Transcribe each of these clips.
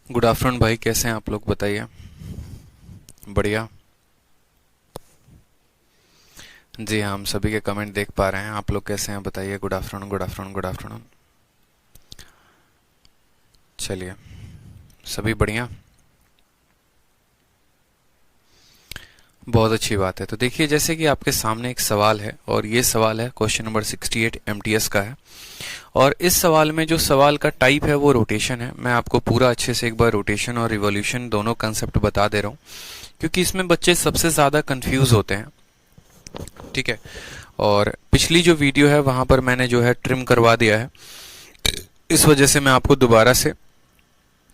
Good afternoon भाई, कैसे हैं आप लोग? बताइए। बढ़िया। जी हाँ, हम सभी के कमेंट देख पा रहे हैं। आप लोग कैसे हैं बताइए। Good afternoon, good afternoon, good afternoon. चलिए, सभी बढ़िया। बहुत अच्छी बात है। तो देखिए, जैसे कि आपके सामने एक सवाल है और ये सवाल है क्वेश्चन नंबर 68 एमटीएस का है। और इस सवाल में जो सवाल का टाइप है वो रोटेशन है। मैं आपको पूरा अच्छे से एक बार रोटेशन और रिवॉल्यूशन दोनों कंसेप्ट बता दे रहा हूँ, क्योंकि इसमें बच्चे सबसे ज़्यादा कंफ्यूज होते हैं। ठीक है। और पिछली जो वीडियो है वहां पर मैंने जो है ट्रिम करवा दिया है, इस वजह से मैं आपको दोबारा से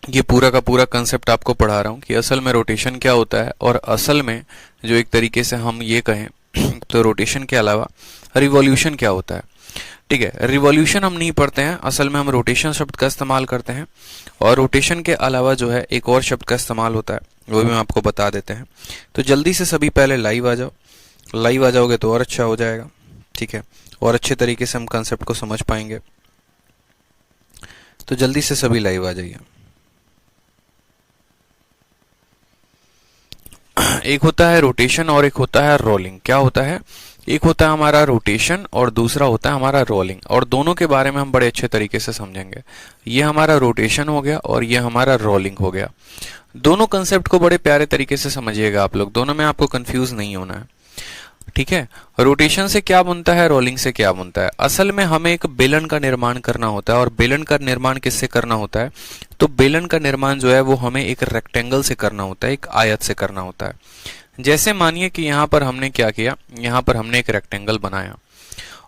ये पूरा का पूरा कंसेप्ट आपको पढ़ा रहा हूँ कि असल में रोटेशन क्या होता है। और असल में जो एक तरीके से हम ये कहें तो रोटेशन के अलावा रिवॉल्यूशन क्या होता है। ठीक है, रिवॉल्यूशन हम नहीं पढ़ते हैं, असल में हम रोटेशन शब्द का इस्तेमाल करते हैं। और रोटेशन के अलावा जो है एक और शब्द का इस्तेमाल होता है, वो भी हम आपको बता देते हैं। तो जल्दी से सभी पहले लाइव आ जाओ। लाइव आ जाओगे तो और अच्छा हो जाएगा। ठीक है, और अच्छे तरीके से हम कंसेप्ट को समझ पाएंगे। तो जल्दी से सभी लाइव आ जाइए। एक होता है रोटेशन और एक होता है रोलिंग। क्या होता है? एक होता है हमारा रोटेशन और दूसरा होता है हमारा रोलिंग, और दोनों के बारे में हम बड़े अच्छे तरीके से समझेंगे। ये हमारा रोटेशन हो गया और ये हमारा रोलिंग हो गया। दोनों कंसेप्ट को बड़े प्यारे तरीके से समझिएगा आप लोग, दोनों में आपको कंफ्यूज नहीं होना है। ठीक है, रोटेशन से क्या बनता है, रोलिंग से क्या बनता है। असल में हमें एक बेलन का निर्माण करना होता है, और बेलन का निर्माण किससे करना होता है? तो बेलन का निर्माण जो है वो हमें एक रेक्टेंगल से करना होता है, एक आयत से करना होता है। जैसे मानिए कि यहाँ पर हमने क्या किया, यहाँ पर हमने एक रेक्टेंगल बनाया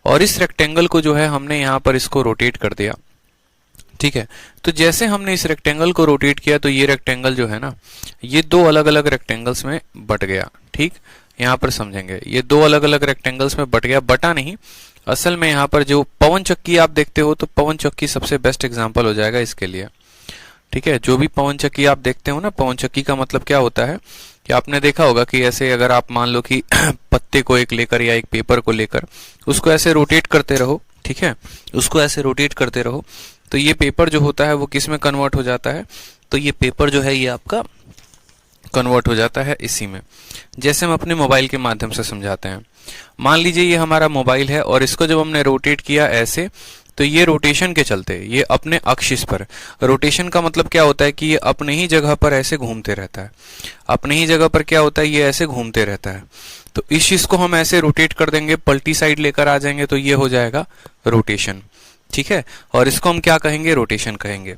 और इस रेक्टेंगल को जो है हमने यहाँ पर इसको रोटेट कर दिया। ठीक है, तो जैसे हमने इस रेक्टेंगल को रोटेट किया तो ये रेक्टेंगल जो है ना, ये दो अलग अलग रेक्टेंगल्स में बट गया। ठीक, यहाँ पर समझेंगे, ये दो अलग अलग रेक्टेंगल्स में बट गया। बटा नहीं, असल में यहाँ पर जो पवन चक्की आप देखते हो, तो पवन चक्की सबसे बेस्ट एग्जाम्पल हो जाएगा इसके लिए। ठीक है, जो भी पवन चक्की आप देखते हो ना, पवन चक्की का मतलब क्या होता है कि आपने देखा होगा कि ऐसे अगर आप मान लो कि पत्ते को एक लेकर या एक पेपर को लेकर उसको ऐसे रोटेट करते रहो। ठीक है, उसको ऐसे रोटेट करते रहो तो ये पेपर जो होता है वो किस में कन्वर्ट हो जाता है? तो ये पेपर जो है ये आपका कन्वर्ट हो जाता है इसी में। जैसे हम अपने मोबाइल के माध्यम से समझाते हैं, मान लीजिए ये हमारा मोबाइल है और इसको जब हमने रोटेट किया ऐसे, तो ये रोटेशन के चलते ये अपने अक्ष पर, रोटेशन का मतलब क्या होता है कि ये अपने ही जगह पर ऐसे घूमते रहता है। अपने ही जगह पर क्या होता है, ये ऐसे घूमते रहता है। तो इस चीज को हम ऐसे रोटेट कर देंगे, पलटी साइड लेकर आ जाएंगे, तो ये हो जाएगा रोटेशन। ठीक है, और इसको हम क्या कहेंगे? रोटेशन कहेंगे।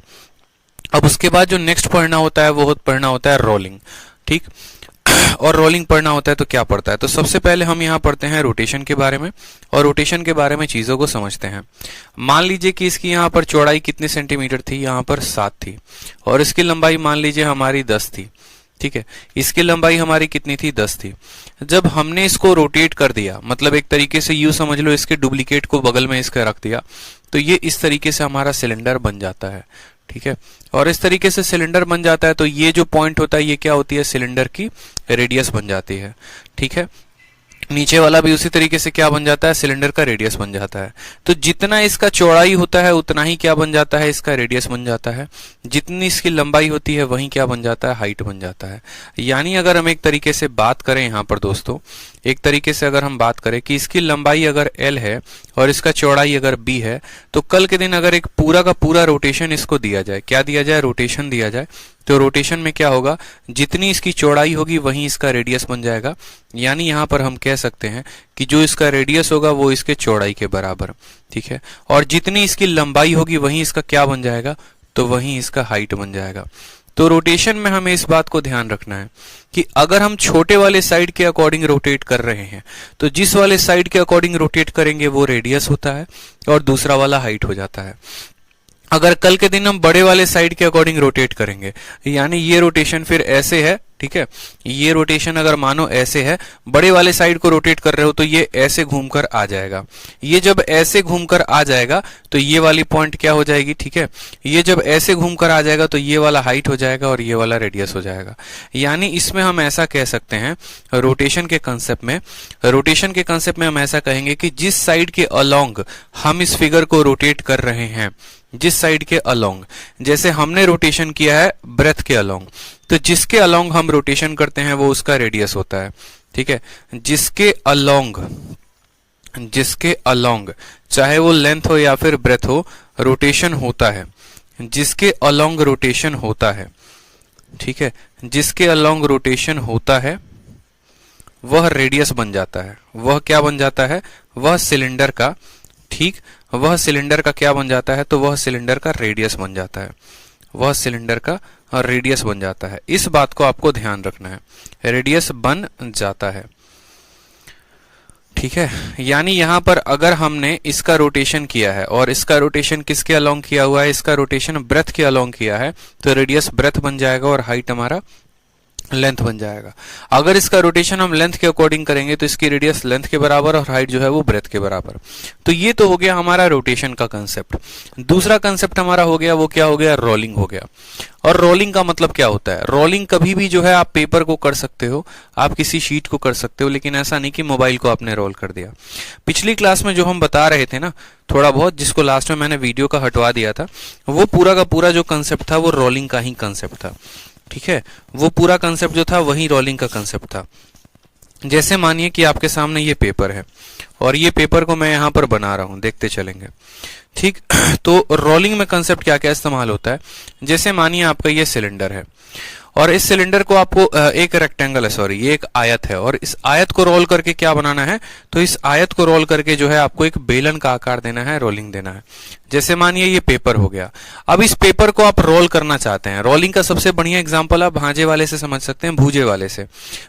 अब उसके बाद जो नेक्स्ट पढ़ना होता है वो पढ़ना होता है रोलिंग। ठीक, और रोलिंग पढ़ना होता है तो क्या पढ़ता है? तो सबसे पहले हम यहाँ पढ़ते हैं रोटेशन के बारे में, और रोटेशन के बारे में चीजों को समझते हैं। मान लीजिए कि इसकी यहाँ पर चौड़ाई कितने सेंटीमीटर थी? यहाँ पर 7 थी, और इसकी लंबाई मान लीजिए हमारी 10 थी। ठीक है, इसकी लंबाई हमारी कितनी थी? 10 थी। जब हमने इसको रोटेट कर दिया, मतलब एक तरीके से यूं समझ लो, इसके डुप्लीकेट को बगल में इसका रख दिया, तो ये इस तरीके से हमारा सिलेंडर बन जाता है। ठीक है, और इस तरीके से सिलेंडर बन जाता है तो ये जो पॉइंट होता है ये क्या होती है? सिलेंडर की रेडियस बन जाती है। ठीक है, नीचे वाला भी उसी तरीके से क्या बन जाता है? सिलेंडर का रेडियस बन जाता है। तो जितना इसका चौड़ाई होता है उतना ही क्या बन जाता है? इसका रेडियस बन जाता है। जितनी इसकी लंबाई होती है वही क्या बन जाता है? हाइट बन जाता है। यानी अगर हम एक तरीके से बात करें यहाँ पर दोस्तों, एक तरीके से अगर हम बात करें कि इसकी लंबाई अगर L है और इसका चौड़ाई अगर B है, तो कल के दिन अगर एक पूरा का पूरा रोटेशन इसको दिया जाए, क्या दिया जाए? रोटेशन दिया जाए, तो रोटेशन में क्या होगा? जितनी इसकी चौड़ाई होगी वही इसका रेडियस बन जाएगा। यानी यहां पर हम कह सकते हैं कि जो इसका रेडियस होगा वो इसके चौड़ाई के बराबर। ठीक है, और जितनी इसकी लंबाई होगी वही इसका क्या बन जाएगा? तो वही इसका हाइट बन जाएगा। तो रोटेशन में हमें इस बात को ध्यान रखना है कि अगर हम छोटे वाले साइड के अकॉर्डिंग रोटेट कर रहे हैं तो जिस वाले साइड के अकॉर्डिंग रोटेट करेंगे वो रेडियस होता है और दूसरा वाला हाइट हो जाता है। अगर कल के दिन हम बड़े वाले साइड के अकॉर्डिंग रोटेट करेंगे, यानी ये रोटेशन फिर ऐसे है। ठीक है, ये रोटेशन अगर मानो ऐसे है, बड़े वाले साइड को रोटेट कर रहे हो तो ये ऐसे घूमकर आ जाएगा। ये जब ऐसे घूमकर आ जाएगा तो ये वाली पॉइंट क्या हो जाएगी? ठीक है, ये जब ऐसे घूमकर आ जाएगा तो ये वाला हाइट हो जाएगा और ये वाला रेडियस हो जाएगा। यानी इसमें हम ऐसा कह सकते हैं, रोटेशन के कंसेप्ट में हम ऐसा कहेंगे कि जिस साइड के अलोंग हम इस फिगर को रोटेट कर रहे हैं, जिस साइड के अलोंग, जैसे हमने रोटेशन किया है ब्रेथ के अलोंग, तो जिसके अलोंग हम रोटेशन करते हैं वो उसका रेडियस होता है। ठीक है, जिसके अलोंग चाहे वो लेंथ हो या फिर ब्रेथ हो, रोटेशन होता है, जिसके अलोंग रोटेशन होता है, ठीक है, जिसके अलोंग रोटेशन होता है वह रेडियस बन जाता है। वह क्या बन जाता है? वह सिलेंडर का, ठीक, वह सिलेंडर का क्या बन जाता है? तो वह सिलेंडर का रेडियस बन जाता है। वह सिलेंडर का रेडियस बन जाता है। इस बात को आपको ध्यान रखना है, रेडियस बन जाता है। ठीक है, यानी यहां पर अगर हमने इसका रोटेशन किया है और इसका रोटेशन किसके अलोंग किया हुआ है? इसका रोटेशन ब्रेथ के अलोंग किया है, तो रेडियस ब्रेथ बन जाएगा और हाइट हमारा लेंथ बन जाएगा। अगर इसका रोटेशन हम लेंथ के अकॉर्डिंग करेंगे तो इसकी रेडियस लेंथ के बराबर और हाइट जो है वो ब्रेथ के बराबर। तो ये तो हो गया हमारा रोटेशन का कंसेप्ट। दूसरा कंसेप्ट हमारा हो गया, वो क्या हो गया? रोलिंग हो गया। और रोलिंग का मतलब क्या होता है? रोलिंग कभी भी जो है आप पेपर को कर सकते हो, आप किसी शीट को कर सकते हो, लेकिन ऐसा नहीं कि मोबाइल को आपने रोल कर दिया। पिछली क्लास में जो हम बता रहे थे ना थोड़ा बहुत, जिसको लास्ट में मैंने वीडियो का हटवा दिया था, वो पूरा का पूरा जो कंसेप्ट था वो रोलिंग का ही कंसेप्ट था। ठीक है, वो पूरा कंसेप्ट जो था वही रोलिंग का कंसेप्ट था। जैसे मानिए कि आपके सामने ये पेपर है और ये पेपर को मैं यहां पर बना रहा हूं, देखते चलेंगे। ठीक, तो रोलिंग में कंसेप्ट क्या क्या इस्तेमाल होता है? जैसे मानिए आपका ये सिलेंडर है और इस सिलेंडर को आपको एक रेक्टेंगल है, सॉरी ये एक आयत है, और इस आयत को रोल करके क्या बनाना है? तो इस आयत को रोल करके जो है आपको एक बेलन का आकार देना है, रोलिंग देना है। जैसे मानिए ये पेपर हो गया, अब इस पेपर को आप रोल करना चाहते हैं। रोलिंग का सबसे बढ़िया एग्जांपल आप भांजे वाले से समझ सकते हैं, भूजे वाले से।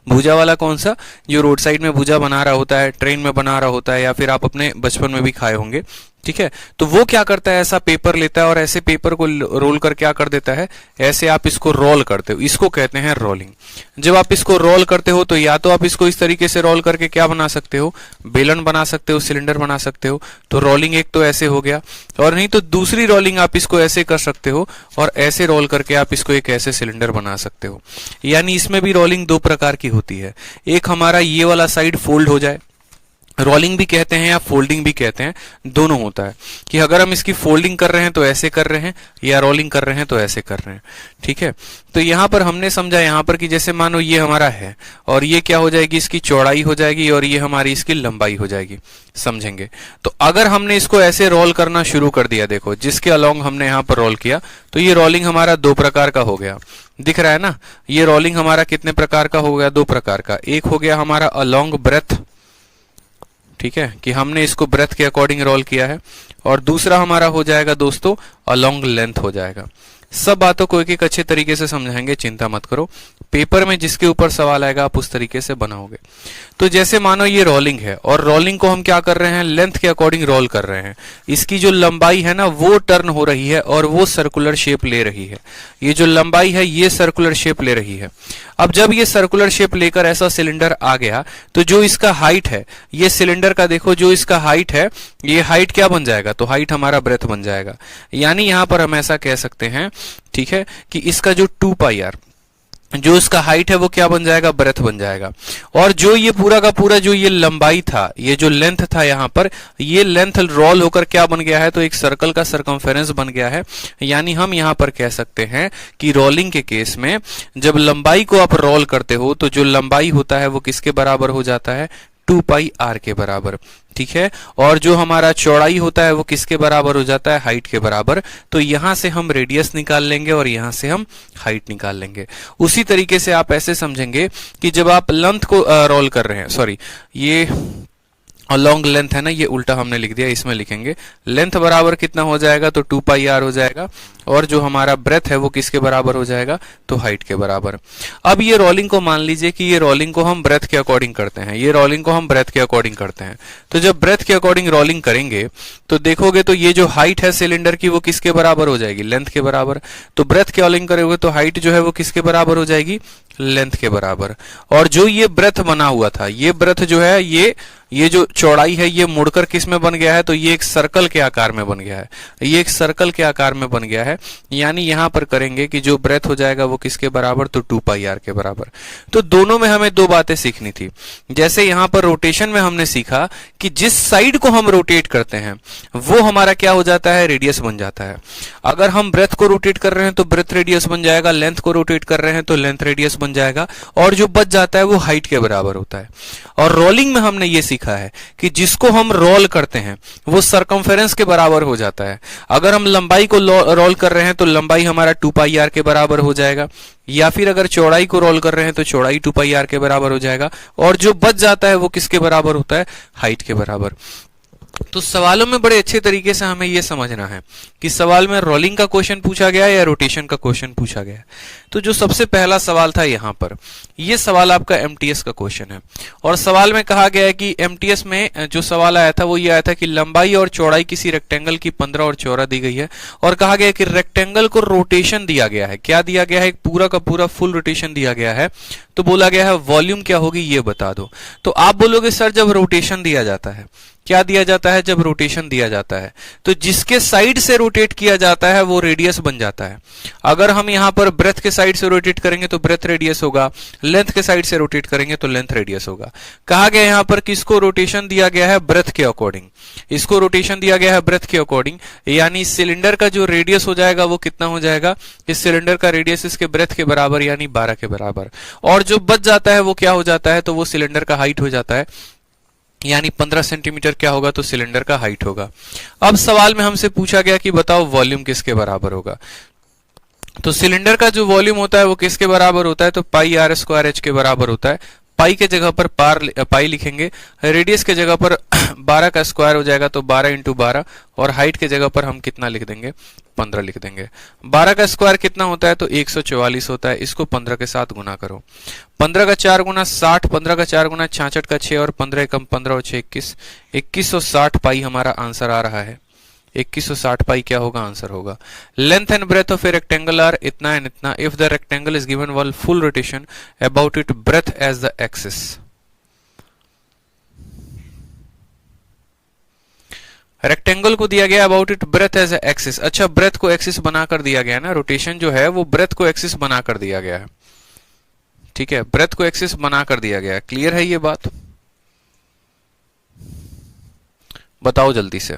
भूजा वाला कौन सा? जो रोड साइड में भूजा बना रहा होता है, ट्रेन में बना रहा होता है, या फिर आप अपने बचपन में भी खाए होंगे। ठीक है, तो वो क्या करता है? ऐसा पेपर लेता है और ऐसे पेपर को रोल कर क्या कर देता है? ऐसे आप इसको रोल करते हो, इसको कहते हैं रोलिंग। जब आप इसको रोल करते हो तो या तो आप इसको इस तरीके से रोल करके क्या बना सकते हो? बेलन बना सकते हो, सिलेंडर बना सकते हो। तो रोलिंग एक तो ऐसे हो गया, और नहीं तो दूसरी रोलिंग आप इसको ऐसे कर सकते हो और ऐसे रोल करके आप इसको एक ऐसे सिलेंडर बना सकते हो। यानी इसमें भी रोलिंग दो प्रकार की होती है। एक हमारा ये वाला साइड फोल्ड हो जाए, रोलिंग भी कहते हैं या फोल्डिंग भी कहते हैं, दोनों होता है कि अगर हम इसकी फोल्डिंग कर रहे हैं तो ऐसे कर रहे हैं, या रोलिंग कर रहे हैं तो ऐसे कर रहे हैं। ठीक है, तो यहां पर हमने समझा यहां पर कि जैसे मानो ये हमारा है और ये क्या हो जाएगी? इसकी चौड़ाई हो जाएगी और ये हमारी इसकी लंबाई हो जाएगी। समझेंगे? तो अगर हमने इसको ऐसे रोल करना शुरू कर दिया, देखो जिसके अलोंग हमने यहां पर रोल किया, तो ये रोलिंग हमारा दो प्रकार का हो गया। दिख रहा है ना? ये रोलिंग हमारा कितने प्रकार का हो गया? दो प्रकार का। एक हो गया हमारा अलोंग ब्रेथ, ठीक है, कि हमने इसको ब्रेथ के अकॉर्डिंग रोल किया है, और दूसरा हमारा हो जाएगा दोस्तों अलोंग लेंथ हो जाएगा। सब बातों को एक एक अच्छे तरीके से समझाएंगे, चिंता मत करो। पेपर में जिसके ऊपर सवाल आएगा आप उस तरीके से बनाओगे। तो जैसे मानो ये रोलिंग है और रोलिंग को हम क्या कर रहे हैं? लेंथ के अकॉर्डिंग रोल कर रहे हैं। इसकी जो लंबाई है ना वो टर्न हो रही है और वो सर्कुलर शेप ले रही है। ये जो लंबाई है ये सर्कुलर शेप ले रही है। अब जब ये सर्कुलर शेप लेकर ऐसा सिलेंडर आ गया तो जो इसका हाइट है, ये सिलेंडर का देखो जो इसका हाइट है, ये हाइट क्या बन जाएगा? तो हाइट हमारा ब्रेथ बन जाएगा। यानी यहां पर हम ऐसा कह सकते हैं, ठीक है, कि इसका जो 2πr जो इसका हाइट है वो क्या बन जाएगा? ब्रेथ बन जाएगा। और जो ये पूरा का पूरा जो ये लंबाई था, ये जो लेंथ था यहां पर, ये लेंथ रोल होकर क्या बन गया है? तो एक सर्कल का सर्कमफेरेंस बन गया है। यानी हम यहां पर कह सकते हैं कि रोलिंग के केस में जब लंबाई को आप रोल करते हो तो जो लंबाई होता है वो किसके बराबर हो जाता है? 2πr के बराबर। ठीक है, और जो हमारा चौड़ाई होता है वो किसके बराबर हो जाता है? हाइट के बराबर। तो यहां से हम रेडियस निकाल लेंगे और यहां से हम हाइट निकाल लेंगे। उसी तरीके से आप ऐसे समझेंगे कि जब आप लेंथ को रोल कर रहे हैं, सॉरी ये लॉन्ग लेंथ है ना, ये उल्टा हमने लिख दिया, इसमें लिखेंगे लेंथ बराबर कितना हो जाएगा? तो 2πr हो जाएगा, और जो हमारा ब्रेथ है वो किसके बराबर हो जाएगा? तो हाइट के बराबर। अब ये रोलिंग को मान लीजिए कि ये रोलिंग को हम ब्रेथ के अकॉर्डिंग करते हैं, ये रोलिंग को हम ब्रेथ के अकॉर्डिंग करते हैं। तो जब ब्रेथ के अकॉर्डिंग रोलिंग करेंगे तो देखोगे तो ये जो हाइट है सिलेंडर की वो किसके बराबर हो जाएगी? लेंथ के बराबर। तो ब्रेथ के रोलिंग करोगे तो हाइट जो है वो किसके बराबर हो जाएगी? लेंथ के बराबर। और जो ये ब्रेथ बना हुआ था, ये ब्रेथ जो है ये ये जो चौड़ाई है ये मुड़कर किस में बन गया है, तो ये एक सर्कल के आकार में बन गया है, ये एक सर्कल के आकार में बन गया है। यानी यहां पर करेंगे कि जो ब्रेथ हो जाएगा वो किसके बराबर, तो 2 पाई आर के बराबर। तो दोनों में हमें दो बातें सीखनी थी। जैसे यहां पर रोटेशन में हमने सीखा कि जिस साइड को हम रोटेट करते हैं वो हमारा क्या हो जाता है, रेडियस बन जाता है। अगर हम ब्रेथ को रोटेट कर रहे हैं तो ब्रेथ रेडियस बन जाएगा, लेंथ को रोटेट कर रहे हैं तो लेंथ रेडियस बन जाएगा, और जो बच जाता है वो हाइट के बराबर होता है। और रोलिंग में हमने ये सीखा है कि जिसको हम रोल करते हैं वो सरकमफेरेंस के बराबर हो जाता है। अगर हम लंबाई को रोल कर रहे हैं तो लंबाई हमारा 2 पाई आर के बराबर हो जाएगा, या फिर अगर चौड़ाई को रोल कर रहे हैं तो चौड़ाई 2 पाई आर के बराबर हो जाएगा, और जो बच जाता है वो किसके बराबर होता है, हाइट के बराबर। तो सवालों में बड़े अच्छे तरीके से हमें यह समझना है कि सवाल में रोलिंग का क्वेश्चन पूछा गया है या रोटेशन का क्वेश्चन पूछा गया है। तो जो सबसे पहला सवाल था यहां पर, यह सवाल आपका एमटीएस का क्वेश्चन है, और सवाल में कहा गया है कि एमटीएस में जो सवाल आया था वो ये आया था कि लंबाई और चौड़ाई किसी रेक्टेंगल की 15 और चौड़ा दी गई है, और कहा गया कि रेक्टेंगल को रोटेशन दिया गया है। क्या दिया गया है, एक पूरा का पूरा फुल रोटेशन दिया गया है। तो बोला गया है वॉल्यूम क्या होगी ये बता दो। तो आप बोलोगे सर जब रोटेशन दिया जाता है, क्या दिया जाता है, जब रोटेशन दिया जाता है तो जिसके साइड से रोटेट किया जाता है वो रेडियस बन जाता है। अगर हम यहां पर ब्रेथ के साइड से रोटेट करेंगे तो ब्रेथ रेडियस होगा, लेंथ के साइड से रोटेट करेंगे तो लेंथ रेडियस होगा। कहा गया यहां पर किसको रोटेशन दिया गया है, ब्रेथ के अकॉर्डिंग। इसको रोटेशन दिया गया है ब्रेथ के अकॉर्डिंग, यानी सिलेंडर का जो रेडियस हो जाएगा वो कितना हो जाएगा, इस सिलेंडर का रेडियस इसके ब्रेथ के बराबर यानी 12 के बराबर, और जो बच जाता है वो क्या हो जाता है, तो वो सिलेंडर का हाइट हो जाता है, यानी 15 सेंटीमीटर क्या होगा, तो सिलेंडर का हाइट होगा। अब सवाल में हमसे पूछा गया कि बताओ वॉल्यूम किसके बराबर होगा। तो सिलेंडर का जो वॉल्यूम होता है वो किसके बराबर होता है, तो पाई आर स्क्वायर एच के बराबर होता है। पाई के जगह पर पाई लिखेंगे, रेडियस के जगह पर 12 का स्क्वायर हो जाएगा तो 12 इंटू 12, और हाइट के जगह पर हम कितना लिख देंगे, 15 लिख देंगे। 12 का स्क्वायर कितना होता है, तो 144 होता है। इसको 15 के साथ गुना करो, 15 का 4 गुना 60, 15 का 4 गुना 66 का 6, और 15 कम 15 और 6 21, 2160 पाई हमारा आंसर आ रहा है। 2160 पाई क्या होगा, आंसर होगा। Length and breadth of a rectangle are इतना एंड इतना if the rectangle is given one full rotation about it breadth as the axis. Rectangle को दिया गया about it breadth as a axis. अच्छा, ब्रेथ को axis बनाकर दिया गया ना, रोटेशन जो है वो ब्रेथ को एक्सिस बनाकर दिया गया है। ठीक है, ब्रेथ को एक्सिस बनाकर दिया गया है। क्लियर है ये बात, बताओ जल्दी से।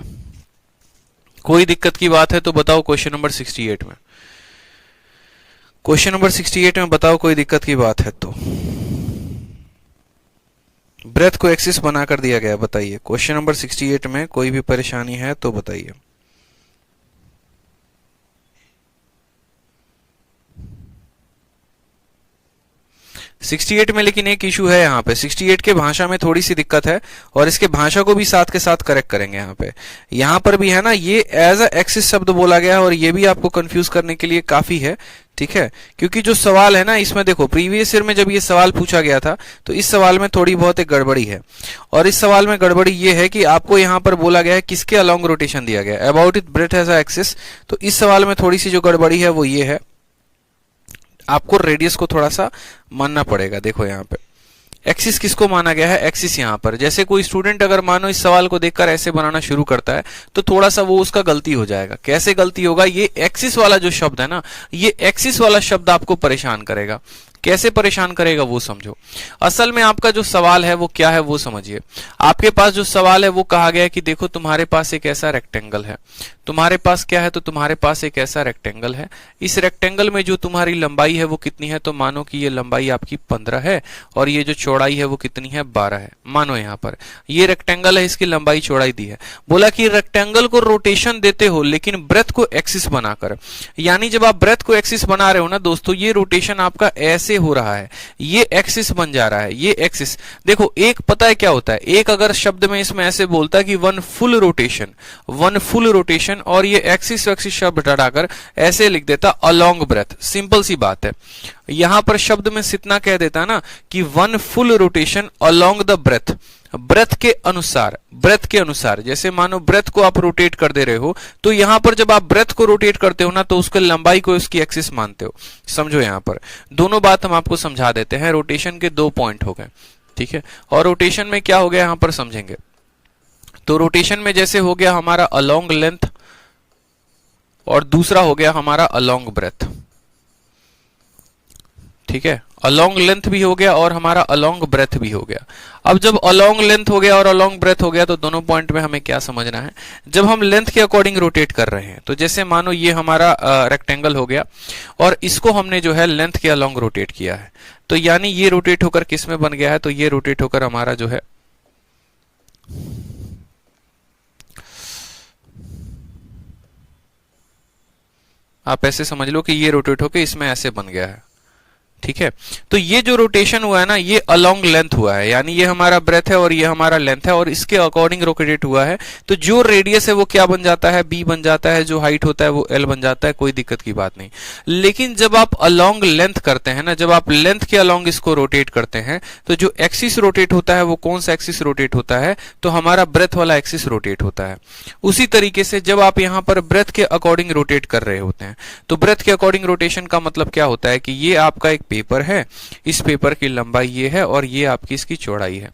कोई दिक्कत की बात है तो बताओ क्वेश्चन नंबर 68 में, क्वेश्चन नंबर 68 में बताओ कोई दिक्कत की बात है तो। ब्रेथ को एक्सिस बनाकर दिया गया, बताइए। क्वेश्चन नंबर 68 में कोई भी परेशानी है तो बताइए। सिक्सटी 68 में लेकिन एक इशू है यहाँ पे, 68 के भाषा में थोड़ी सी दिक्कत है, और इसके भाषा को भी साथ के साथ करेक्ट करेंगे। यहाँ पर भी है ना, ये एज अ एक्सिस शब्द बोला गया है, और ये भी आपको कंफ्यूज करने के लिए काफी है। ठीक है, क्योंकि जो सवाल है ना इसमें देखो, प्रीवियस ईयर में जब ये सवाल पूछा गया था तो इस सवाल में थोड़ी बहुत एक गड़बड़ी है, और इस सवाल में गड़बड़ी ये है कि आपको यहाँ पर बोला गया है किसके अलोंग रोटेशन दिया गया है, about it breadth as a axis. तो इस सवाल में थोड़ी सी जो गड़बड़ी है वो ये है, आपको रेडियस को थोड़ा सा मानना पड़ेगा। देखो यहाँ पे एक्सिस किसको माना गया है, एक्सिस यहाँ पर। जैसे कोई स्टूडेंट अगर मानो इस सवाल को देखकर ऐसे बनाना शुरू करता है तो थोड़ा सा वो उसका गलती हो जाएगा। कैसे गलती होगा, ये एक्सिस वाला जो शब्द है ना, ये एक्सिस वाला शब्द आपको परेशान करेगा। कैसे परेशान करेगा वो समझो। असल में आपका जो सवाल है वो क्या है वो समझिए। आपके पास जो सवाल है वो कहा गया है कि देखो तुम्हारे पास एक ऐसा रेक्टेंगल है, तुम्हारे पास क्या है, तो तुम्हारे पास एक ऐसा रेक्टेंगल है। इस रेक्टेंगल में जो तुम्हारी लंबाई है वो कितनी है, तो मानो कि ये लंबाई आपकी 15 है, और ये जो चौड़ाई है वो कितनी है, 12 है। मानो यहाँ पर ये रेक्टेंगल है, इसकी लंबाई चौड़ाई दी है। बोला कि रेक्टेंगल को रोटेशन देते हो लेकिन ब्रेथ को एक्सिस बनाकर, यानी जब आप ब्रेथ को एक्सिस बना रहे हो ना दोस्तों, ये रोटेशन आपका ऐसे हो रहा है, ये एक्सिस बन जा रहा है, ये एक्सिस। देखो एक पता है क्या होता है, एक अगर शब्द में इसमें ऐसे बोलता है कि वन फुल रोटेशन, और ये एक्सिस एक्सिस शब्द हटाकर ऐसे लिख देता अलोंग ब्रेथ। सिंपल सी बात है, यहां पर शब्द में इतना कह देता ना कि one full rotation along the breadth, breadth के अनुसार। जैसे मानो ब्रेथ को आप रोटेट कर दे रहे हो, तो यहां पर जब आप ब्रेथ को रोटेट करते हो ना तो उसके लंबाई को उसकी एक्सिस मानते हो। समझो, यहां पर दोनों बात हम आपको समझा देते हैं। रोटेशन के दो पॉइंट हो गए। ठीक है। और रोटेशन में क्या हो गया यहां पर समझेंगे। तो रोटेशन में जैसे हो गया हमारा अलोंग लेंथ और दूसरा हो गया हमारा अलोंग ब्रेथ। ठीक है, अलोंग लेंथ भी हो गया और हमारा अलोंग ब्रेथ भी हो गया। अब जब अलोंग लेंथ हो गया और अलोंग ब्रेथ हो गया तो दोनों पॉइंट में हमें क्या समझना है, जब हम लेंथ के अकॉर्डिंग रोटेट कर रहे हैं, तो जैसे मानो ये हमारा रेक्टेंगल हो गया और इसको हमने जो है लेंथ के अलोंग रोटेट किया है, तो यानी ये रोटेट होकर किस में बन गया है, तो ये रोटेट होकर हमारा जो है आप ऐसे समझ लो कि ये रोटेट होकर इसमें ऐसे बन गया है। ठीक है, तो ये जो रोटेशन हुआ है ना, ये अलोंग लेंथ हुआ है, यानी ये हमारा ब्रेथ है और ये हमारा लेंथ है और इसके अकॉर्डिंग रोटेट हुआ है। तो जो रेडियस है वो क्या बन जाता है, बी बन जाता है, जो हाइट होता है वो एल बन जाता है, कोई दिक्कत की बात नहीं। लेकिन जब आप अलोंग लेंथ करते हैं ना, जब आप लेंथ के अलोंग इसको रोटेट करते हैं, तो जो एक्सिस रोटेट होता है वो कौन सा एक्सिस रोटेट होता है, तो हमारा ब्रेथ वाला एक्सिस रोटेट होता है। उसी तरीके से जब आप यहां पर ब्रेथ के अकॉर्डिंग रोटेट कर रहे होते हैं, तो ब्रेथ के अकॉर्डिंग रोटेशन का मतलब क्या होता है कि ये आपका एक पेपर है, इस पेपर की लंबाई ये है और ये आपकी इसकी चौड़ाई है।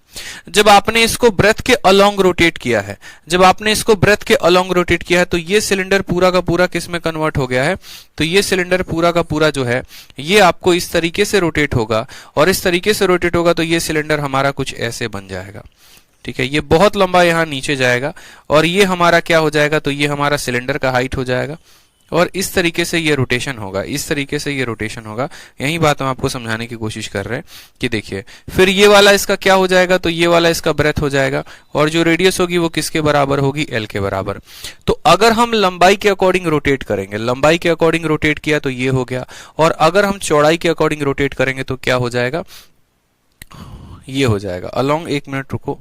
जब आपने इसको ब्रेथ के अलोंग रोटेट किया है, जब आपने इसको ब्रेथ के अलोंग रोटेट किया है, तो ये सिलेंडर पूरा का पूरा किस में कन्वर्ट हो गया है, तो ये सिलेंडर पूरा का पूरा जो है ये आपको इस तरीके से रोटेट होगा और इस तरीके से रोटेट होगा तो ये सिलेंडर हमारा कुछ ऐसे बन जाएगा। ठीक है, ये बहुत लंबा यहां नीचे जाएगा और ये हमारा क्या हो जाएगा, तो ये हमारा सिलेंडर का हाइट हो जाएगा और इस तरीके से ये रोटेशन होगा, इस तरीके से ये रोटेशन होगा। यही बात हम आपको समझाने की कोशिश कर रहे हैं कि देखिए, फिर ये वाला इसका क्या हो जाएगा, तो ये वाला इसका ब्रेथ हो जाएगा और जो रेडियस होगी वो किसके बराबर होगी, एल के बराबर। तो अगर हम लंबाई के अकॉर्डिंग रोटेट करेंगे, लंबाई के अकॉर्डिंग रोटेट किया तो ये हो गया, और अगर हम चौड़ाई के अकॉर्डिंग रोटेट करेंगे तो क्या हो जाएगा, ये हो जाएगा। अलोंग, एक मिनट रुको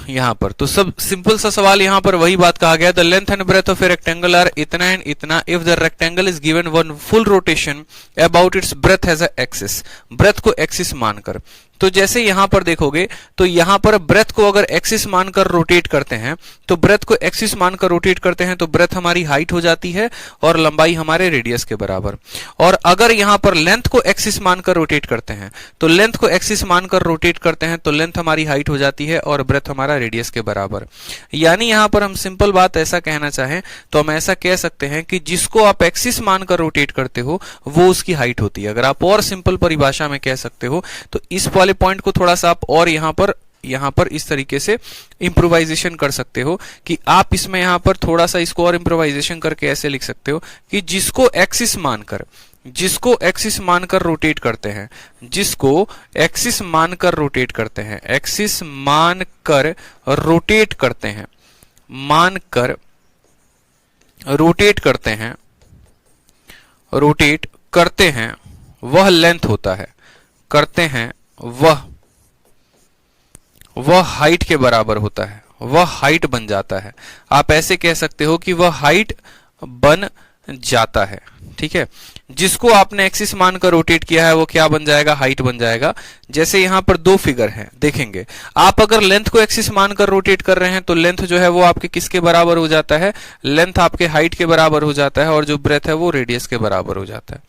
यहां पर, तो सब सिंपल सा सवाल यहां पर वही बात कहा गया, the length and breadth of a rectangle are इतना एंड इतना if the rectangle is given one full rotation about its breadth as a axis, breadth को एक्सिस मानकर। तो जैसे यहां पर देखोगे तो यहां पर ब्रेथ को अगर एक्सिस मानकर रोटेट करते हैं, तो ब्रेथ को एक्सिस मानकर रोटेट करते हैं तो ब्रेथ हमारी हाइट हो जाती है और लंबाई हमारे रेडियस के बराबर। और अगर यहां पर लेंथ को एक्सिस मानकर रोटेट करते हैं, तो लेंथ को एक्सिस मानकर रोटेट करते हैं तो लेंथ हमारी हाइट हो जाती है और ब्रेथ हमारा रेडियस के बराबर। यानी यहां पर हम सिंपल बात ऐसा कहना चाहें तो हम ऐसा कह सकते हैं कि जिसको आप एक्सिस मानकर रोटेट करते हो वो उसकी हाइट होती है। अगर आप और सिंपल परिभाषा में कह सकते हो तो इस वाले पॉइंट को थोड़ा सा आप और यहां पर इस तरीके से इंप्रोवाइजेशन कर सकते हो कि आप इसमें यहां पर थोड़ा सा इसको और इंप्रोवाइजेशन करके ऐसे लिख सकते हो कि जिसको एक्सिस मानकर रोटेट करते हैं, जिसको एक्सिस मानकर रोटेट करते हैं, एक्सिस मानकर रोटेट करते हैं, मानकर रोटेट करते हैं, रोटेट करते हैं, वह लेंथ होता है, करते हैं वह हाइट के बराबर होता है, वह हाइट बन जाता है। आप ऐसे कह सकते हो कि वह हाइट बन जाता है। ठीक है, जिसको आपने एक्सिस मानकर रोटेट किया है वो क्या बन जाएगा, हाइट बन जाएगा। जैसे यहां पर दो फिगर हैं, देखेंगे आप अगर लेंथ को एक्सिस मानकर रोटेट कर रहे हैं तो लेंथ जो है वो आपके किसके बराबर हो जाता है, लेंथ आपके हाइट के बराबर हो जाता है और जो ब्रेथ है वो रेडियस के बराबर हो जाता है।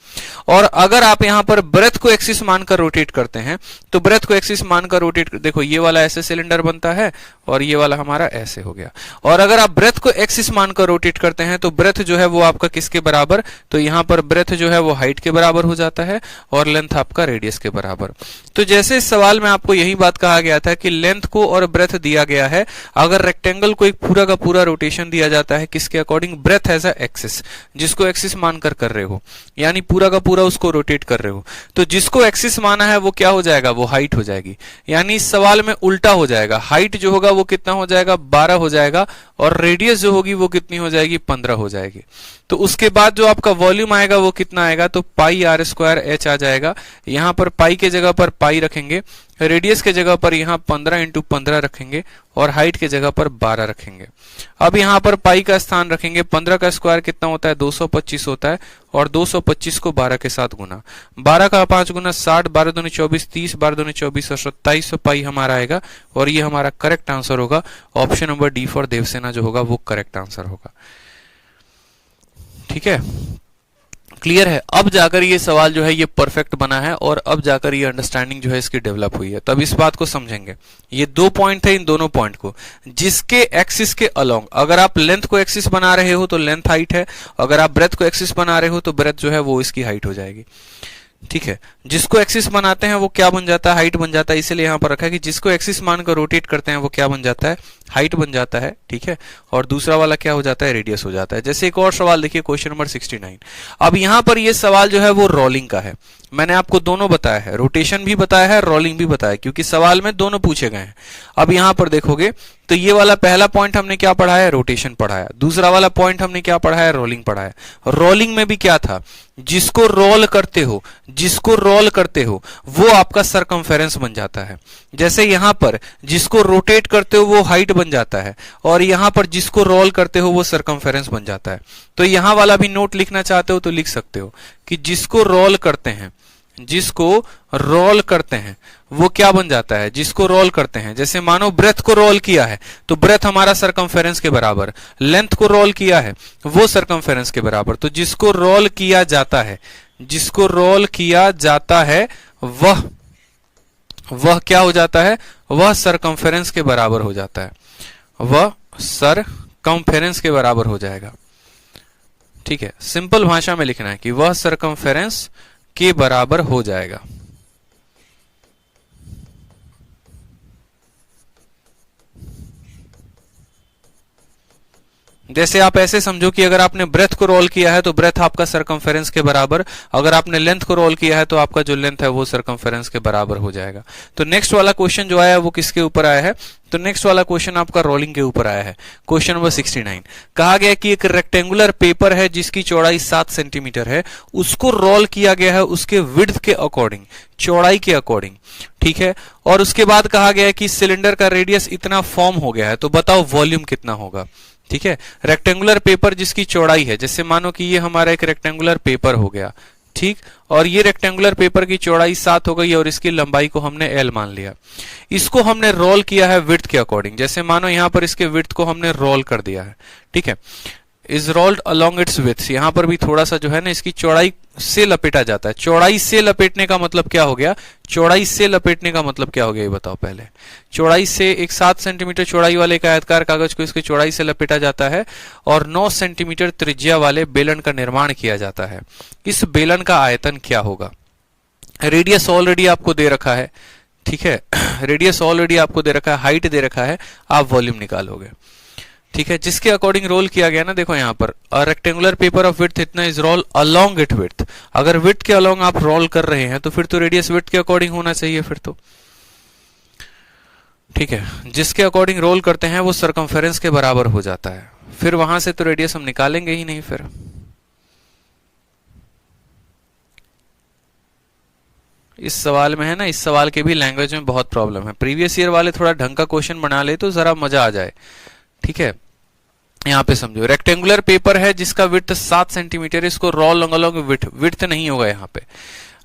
और अगर आप यहां पर ब्रेथ को एक्सिस मानकर रोटेट करते हैं तो ब्रेथ को एक्सिस मानकर रोटेट, देखो ये वाला ऐसे सिलेंडर बनता है और ये वाला हमारा ऐसे हो गया। और अगर आप ब्रेथ को एक्सिस मानकर रोटेट करते हैं तो ब्रेथ जो है वो आपका किसके बराबर, तो यहां पर ब्रेथ जो है वो हाइट के बराबर हो जाता है और लेंथ आपका रेडियस के बराबर। तो जैसे इस सवाल में आपको यही बात कहा गया था कि लेंथ को और ब्रेथ दिया गया है, अगर रेक्टेंगल को एक पूरा का पूरा रोटेशन दिया जाता है किसके according, breadth as a axis, जिसको एक्सिस मानकर कर रहे हो, यानी पूरा का पूरा उसको रोटेट कर रहे हो, तो जिसको एक्सिस माना है वो क्या हो जाएगा, वो हाइट हो जाएगी। यानी इस सवाल में उल्टा हो जाएगा, हाइट जो होगा वो कितना हो जाएगा, 12 हो जाएगा और रेडियस जो होगी वो कितनी हो जाएगी, 15 हो जाएगी। तो उसके बाद जो आपका वॉल्यूम आएगा वो कितना आएगा, तो पाई आर स्क्वायर एच आ जाएगा। यहां पर पाई के जगह पर पाई रखेंगे, रेडियस के जगह पर यहां 15 × 15 रखेंगे और हाइट के जगह पर 12 रखेंगे। अब यहां पर पाई का स्थान रखेंगे, 15 का स्क्वायर कितना होता है, 225 होता है और 225 को 12 के साथ गुना, 12 का 5 गुना 60, 12 दूनी 24, 30, 12 दूनी 24 और 27 पाई हमारा आएगा और ये हमारा करेक्ट आंसर होगा। Option number D for Devasena जो होगा वो करेक्ट आंसर होगा। ठीक है, क्लियर है? अब जाकर ये सवाल जो है ये परफेक्ट बना है और अब जाकर ये अंडरस्टैंडिंग जो है इसकी डेवलप हुई है। तब इस बात को समझेंगे। ये 2 पॉइंट थे, इन दोनों पॉइंट को जिसके एक्सिस के अलोंग, अगर आप लेंथ को एक्सिस बना रहे हो तो लेंथ हाइट है, अगर आप ब्रेथ को एक्सिस बना रहे हो तो ब्रेथ जो है वो इसकी हाइट हो जाएगी। ठीक है, जिसको एक्सिस बनाते हैं वो क्या बन जाता है? हाइट बन जाता है। इसलिए यहां पर रखा है कि जिसको एक्सिस मानकर रोटेट करते हैं वो क्या बन जाता है? हाइट बन जाता है। ठीक है, और दूसरा वाला क्या हो जाता है? रेडियस हो जाता है। जैसे एक और सवाल देखिए, क्वेश्चन नंबर 69। अब यहां पर ये सवाल जो है वो रोलिंग का है। मैंने आपको दोनों बताया है, रोटेशन भी बताया है, रोलिंग भी बताया, क्योंकि सवाल में दोनों पूछे गए हैं। अब यहां पर देखोगे तो ये वाला पहला पॉइंट हमने क्या पढ़ा है? रोटेशन पढ़ाया। दूसरा वाला पॉइंट हमने क्या पढ़ा है? रोलिंग पढ़ाया। रोलिंग में भी क्या था? जिसको रोल करते हो, जिसको रोल करते हो वो आपका सरकमफेरेंस बन जाता है। जैसे यहां पर जिसको रोटेट करते हो वो हाइट बन जाता है, और यहां पर जिसको रोल करते हो वो सरकमफेरेंस बन जाता है। तो यहां वाला भी नोट लिखना चाहते हो तो लिख सकते हो कि जिसको रोल करते हैं, जिसको रोल करते हैं वो क्या बन जाता है? जिसको रोल करते हैं, जैसे मानो ब्रेथ को रोल किया है तो ब्रेथ हमारा सरकमफेरेंस के बराबर, लेंथ को रोल किया है वो सरकमफेरेंस के बराबर। तो जिसको रोल किया जाता है, जिसको रोल किया जाता है वह क्या हो जाता है? वह सरकमफेरेंस के बराबर हो जाता है, वह सरकमफेरेंस के बराबर हो जाएगा। ठीक है, सिंपल भाषा में लिखना है कि वह सरकमफेरेंस के बराबर हो जाएगा। जैसे आप ऐसे समझो कि अगर आपने ब्रेथ को रोल किया है तो ब्रेथ आपका सरकमफेरेंस के बराबर, अगर आपने लेंथ को रोल किया है तो आपका जो लेंथ है वो सरकमफेरेंस के बराबर हो जाएगा। तो नेक्स्ट वाला क्वेश्चन जो आया है वो किसके ऊपर आया है? तो नेक्स्ट वाला क्वेश्चन आपका रोलिंग के ऊपर आया है। क्वेश्चन नंबर 69 कहा गया कि एक रेक्टेंगुलर पेपर है जिसकी चौड़ाई 7 सेंटीमीटर है, उसको रोल किया गया है उसके विड्थ के अकॉर्डिंग, चौड़ाई के अकॉर्डिंग। ठीक है, और उसके बाद कहा गया है कि सिलेंडर का रेडियस इतना फॉर्म हो गया है, तो बताओ वॉल्यूम कितना होगा। ठीक है, रेक्टेंगुलर पेपर जिसकी चौड़ाई है, जैसे मानो कि ये हमारा एक रेक्टेंगुलर पेपर हो गया, ठीक, और ये रेक्टेंगुलर पेपर की चौड़ाई 7 हो गई और इसकी लंबाई को हमने L मान लिया। इसको हमने रोल किया है विड्थ के अकॉर्डिंग, जैसे मानो यहां पर इसके विड्थ को हमने रोल कर दिया है। ठीक है, is rolled along it's width, यहां पर भी थोड़ा सा जो है ना इसकी चौड़ाई से लपेटा जाता है। चौड़ाई से लपेटने का मतलब क्या हो गया? चौड़ाई से लपेटने का मतलब क्या हो गया ये बताओ पहले। चौड़ाई से एक 7 सेंटीमीटर चौड़ाई वाले एक आयताकार कागज को इसकी चौड़ाई से लपेटा जाता है और 9 सेंटीमीटर त्रिज्या वाले बेलन का निर्माण किया जाता है। इस बेलन का आयतन क्या होगा? रेडियस ऑलरेडी आपको दे रखा है। ठीक है, रेडियस ऑलरेडी आपको दे रखा है, हाइट दे रखा है, आप वॉल्यूम निकालोगे। ठीक है, जिसके अकॉर्डिंग रोल किया गया ना, देखो यहां पर रेक्टेंगुलर पेपर ऑफ विड्थ इतना is roll along it width. अगर विड्थ के अलोंग आप रोल कर रहे हैं तो फिर तो रेडियस विड्थ के अकॉर्डिंग होना चाहिए फिर तो। ठीक है, जिसके अकॉर्डिंग रोल करते हैं वो सरकमफेरेंस के बराबर हो जाता है, फिर वहां से तो रेडियस हम निकालेंगे ही नहीं। फिर इस सवाल में है ना, इस सवाल के भी लैंग्वेज में बहुत प्रॉब्लम है। प्रीवियस ईयर वाले थोड़ा ढंग का क्वेश्चन बना ले तो जरा मजा आ जाए। ठीक है, यहां पे समझो, रेक्टेंगुलर पेपर है जिसका विड्थ 7 सेंटीमीटर, इसको रोल अलोंग विड्थ नहीं होगा यहाँ पे।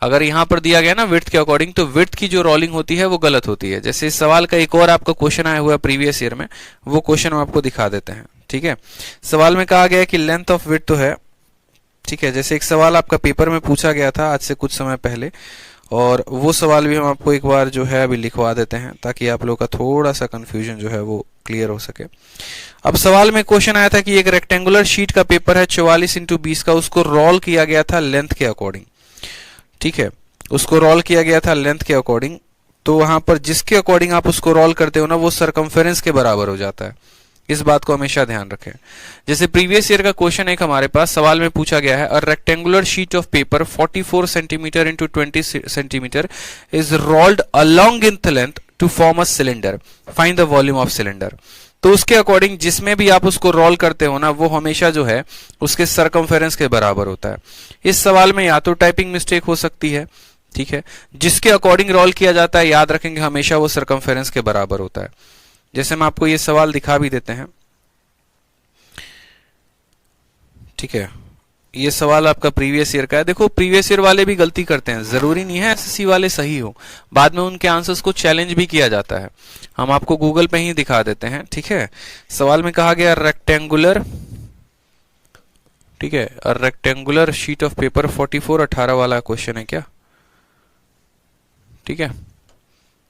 अगर यहां पर दिया गया ना विड्थ के अकॉर्डिंग, तो विड्थ की जो रोलिंग होती है वो गलत होती है। जैसे इस सवाल का एक और आपका क्वेश्चन आया हुआ है प्रीवियस ईयर में, वो क्वेश्चन हम आपको दिखा देते हैं। ठीक है, सवाल में कहा गया कि लेंथ ऑफ विड्थ तो है। ठीक है, जैसे एक सवाल आपका पेपर में पूछा गया था आज से कुछ समय पहले, और वो सवाल भी हम आपको एक बार जो है अभी लिखवा देते हैं ताकि आप लोगों का थोड़ा सा कंफ्यूजन जो है वो क्लियर हो सके। अब सवाल में क्वेश्चन आया था कि एक रेक्टेंगुलर शीट का पेपर है 44 × 20 का, उसको रोल किया गया था लेंथ के अकॉर्डिंग। ठीक है, उसको रोल किया गया था लेंथ के अकॉर्डिंग, तो वहां पर जिसके अकॉर्डिंग आप उसको रोल करते हो ना वो सरकमफेरेंस के बराबर हो जाता है। इस बात को हमेशा ध्यान रखें। जैसे प्रीवियस ईयर का क्वेश्चन एक हमारे पास सवाल में पूछा गया है, a rectangular sheet of paper 44 centimetre × 20 centimetre is rolled along in length to form a cylinder, find the volume of cylinder. तो उसके अकॉर्डिंग जिसमें भी आप उसको रोल करते हो ना वो हमेशा जो है उसके सरकमफेरेंस के बराबर होता है। इस सवाल में या तो टाइपिंग मिस्टेक हो सकती है, ठीक है, जिसके अकॉर्डिंग रोल किया जाता है याद रखेंगे हमेशा वो सरकमफेरेंस के बराबर होता है। जैसे हम आपको ये सवाल दिखा भी देते हैं। ठीक है, ये सवाल आपका प्रीवियस ईयर का है। देखो प्रीवियस ईयर वाले भी गलती करते हैं, जरूरी नहीं है एसएससी वाले सही हो, बाद में उनके आंसर्स को चैलेंज भी किया जाता है। हम आपको गूगल पे ही दिखा देते हैं। ठीक है, सवाल में कहा गया रेक्टेंगुलर, ठीक है, रेक्टेंगुलर शीट ऑफ पेपर 44 18 वाला क्वेश्चन है क्या? ठीक है,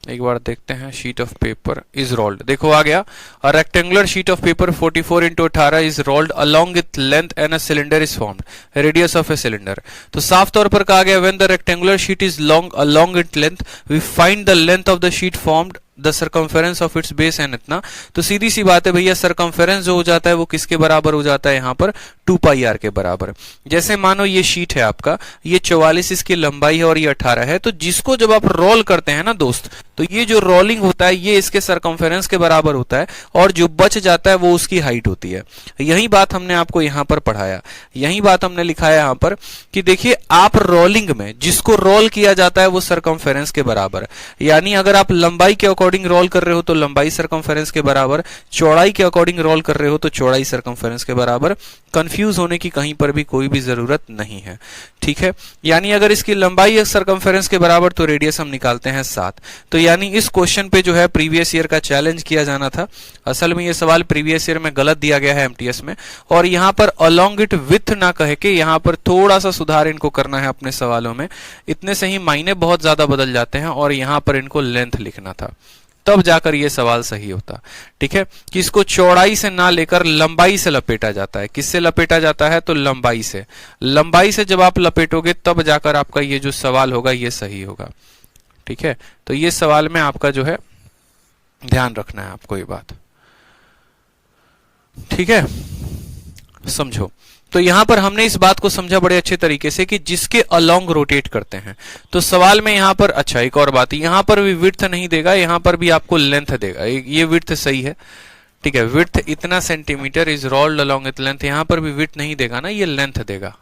एक बार देखते हैं। Sheet of paper is rolled, देखो आ गया। A rectangular sheet of paper 44 into 18 is rolled along with length and a cylinder is formed, radius of a cylinder. तो साफ तौर पर कहा गया when the rectangular sheet is long along it length we find the length of the sheet formed the circumference of its base and इतना। तो सीधी सी बात है भैया, सर्कमफेरेंस जो हो जाता है वो किसके बराबर हो जाता है यहाँ पर? 2 पाई आर के बराबर। जैसे मानो ये शीट है आपका, ये 44 इसकी लंबाई है और ये 18 है, तो जिसको जब आप रोल करते हैं ना दोस्त, तो ये जो रोलिंग होता है ये इसके सर्कमफेरेंस के बराबर होता है और जो बच जाता है वो उसकी हाइट होती है। यही बात हमने आपको यहाँ पर पढ़ाया, यही बात हमने लिखा है यहाँ पर कि देखिए आप रोलिंग में जिसको रोल किया जाता है वो सर्कमफेरेंस के बराबर, यानी अगर आप लंबाई के अकॉर्डिंग रोल कर रहे हो तो लंबाई सर्कमफेरेंस के बराबर, चौड़ाई के अकॉर्डिंग रोल कर रहे हो तो चौड़ाई सर्कमफेरेंस के बराबर। कंफ्यूज होने की कहीं पर भी कोई भी जरूरत नहीं है, ठीक है। यानी अगर इसकी लंबाई सर्कमफेरेंस के बराबर तो रेडियस हम निकालते हैं 7। तो यानी इस क्वेश्चन पे जो है प्रीवियस ईयर का चैलेंज किया जाना था। असल में ये सवाल प्रीवियस ईयर में गलत दिया गया है एमटीएस में, और यहाँ पर अलोंग इट विथ ना कह के यहाँ पर थोड़ा सा सुधार इनको करना है अपने सवालों में। इतने से ही मायने बहुत ज्यादा बदल जाते हैं और यहाँ पर इनको लेंथ लिखना था, तब जाकर ये सवाल सही होता, ठीक है। कि इसको चौड़ाई से ना लेकर लंबाई से लपेटा जाता है। किससे लपेटा जाता है? तो लंबाई से। लंबाई से जब आप लपेटोगे तब जाकर आपका ये जो सवाल होगा ये सही होगा, ठीक है। तो ये सवाल में आपका जो है ध्यान रखना है आपको ये बात, ठीक है, समझो। तो यहां पर हमने इस बात को समझा बड़े अच्छे तरीके से कि जिसके अलोंग रोटेट करते हैं। तो सवाल में यहां पर, अच्छा एक और बात, यहां पर भी विड्थ नहीं देगा, यहां पर भी आपको लेंथ देगा। ये विड्थ सही है, ठीक है, विड्थ इतना centimetre is rolled along with length, यहां पर भी विड्थ नहीं देगा ना, ये लेंथ देगा,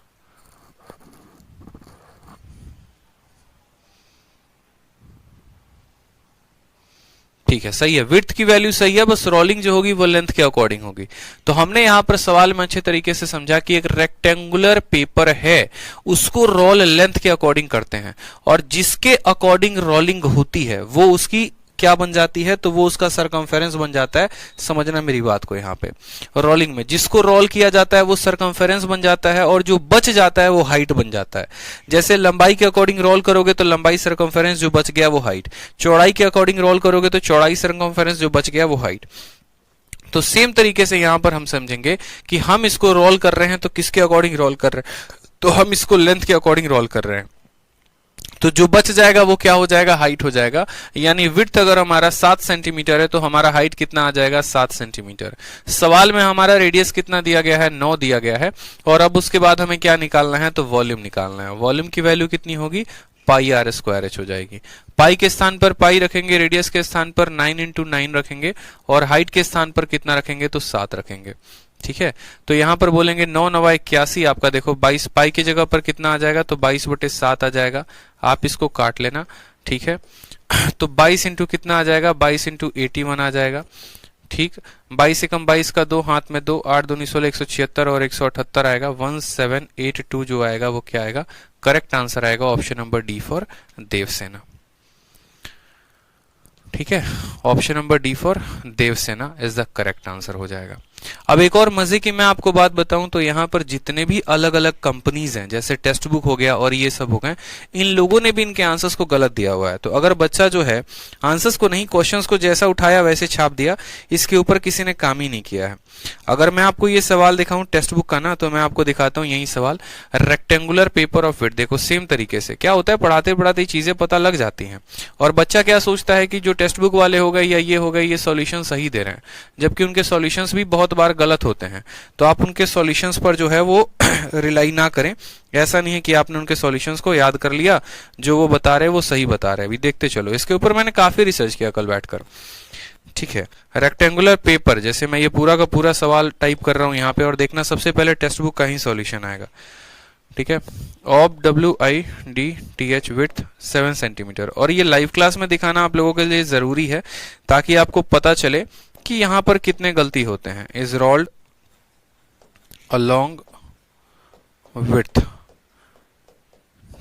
ठीक है, सही है। विड्थ की वैल्यू सही है, बस रोलिंग जो होगी वो लेंथ के अकॉर्डिंग होगी। तो हमने यहां पर सवाल में अच्छे तरीके से समझा कि एक रेक्टेंगुलर पेपर है, उसको रोल लेंथ के अकॉर्डिंग करते हैं, और जिसके अकॉर्डिंग रोलिंग होती है वो उसकी क्या बन जाती है? तो वो उसका सर्कमफेरेंस बन जाता है। समझना मेरी बात को, यहाँ पे रोलिंग में जिसको रोल किया जाता है वो सर्कमफेरेंस बन जाता है, और जो बच जाता है वो हाइट बन जाता है। जैसे लंबाई के अकॉर्डिंग रोल करोगे तो लंबाई सर्कमफेरेंस, जो बच गया वो हाइट। चौड़ाई के अकॉर्डिंग रोल करोगे तो चौड़ाई सर्कमफेरेंस, जो बच गया वो हाइट। तो सेम तरीके से यहां पर हम समझेंगे कि हम इसको रोल कर रहे हैं तो किसके अकॉर्डिंग रोल कर रहे हैं? तो हम इसको लेंथ के अकॉर्डिंग रोल कर रहे हैं, तो जो बच जाएगा वो क्या हो जाएगा? हाइट हो जाएगा। यानी विड्थ अगर हमारा 7 सेंटीमीटर है तो हमारा हाइट कितना आ जाएगा? 7 सेंटीमीटर। सवाल में हमारा रेडियस कितना दिया गया है? 9 दिया गया है। और अब उसके बाद हमें क्या निकालना है? तो वॉल्यूम निकालना है। वॉल्यूम की वैल्यू कितनी होगी? पाई आर स्क्वायर एच हो जाएगी। पाई के स्थान पर पाई रखेंगे, रेडियस के स्थान पर 9 into 9 रखेंगे, और हाइट के स्थान पर कितना रखेंगे? तो 7 रखेंगे, ठीक है। तो यहां पर बोलेंगे 9 9 81, आपका देखो 22, पाई की जगह पर कितना आ जाएगा? तो 22/7 आ जाएगा। आप इसको काट लेना, ठीक है। तो 22 इंटू कितना आ जाएगा? 22 इंटू 81 आ जाएगा, ठीक। 22 एकम 22 का 2, हाथ में 2, 8 2 16 176 और 178 आएगा। 1782 जो आएगा वो क्या आएगा? करेक्ट आंसर आएगा option number D for Devasena, ठीक है। Option number D for Devasena is the correct answer हो जाएगा। अब एक और मजे की मैं आपको बात बताऊं तो यहाँ पर जितने भी अलग अलग कंपनीज हैं, जैसे टेक्स्ट बुक हो गया और ये सब हो गए, इन लोगों ने भी इनके आंसर्स को गलत दिया हुआ है। तो अगर बच्चा जो है आंसर्स को नहीं, क्वेश्चंस को जैसा उठाया वैसे छाप दिया, इसके ऊपर किसी ने काम ही नहीं किया है। अगर मैं आपको ये सवाल दिखाऊं टेक्स्ट बुक का ना, तो मैं आपको दिखाता हूं यही सवाल, रेक्टेंगुलर पेपर ऑफ विड्थ। देखो सेम तरीके से क्या होता है, पढ़ाते पढ़ाते चीजें पता लग जाती हैं, और बच्चा क्या सोचता है कि जो टेक्स्ट बुक वाले हो गए या ये हो गए ये सॉल्यूशन सही दे रहे हैं, जबकि उनके सॉल्यूशंस भी बहुत बार गलत होते हैं। तो आप उनके सॉल्यूशंस पर जो है वो रिलाई ना करें। ऐसा नहीं है कि आपने उनके सॉल्यूशंस को याद कर लिया, जो वो बता रहे हैं वो सही बता रहे हैं। अभी देखते चलो, इसके ऊपर मैंने काफी रिसर्च किया कल बैठकर, ठीक है। रेक्टेंगुलर पेपर, जैसे मैं ये पूरा का पूरा सवाल टाइप कर रहा हूं यहाँ पे, और देखना सबसे पहले टेक्स्ट बुक का ही सॉल्यूशन आएगा, ठीक है। ऑफ WIDTH विड्थ 7 सेंटीमीटर, और ये लाइव क्लास में दिखाना आप लोगों के लिए जरूरी है ताकि आपको पता चले कि यहां पर कितने गलती होते हैं। इज रोल्ड अलोंग विड्थ,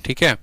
ठीक है।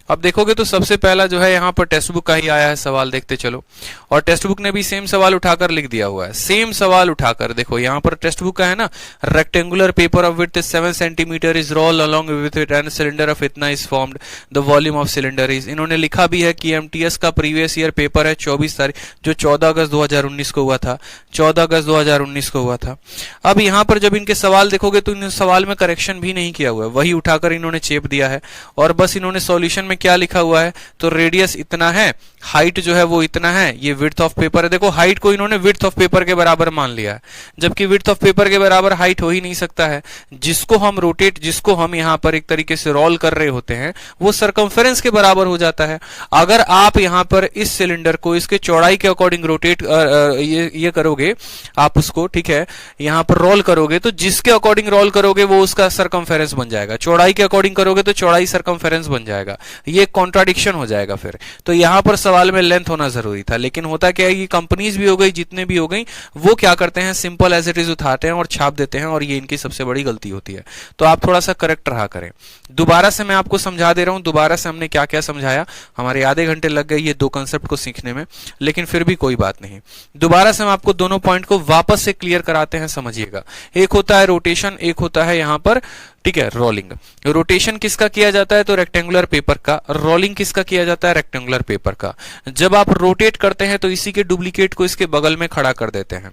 अब देखोगे तो सबसे पहला जो है यहाँ पर टेक्स्ट बुक का ही आया है सवाल, देखते चलो। और टेक्स्ट बुक ने भी सेम सवाल उठाकर लिख दिया हुआ है, सेम सवाल उठाकर। देखो यहाँ पर टेक्स्ट बुक का है ना, rectangular paper of width 7 centimetre is roll along with it and cylinder of इतना is formed, the volume of cylinder is. इन्होंने लिखा भी है कि एमटीएस का प्रीवियस ईयर पेपर है 24 तारीख, जो 14 अगस्त 2019 को हुआ था, 14 अगस्त 2019 को हुआ था। अब यहाँ पर जब इनके सवाल देखोगे तो इन सवाल में करेक्शन भी नहीं किया हुआ है, वही उठाकर इन्होंने चेप दिया है। और बस इन्होंने सॉल्यूशन में क्या लिखा हुआ है, तो रेडियस इतना है, हाइट जो है वो इतना है, ये विड्थ ऑफ पेपर है। देखो हाइट को इन्होंने विड्थ ऑफ पेपर के बराबर मान लिया है, जबकि विड्थ ऑफ पेपर के बराबर हाइट हो ही नहीं सकता है। जिसको हम रोटेट, जिसको हम यहाँ पर एक तरीके से रोल कर रहे होते हैं, वो सरकमफेरेंस के बराबर हो जाता है। अगर आप यहाँ पर इस सिलेंडर को इसके चौड़ाई के अकॉर्डिंग रोटेट ये करोगे आप उसको, ठीक है, यहाँ पर रोल करोगे, तो जिसके अकॉर्डिंग रोल करोगे वो उसका सरकमफेरेंस बन जाएगा। चौड़ाई के अकॉर्डिंग करोगे तो चौड़ाई सरकमफेरेंस बन जाएगा, ये कॉन्ट्राडिक्शन हो जाएगा फिर। तो यहाँ पर सवाल में लेंथ होना जरूरी था, लेकिन होता क्या है कि कंपनीज भी हो गई, जितने भी हो गई, वो क्या करते हैं, सिंपल एज इट इज उठाते हैं और छाप देते हैं, और ये इनकी सबसे बड़ी गलती होती है। तो आप थोड़ा सा करेक्ट रहा करें। दोबारा से मैं आपको समझा दे रहा हूं, दोबारा से हमने क्या क्या समझाया, हमारे आधे घंटे लग गए ये दो कंसेप्ट को सीखने में, लेकिन फिर भी कोई बात नहीं। दोबारा से हम आपको दोनों पॉइंट को वापस से क्लियर कराते हैं, समझिएगा। एक होता है रोटेशन, एक होता है यहां पर, ठीक है, रोलिंग। रोटेशन किसका किया जाता है, तो रेक्टेंगुलर पेपर का। रोलिंग किसका किया जाता है, रेक्टेंगुलर पेपर का। जब आप रोटेट करते हैं तो इसी के डुप्लीकेट को इसके बगल में खड़ा कर देते हैं,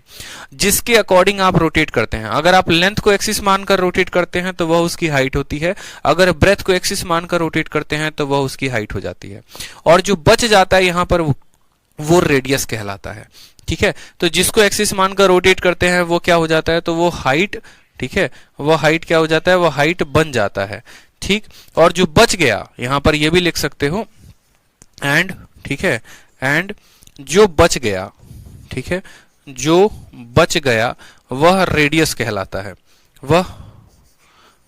जिसके अकॉर्डिंग आप रोटेट करते हैं। अगर आप लेंथ को एक्सिस मानकर रोटेट करते हैं तो वह उसकी हाइट होती है, अगर ब्रेथ को एक्सिस मानकर रोटेट करते हैं तो वह उसकी हाइट हो जाती है, और जो बच जाता है यहां पर वो रेडियस कहलाता है। ठीक है, तो जिसको एक्सिस मानकर रोटेट करते हैं वो क्या हो जाता है, तो वो हाइट, ठीक है, वो हाइट क्या हो जाता है, वो हाइट बन जाता है। ठीक, और जो बच गया यहां पर ये भी लिख सकते हो एंड, ठीक है, एंड जो बच गया, ठीक है, जो बच गया वह रेडियस कहलाता है, वह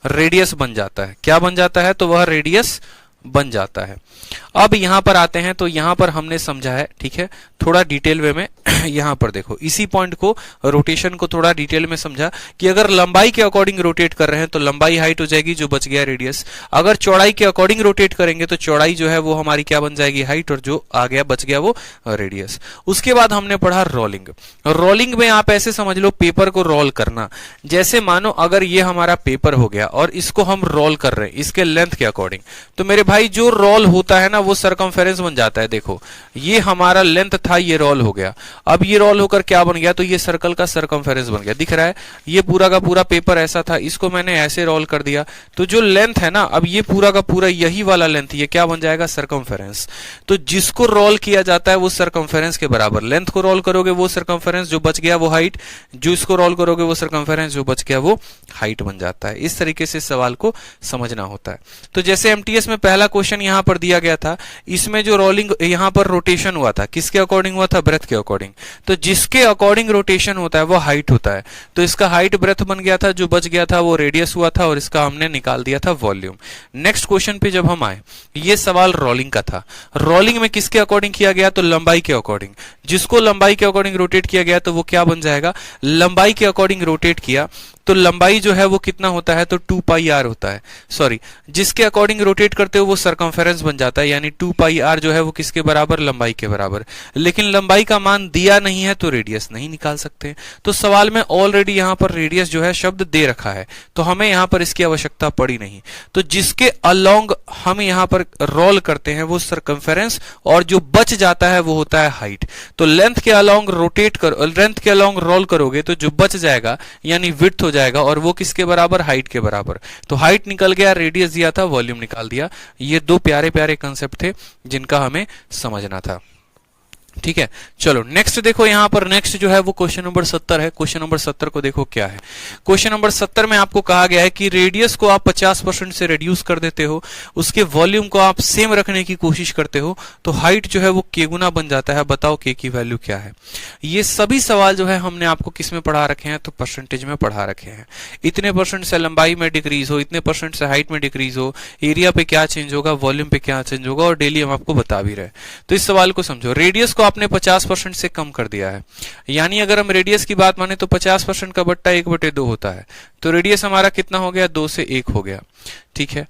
रेडियस बन जाता है। क्या बन जाता है, तो वह रेडियस बन जाता है। अब यहां पर आते हैं, तो यहां पर हमने समझा है, ठीक है, थोड़ा डिटेल वे में। यहां पर देखो, इसी पॉइंट को, रोटेशन को थोड़ा डिटेल में समझा कि अगर लंबाई के अकॉर्डिंग रोटेट कर रहे हैं तो लंबाई हाइट हो जाएगी, जो बच गया रेडियस। अगर चौड़ाई के अकॉर्डिंग रोटेट करेंगे तो चौड़ाई जो है वो हमारी क्या बन जाएगी, हाइट, और जो आ गया बच गया वो रेडियस। उसके बाद हमने पढ़ा रोलिंग। रोलिंग में आप ऐसे समझ लो, पेपर को रोल करना। जैसे मानो अगर ये हमारा पेपर हो गया और इसको हम रोल कर रहे हैं इसके लेंथ के अकॉर्डिंग, तो मेरे भाई जो रोल होता है ना वो सरकमफेरेंस बन जाता है। देखो ये हमारा लेंथ था, ये रोल हो गया, अब ये रोल होकर क्या बन गया, तो ये सर्कल का सरकमफेरेंस बन गया। दिख रहा है, ये पूरा का पूरा पेपर ऐसा था, इसको मैंने ऐसे रोल कर दिया, तो जो लेंथ है ना, अब ये पूरा का पूरा यही वाला लेंथ, ये क्या बन जाएगा, सरकमफेरेंस। तो जिसको रोल किया जाता है वो सरकमफेरेंस के बराबर। लेंथ को रोल करोगे वो सरकमफेरेंस, जो बच गया वो हाइट, जो इसको रोल करोगे वो सरकमफेरेंस, जो बच गया वो हाइट बन जाता है। इस तरीके से सवाल को समझना होता है। तो जैसे एमटीएस में पहला क्वेश्चन यहां पर दिया गया था, इसमें जो रोलिंग, यहां पर रोटेशन हुआ था, किसके अकॉर्डिंग हुआ था, ब्रेथ के अकॉर्डिंग। तो जिसके अकॉर्डिंग रोटेशन होता है वो हाइट होता है, तो इसका हाइट ब्रेथ बन गया था, जो बच गया था वो रेडियस हुआ था, और इसका हमने निकाल दिया था वॉल्यूम। नेक्स्ट क्वेश्चन पे जब हम आए, ये सवाल रोलिंग का था। रोलिंग में किसके अकॉर्डिंग किया गया, तो लंबाई के अकॉर्डिंग। जिसको लंबाई के अकॉर्डिंग रोटेट किया गया तो वो क्या बन जाएगा, लंबाई के अकॉर्डिंग रोटेट किया तो लंबाई जो है वो कितना होता है, तो 2 पाई आर होता है। सॉरी, जिसके अकॉर्डिंग रोटेट करते हो वो सरकमफेरेंस बन जाता है, यानी 2 पाई आर जो है वो किसके बराबर, लंबाई के बराबर। लेकिन लंबाई का मान दिया नहीं है तो रेडियस नहीं निकाल सकते। तो सवाल में ऑलरेडी यहां पर रेडियस जो है शब्द दे रखा है, तो हमें यहां पर इसकी आवश्यकता पड़ी नहीं। तो जिसके अलोंग हम यहां पर रोल करते हैं वो सरकमफेरेंस, और जो बच जाता है वो होता है हाइट। तो लेंथ के अलोंग रोटेट करो, लेंथ के अलोंग रोल करोगे तो जो बच जाएगा यानी विड्थ हो जाएगा, और वो किसके बराबर, हाइट के बराबर। तो हाइट निकल गया, रेडियस दिया था, वॉल्यूम निकाल दिया। ये दो प्यारे प्यारे कंसेप्ट थे जिनका हमें समझना था। ठीक है, चलो नेक्स्ट देखो, यहां पर नेक्स्ट जो है वो क्वेश्चन नंबर 70 है। क्वेश्चन नंबर 70 को देखो क्या है। क्वेश्चन नंबर 70 में आपको कहा गया है कि रेडियस को आप 50% से रिड्यूस कर देते हो, उसके वॉल्यूम को आप सेम रखने की कोशिश करते हो, तो हाइट जो है वो k गुना बन जाता है। बताओ k की वैल्यू क्या है। ये सभी सवाल जो है हमने आपको किस में पढ़ा रखे हैं, तो परसेंटेज में पढ़ा रखे हैं। इतने परसेंट से लंबाई में डिक्रीज हो, इतने परसेंट से हाइट में डिक्रीज हो, एरिया पे क्या चेंज होगा, वॉल्यूम पे क्या चेंज होगा, और डेली हम आपको बता भी रहे। तो इस सवाल को समझो, रेडियस को आपने 50% से कम कर दिया है, यानी अगर हम रेडियस की बात माने तो 50% का बट्टा 1/2 होता है, तो रेडियस हमारा कितना हो गया, 2 से 1 हो गया। ठीक है,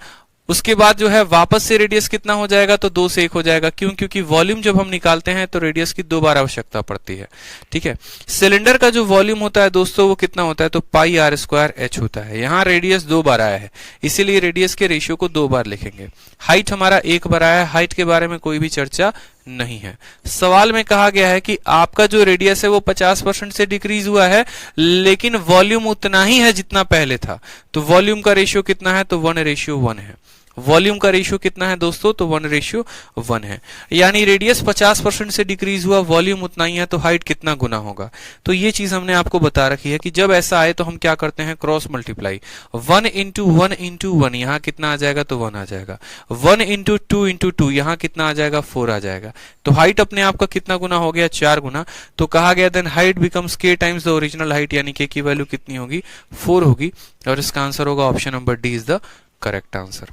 उसके बाद जो है वापस से रेडियस कितना हो जाएगा, तो 2 से 1 हो जाएगा। क्यों? क्योंकि वॉल्यूम जब हम निकालते हैं तो रेडियस की 2 बार आवश्यकता पड़ती है। ठीक है, सिलेंडर का जो वॉल्यूम होता है दोस्तों वो कितना होता है, तो पाई आर स्क्वायर एच होता है। यहाँ रेडियस 2 बार आया है, इसीलिए रेडियस के रेशियो को 2 बार लिखेंगे। हाइट हमारा 1 बार आया है, हाइट के बारे में कोई भी चर्चा नहीं है। सवाल में कहा गया है कि आपका जो रेडियस है वो 50% से डिक्रीज हुआ है, लेकिन वॉल्यूम उतना ही है जितना पहले था। तो वॉल्यूम का रेशियो कितना है, तो 1:1 है। वॉल्यूम का रेशियो कितना है दोस्तों, तो 1:1 है। यानी रेडियस 50% से डिक्रीज हुआ, वॉल्यूम उतना ही है, तो हाइट कितना गुना होगा। तो ये चीज हमने आपको बता रखी है कि जब ऐसा आए तो हम क्या करते हैं, क्रॉस मल्टीप्लाई। 1 × 1 × 1 यहाँ कितना आ जाएगा, तो 1 आ जाएगा। 1 × 2 × 2 यहाँ कितना आ जाएगा, 4 आ जाएगा। तो हाइट अपने आप का कितना गुना हो गया, 4 गुना। तो कहा गया then height becomes k times the original height, यानी k की वैल्यू कितनी होगी, 4 होगी। और इसका आंसर होगा option number D is the correct answer.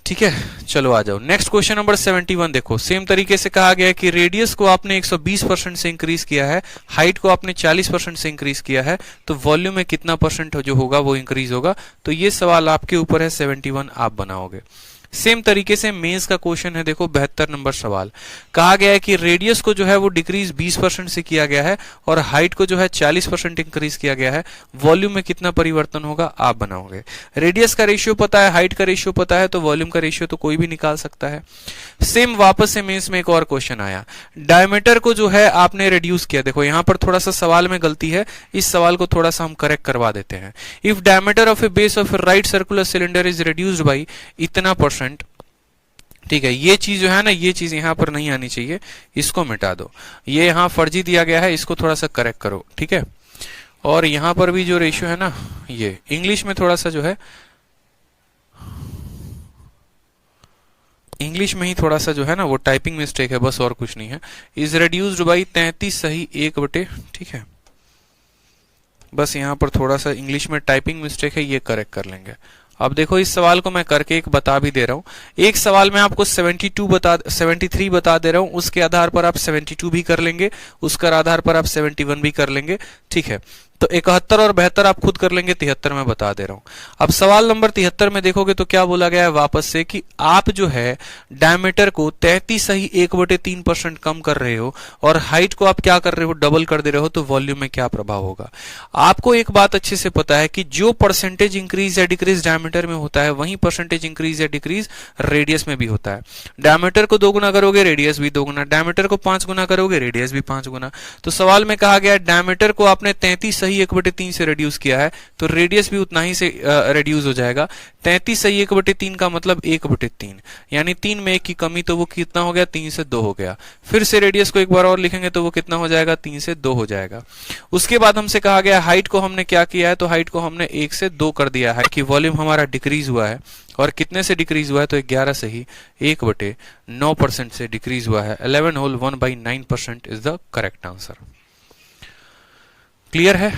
ठीक है, चलो आ जाओ नेक्स्ट क्वेश्चन नंबर 71। देखो सेम तरीके से कहा गया है कि रेडियस को आपने 120% से इंक्रीज किया है, हाइट को आपने 40% से इंक्रीज किया है, तो वॉल्यूम में कितना परसेंट जो होगा वो इंक्रीज होगा। तो ये सवाल आपके ऊपर है, 71 आप बनाओगे। सेम तरीके से मेंस का क्वेश्चन है, देखो 72 नंबर सवाल। कहा गया है कि रेडियस को जो है वो डिक्रीज 20% से किया गया है और हाइट को जो है 40% इंक्रीज किया गया है, वॉल्यूम में कितना परिवर्तन होगा, आप बनाओगे। रेडियस का रेशियो पता है, हाइट का रेशियो पता है, तो वॉल्यूम का रेशियो तो कोई भी निकाल सकता है। सेम वापस से मेंस में एक और क्वेश्चन आया, डायमीटर को जो है आपने रिड्यूस किया। देखो यहां पर थोड़ा सा सवाल में गलती है, इस सवाल को थोड़ा सा हम करेक्ट करवा देते हैं। If diameter of A base of a right circular cylinder is reduced by इतना %, ठीक है, ये चीज जो है ना, ये चीज यहां पर नहीं आनी चाहिए, इसको मिटा दो। ये यहां फर्जी दिया गया है, इसको थोड़ा सा करेक्ट करो। ठीक है, और यहां पर भी जो रेशियो है ना, ये इंग्लिश में थोड़ा सा जो है, इंग्लिश में ही थोड़ा सा जो है ना वो टाइपिंग मिस्टेक है, बस और कुछ नहीं है। इज रिड्यूस्ड बाई 33 सही 1/, ठीक है, बस यहां पर थोड़ा सा इंग्लिश में टाइपिंग मिस्टेक है, ये करेक्ट कर लेंगे। अब देखो इस सवाल को मैं करके एक बता भी दे रहा हूं। एक सवाल में आपको 73 बता दे रहा हूं, उसके आधार पर आप 72 भी कर लेंगे, उसके आधार पर आप 71 भी कर लेंगे। ठीक है, तो 71 और 72 आप खुद कर लेंगे, 73 में बता दे रहा हूं। अब सवाल नंबर 73 में देखोगे तो क्या बोला गया है वापस से कि आप जो है डायमीटर को 33 सही 1/3% कम कर रहे हो और हाइट को आप क्या कर रहे हो, डबल कर दे रहे हो, तो वॉल्यूम में क्या प्रभाव होगा। आपको एक बात अच्छे से पता है कि जो परसेंटेज इंक्रीज या डिक्रीज डायमीटर में होता है, वही परसेंटेज इंक्रीज या डिक्रीज रेडियस में भी होता है। डायमीटर को 2 गुना करोगे, रेडियस भी 2 गुना, डायमीटर को 5 गुना करोगे, रेडियस भी 5 गुना। तो सवाल में कहा गया डायमीटर को आपने 33 सही 1/3 से रिड्यूस किया है, तो रेडियस भी उतना ही से रिड्यूस हो जाएगा। 33 सही 1/3 का मतलब 1/3, यानी 3 में 1 की कमी, तो वो कितना हो गया, 3 से 2 हो गया। फिर से रेडियस को एक बार और लिखेंगे तो वो कितना हो जाएगा, 3 से 2 हो जाएगा। उसके बाद हमसे कहा गया हाइट को हमने क्या किया है, तो हाइट को हमने 1 से 2 कर दिया है कि वॉल्यूम हमारा डिक्रीज हुआ है। और कितने से डिक्रीज हुआ है, तो 11 से ही 1/9% से डिक्रीज हुआ है। 11 whole 1/9% is the correct answer. Clear है।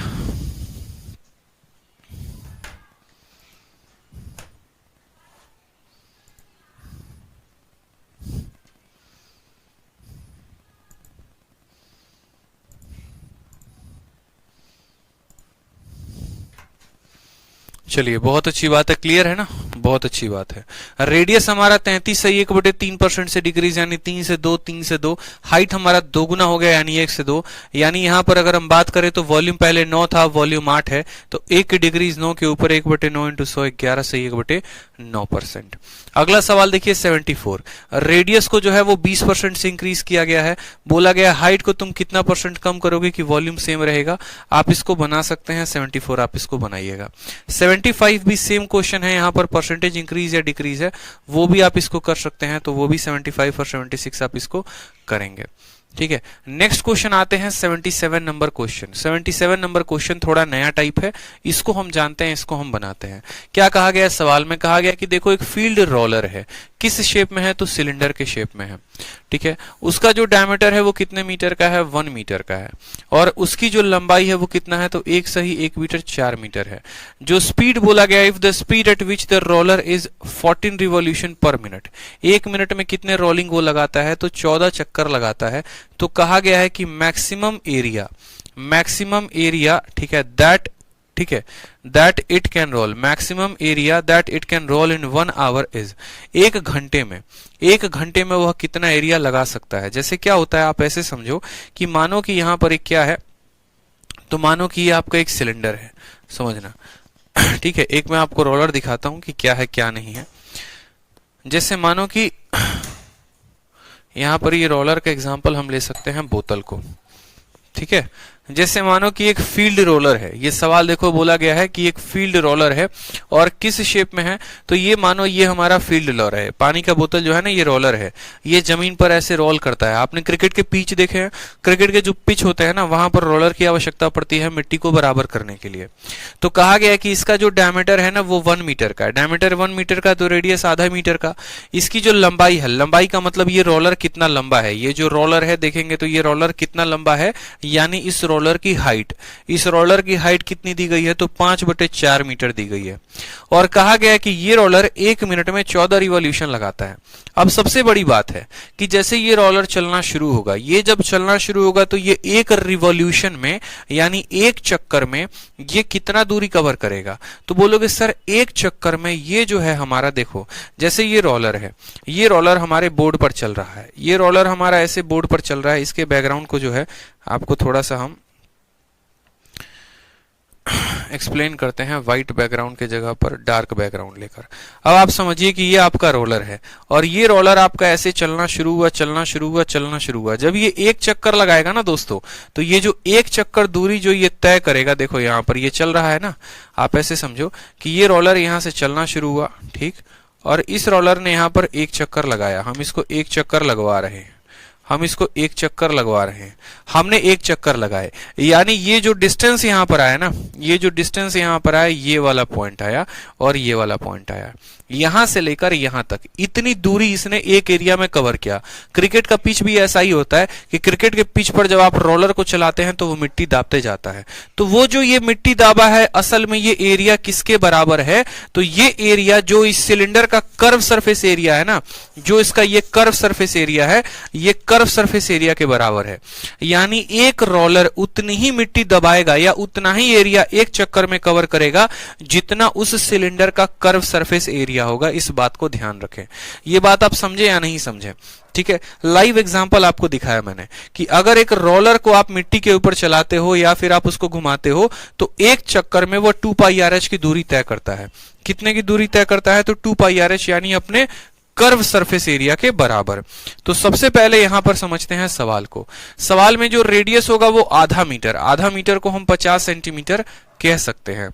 चलिए बहुत अच्छी बात है, क्लियर है ना, बहुत अच्छी बात है। रेडियस हमारा 33 सही 1/3% से डिक्रीज, यानी 3 से 2, 3 से 2। हाइट हमारा 2 गुना हो गया, यानी 1 से 2। यानी यहां पर अगर हम बात करें तो वॉल्यूम पहले 9 था, वॉल्यूम 8 है, तो 1 की डिग्रीज 9 के ऊपर 1/9 × 100 11 सही 1/9%। अगला सवाल देखिए 74। रेडियस को जो है वो 20% से इंक्रीज किया गया है, बोला गया हाइट को तुम कितना % कम करोगे कि वॉल्यूम सेम रहेगा। आप इसको बना सकते हैं, 74 आप इसको बनाइएगा। 75 भी सेम क्वेश्चन है, यहां पर परसेंटेज इंक्रीज या डिक्रीज है, वो भी आप इसको कर सकते हैं, तो वो भी 75 और 76 आप इसको करेंगे। ठीक है, नेक्स्ट क्वेश्चन आते हैं 77 नंबर क्वेश्चन। 77 नंबर क्वेश्चन थोड़ा नया टाइप है, इसको हम जानते हैं, इसको हम बनाते हैं। क्या कहा गया सवाल में, कहा गया कि देखो एक फील्ड रोलर है, किस शेप में है, तो सिलेंडर के शेप में है। ठीक है, उसका जो डायमीटर है वो कितने मीटर का है, 1 मीटर का है, और उसकी जो लंबाई है वो कितना है, तो 1 सही 1 मीटर 4 मीटर है। जो स्पीड बोला गया, if the speed at which the roller is 14 revolution पर मिनट, 1 मिनट में कितने रोलिंग वो लगाता है, तो 14 चक्कर लगाता है। तो कहा गया है कि मैक्सिमम एरिया, ठीक है, दैट, ठीक है, that it can roll, maximum area that it can roll in 1 hour is, एक घंटे में वह कितना एरिया लगा सकता है। जैसे क्या होता है, आप ऐसे समझो कि मानो कि यहां पर एक क्या है, तो मानो कि ये आपका एक सिलेंडर है, समझना ठीक है। एक मैं आपको रोलर दिखाता हूं कि क्या है क्या नहीं है। जैसे मानो कि यहां पर ये रोलर का एग्जांपल हम ले सकते हैं बोतल को, ठीक है। जैसे मानो कि एक फील्ड रोलर है, ये सवाल देखो बोला गया है कि एक फील्ड रोलर है और किस शेप में है, तो ये मानो ये हमारा फील्ड रोलर है, पानी का बोतल जो है ना ये रोलर है, ये जमीन पर ऐसे रोल करता है। आपने क्रिकेट के पिच देखे हैं, क्रिकेट के जो पिच होते हैं ना वहां पर रोलर की आवश्यकता पड़ती है मिट्टी को बराबर करने के लिए। तो कहा गया कि इसका जो डायमीटर है ना वो 1 मीटर का है, डायमीटर 1 मीटर का, तो रेडियस आधा मीटर का। इसकी जो लंबाई है, लंबाई का मतलब ये रोलर कितना लंबा है, ये जो रोलर है देखेंगे तो ये रोलर कितना लंबा है, यानी इस रोलर की हाइट, इस रोलर की हाइट कितनी दी गई है, तो 5/4 मीटर दी गई है। और कहा गया है कि ये रोलर 1 मिनट में 14 रिवॉल्यूशन लगाता है। अब सबसे बड़ी बात है कि जैसे ये रोलर चलना शुरू होगा, ये जब चलना शुरू होगा तो ये एक रिवॉल्यूशन में यानी एक चक्कर में ये कितना दूरी कवर करेगा। तो बोलोगे सर एक चक्कर में ये जो है हमारा, देखो जैसे ये रोलर है, ये रोलर हमारे बोर्ड पर चल रहा है, ये रोलर हमारा ऐसे बोर्ड पर चल रहा है। इसके बैकग्राउंड को जो है आपको थोड़ा सा हम एक्सप्लेन करते हैं, व्हाइट बैकग्राउंड के जगह पर डार्क बैकग्राउंड लेकर। अब आप समझिए कि ये आपका रोलर है और ये रोलर आपका ऐसे चलना शुरू हुआ। जब ये एक चक्कर लगाएगा ना दोस्तों, तो ये जो एक चक्कर दूरी जो ये तय करेगा, देखो यहाँ पर ये चल रहा है ना, आप ऐसे समझो कि ये रोलर यहाँ से चलना शुरू हुआ, ठीक, और इस रोलर ने यहाँ पर एक चक्कर लगाया, हम इसको एक चक्कर लगवा रहे हैं, हमने एक चक्कर लगाए, यानी ये जो डिस्टेंस यहां पर आया ना, ये जो डिस्टेंस यहां पर आया, ये वाला पॉइंट आया और ये वाला पॉइंट आया, यहां से लेकर यहां तक इतनी दूरी इसने एक एरिया में कवर किया। क्रिकेट का पिच भी ऐसा ही होता है कि क्रिकेट के पिच पर जब आप रोलर को चलाते हैं तो वो मिट्टी दाबते जाता है, तो वो जो ये मिट्टी दाबा है असल में ये एरिया किसके बराबर है, तो ये एरिया जो इस सिलेंडर का कर्व सरफेस एरिया है ना, जो इसका ये कर्व सरफेस एरिया है, ये कर्व सरफेस एरिया के बराबर है। यानी एक रोलर उतनी ही मिट्टी दबाएगा या उतना ही एरिया एक चक्कर में कवर करेगा जितना उस सिलेंडर का कर्व सरफेस एरिया होगा। इस बात को ध्यान रखें। ये बात आप समझे या नहीं समझे, ठीक है। लाइव एग्जांपल आपको दिखाया मैंने कि अगर एक रोलर को आप मिट्टी के ऊपर चलाते हो या फिर आप उसको घुमाते हो तो एक चक्कर में वो 2πRh की दूरी तय करता है। कितने की दूरी तय करता है, तो 2πRh यानी अपने कर्व सरफेस एरिया के बराबर। तो सबसे पहले यहां पर समझते हैं सवाल को। सवाल में जो रेडियस होगा वो आधा मीटर को हम 50 सेंटीमीटर कह सकते हैं।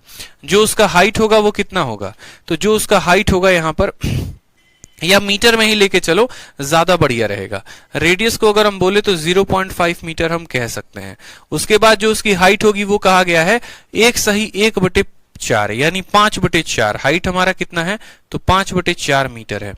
जो उसका हाइट होगा वो कितना होगा, तो जो उसका हाइट होगा यहां पर, या मीटर में ही लेके चलो ज्यादा बढ़िया रहेगा। रेडियस को अगर हम बोले तो 0.5 मीटर हम कह सकते हैं। उसके बाद जो उसकी हाइट होगी वो कहा गया है 1/4 यानी 5/4। हाइट हमारा कितना है, तो 5/4 मीटर है।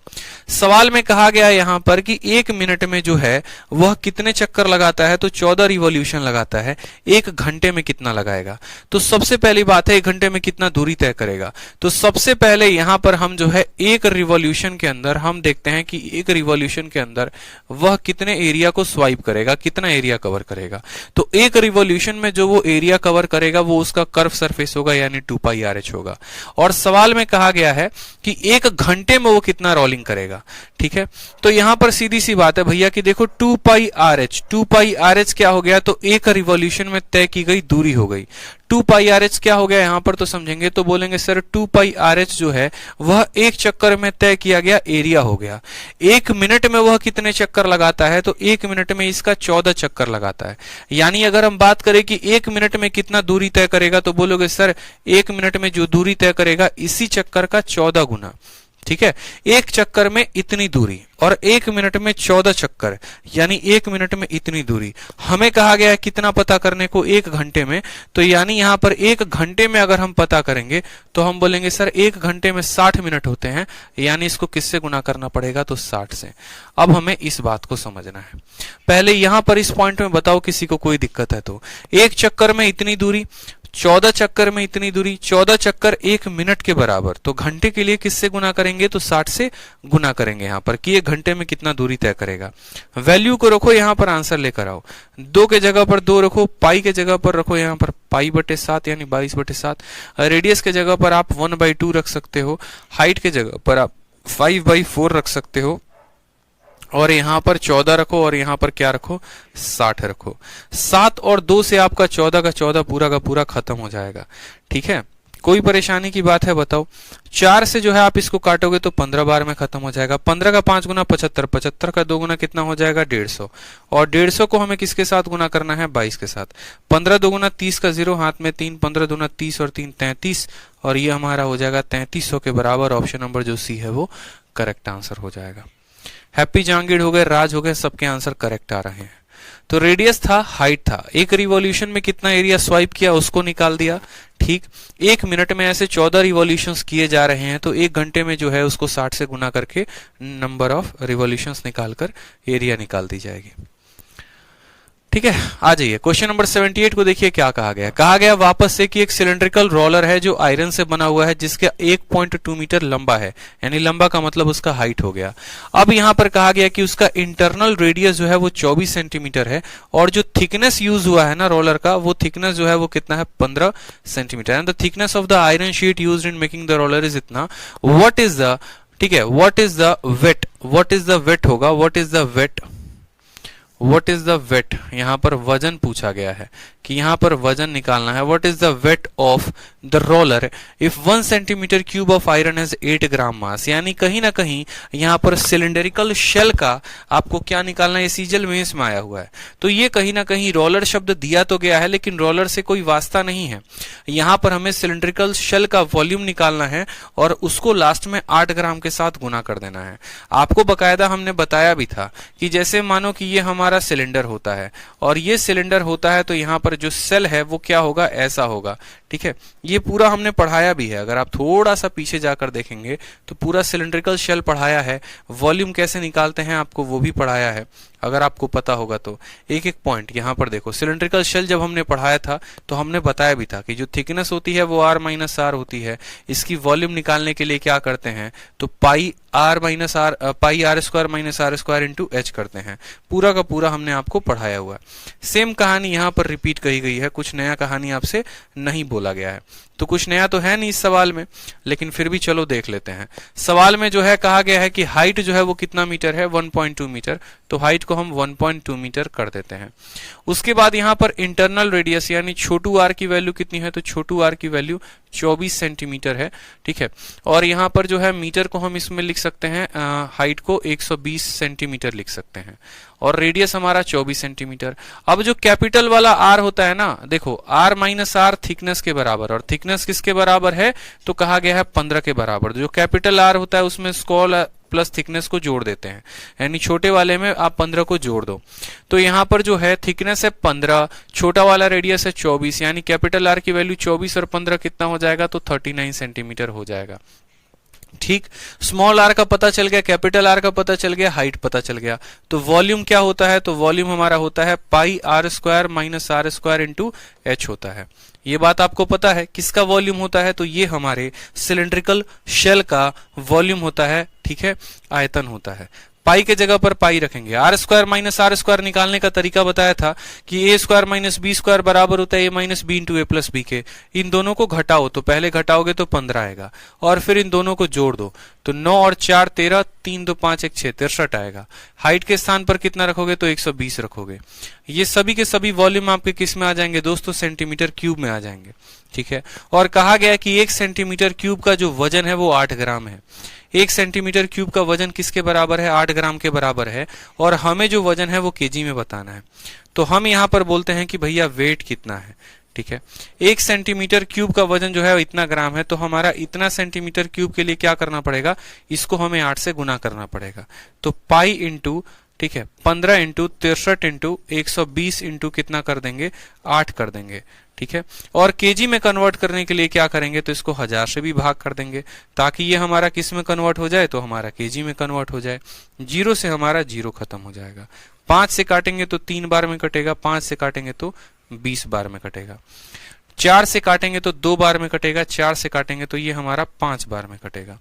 सवाल में कहा गया यहां पर कि 1 मिनट में जो है वह कितने चक्कर लगाता है, तो 14 रिवॉल्यूशन लगाता है। 1 घंटे में कितना लगाएगा, तो सबसे पहली बात है 1 घंटे में कितना दूरी तय करेगा। तो सबसे पहले यहां पर हम जो है एक रिवॉल्यूशन के अंदर हम देखते हैं कि एक रिवॉल्यूशन के अंदर वह कितने एरिया को स्वाइप करेगा, कितना एरिया कवर करेगा। तो एक रिवॉल्यूशन में जो वो एरिया कवर करेगा वो उसका कर्व सरफेस होगा यानी 2πRh होगा। और सवाल में कहा गया है कि 1 घंटे में वो कितना रोलिंग करेगा, ठीक है। तो यहां पर सीधी सी बात है भैया कि देखो 2πRh क्या हो गया, तो एक रिवॉल्यूशन में तय की गई दूरी हो गई। 2πRh क्या हो गया यहां पर, तो समझेंगे तो बोलेंगे सर 2πRh जो है वह एक चक्कर में तय किया गया एरिया हो गया। 1 मिनट में वह कितने चक्कर लगाता है, तो 1 मिनट में इसका 14 चक्कर लगाता है। यानी अगर हम बात करें कि 1 मिनट में कितना दूरी तय करेगा, तो बोलोगे सर 1 मिनट में जो दूरी तय करेगा इसी चक्कर का 14 गुना, ठीक है। एक चक्कर में इतनी दूरी और 1 मिनट में 14 चक्कर यानी 1 मिनट में इतनी दूरी। हमें कहा गया है कितना पता करने को, 1 घंटे में। तो यानी यहां पर 1 घंटे में अगर हम पता करेंगे तो हम बोलेंगे सर 1 घंटे में 60 मिनट होते हैं, यानी इसको किससे गुना करना पड़ेगा, तो 60 से। अब हमें इस बात को समझना है। पहले यहां पर इस पॉइंट में बताओ किसी को कोई दिक्कत है तो। 1 चक्कर में इतनी दूरी, 14 चक्कर में इतनी दूरी, 14 चक्कर 1 मिनट के बराबर। तो घंटे के लिए किससे गुना करेंगे, तो 60 से गुना करेंगे यहां पर कि 1 घंटे में कितना दूरी तय करेगा। वैल्यू को रखो यहां पर, आंसर लेकर आओ। 2 के जगह पर 2 रखो, पाई के जगह पर रखो यहां पर पाई/7 यानी 22/7। रेडियस के जगह पर आप 1/2 रख सकते हो, हाइट के जगह पर आप 5/4 रख सकते हो, और यहां पर 14 रखो और यहां पर क्या रखो, 60 रखो। 7 और 2 से आपका 14 का 14 पूरा का पूरा खत्म हो जाएगा। ठीक है, कोई परेशानी की बात है बताओ? 4 से जो है आप इसको काटोगे तो 15 बार में खत्म हो जाएगा। 15 का 5 गुना 75, 75 का 2 गुना कितना हो जाएगा, 150, और 150 को हमें किसके साथ गुना करना है, 22 के साथ। 15 2 गुना 30 का 0 हाथ में 3, 15 दूना 30 और 3 33, और ये हमारा हो जाएगा 3300 के बराबर। ऑप्शन नंबर जो सी है वो करेक्ट आंसर हो जाएगा। हैप्पी जहांगीर हो गए, राज हो गए, सबके आंसर करेक्ट आ रहे हैं। तो रेडियस था, हाइट था, एक रिवॉल्यूशन में कितना एरिया स्वाइप किया उसको निकाल दिया। ठीक, 1 मिनट में ऐसे 14 रिवॉल्यूशंस किए जा रहे हैं, तो 1 घंटे में जो है उसको 60 से गुना करके नंबर ऑफ रिवॉल्यूशंस निकालकर एरिया निकाल दी जाएगी। ठीक है, आ जाइए क्वेश्चन नंबर 78 को देखिए क्या कहा गया। कहा गया वापस से कि एक सिलेंड्रिकल रोलर है जो आयरन से बना हुआ है, जिसका 1.2 मीटर लंबा है, यानी लंबा का मतलब उसका हाइट हो गया। अब यहां पर कहा गया कि उसका इंटरनल रेडियस जो है वो 24 सेंटीमीटर है, और जो थिकनेस यूज हुआ है ना रोलर का, वो थिकनेस जो है वो कितना है, 15 centimetre. And the thickness of the iron sheet used in making the roller is इतना। व्हाट इज द, ठीक है, what is the weight, what is the weight होगा, what is the weight, what is the weight, यहां पर वजन पूछा गया है कि यहां पर वजन निकालना है। What is the weight of the roller if 1 centimetre cube of iron has 8 ग्राम मास। यानी कहीं ना कहीं यहां पर सिलेंडरिकल शेल का आपको क्या निकालना है, सीजल मेंस में आया हुआ है। तो ये कहीं ना कहीं रोलर शब्द दिया तो गया है, लेकिन रोलर से कोई वास्ता नहीं है। यहां पर हमें सिलेंड्रिकल शेल का वॉल्यूम निकालना है, और उसको लास्ट में 8 ग्राम के साथ गुना कर देना है। आपको बकायदा हमने बताया भी था कि जैसे मानो कि ये हमारा सिलेंडर होता है, और ये सिलेंडर होता है, तो यहां पर जो सेल है वो क्या होगा, ऐसा होगा। ठीक है, ये पूरा हमने पढ़ाया भी है, अगर आप थोड़ा सा पीछे जाकर देखेंगे तो पूरा सिलेंड्रिकल शेल पढ़ाया है। वॉल्यूम कैसे निकालते हैं आपको वो भी पढ़ाया है, अगर आपको पता होगा तो। एक एक पॉइंट यहां पर देखो, सिलेंड्रिकल शेल जब हमने पढ़ाया था तो हमने बताया भी था कि जो थिकनेस होती है वो r-r होती है। इसकी वॉल्यूम निकालने के लिए क्या करते हैं, तो पाई r² इंटू h करते हैं। पूरा का पूरा हमने आपको पढ़ाया हुआ है। सेम कहानी यहां पर रिपीट कही गई है, कुछ नया कहानी आपसे नहीं बोला गया है। तो कुछ नया तो है नहीं इस सवाल में, लेकिन फिर भी चलो देख लेते हैं। सवाल में जो है कहा गया है कि हाइट जो है वो कितना मीटर है, 1.2 मीटर। तो हाइट को हम 1.2 मीटर कर देते हैं। उसके बाद यहां पर इंटरनल रेडियस यानी छोटू आर की वैल्यू कितनी है, तो छोटू आर की वैल्यू 24 सेंटीमीटर है। ठीक है, और यहां पर जो है मीटर को हम इसमें लिख सकते हैं, हाइट को 120 सेंटीमीटर लिख सकते हैं, और रेडियस हमारा 24 सेंटीमीटर। अब जो कैपिटल वाला आर होता है ना, देखो r-r थिकनेस के बराबर, और थिकनेस किसके बराबर है, तो कहा गया है 15 के बराबर। जो कैपिटल आर होता है उसमें स्मॉल प्लस थिकनेस को जोड़ देते हैं, यानी छोटे वाले में आप 15 को जोड़ दो। तो यहां पर जो है थिकनेस है 15, छोटा वाला रेडियस है 24, यानी कैपिटल आर की वैल्यू 24 और 15 कितना हो जाएगा, तो 39 सेंटीमीटर हो जाएगा। ठीक, स्मॉल आर का पता चल गया, कैपिटल आर का पता चल गया, हाइट पता चल गया। तो वॉल्यूम क्या होता है, तो वॉल्यूम हमारा होता है पाई r² - इंटू h होता है। ये बात आपको पता है किसका वॉल्यूम होता है, तो ये हमारे सिलेंड्रिकल शेल का वॉल्यूम होता है। ठीक है, आयतन होता है। पाई के जगह पर पाई रखेंगे। r² - r² निकालने का तरीका बताया था कि a² - b² बराबर होता है a - b into a plus b के। इन दोनों को घटाओ, तो पहले घटाओगे तो 15 आएगा, और फिर इन दोनों को जोड़ दो तो 9 और 4 13, 3 2 5 1 6 63 आएगा। हाइट के स्थान पर कितना रखोगे, तो 120 रखोगे। ये सभी के सभी वॉल्यूम आपके किस में आ जाएंगे दोस्तों, सेंटीमीटर क्यूब में आ जाएंगे। ठीक है, और कहा गया कि 1 सेंटीमीटर क्यूब का जो वजन है वो 8 ग्राम है। 1 सेंटीमीटर क्यूब का वजन किसके बराबर है, 8 ग्राम के बराबर है, और हमें जो वजन है वो केजी में बताना है। तो हम यहां पर बोलते हैं कि भैया वेट कितना है। ठीक है, 1 सेंटीमीटर क्यूब का वजन जो है इतना ग्राम है, तो हमारा इतना सेंटीमीटर क्यूब के लिए क्या करना पड़ेगा, इसको हमें 8 से गुना करना पड़ेगा। तो पाई इंटू, ठीक है, 15 इंटू 63 इंटू 120 इंटू कितना कर देंगे, 8 कर देंगे। ठीक है, और केजी में कन्वर्ट करने के लिए क्या करेंगे, तो इसको 1000 से भी भाग कर देंगे, ताकि ये हमारा किस में कन्वर्ट हो जाए, तो हमारा केजी में कन्वर्ट हो जाए। 0 से हमारा 0 खत्म हो जाएगा। 5 से काटेंगे तो 3 बार में कटेगा, 5 से काटेंगे तो 20 बार में कटेगा। 4 से काटेंगे तो 2 बार में कटेगा, 4 से काटेंगे तो ये हमारा 5 बार में कटेगा।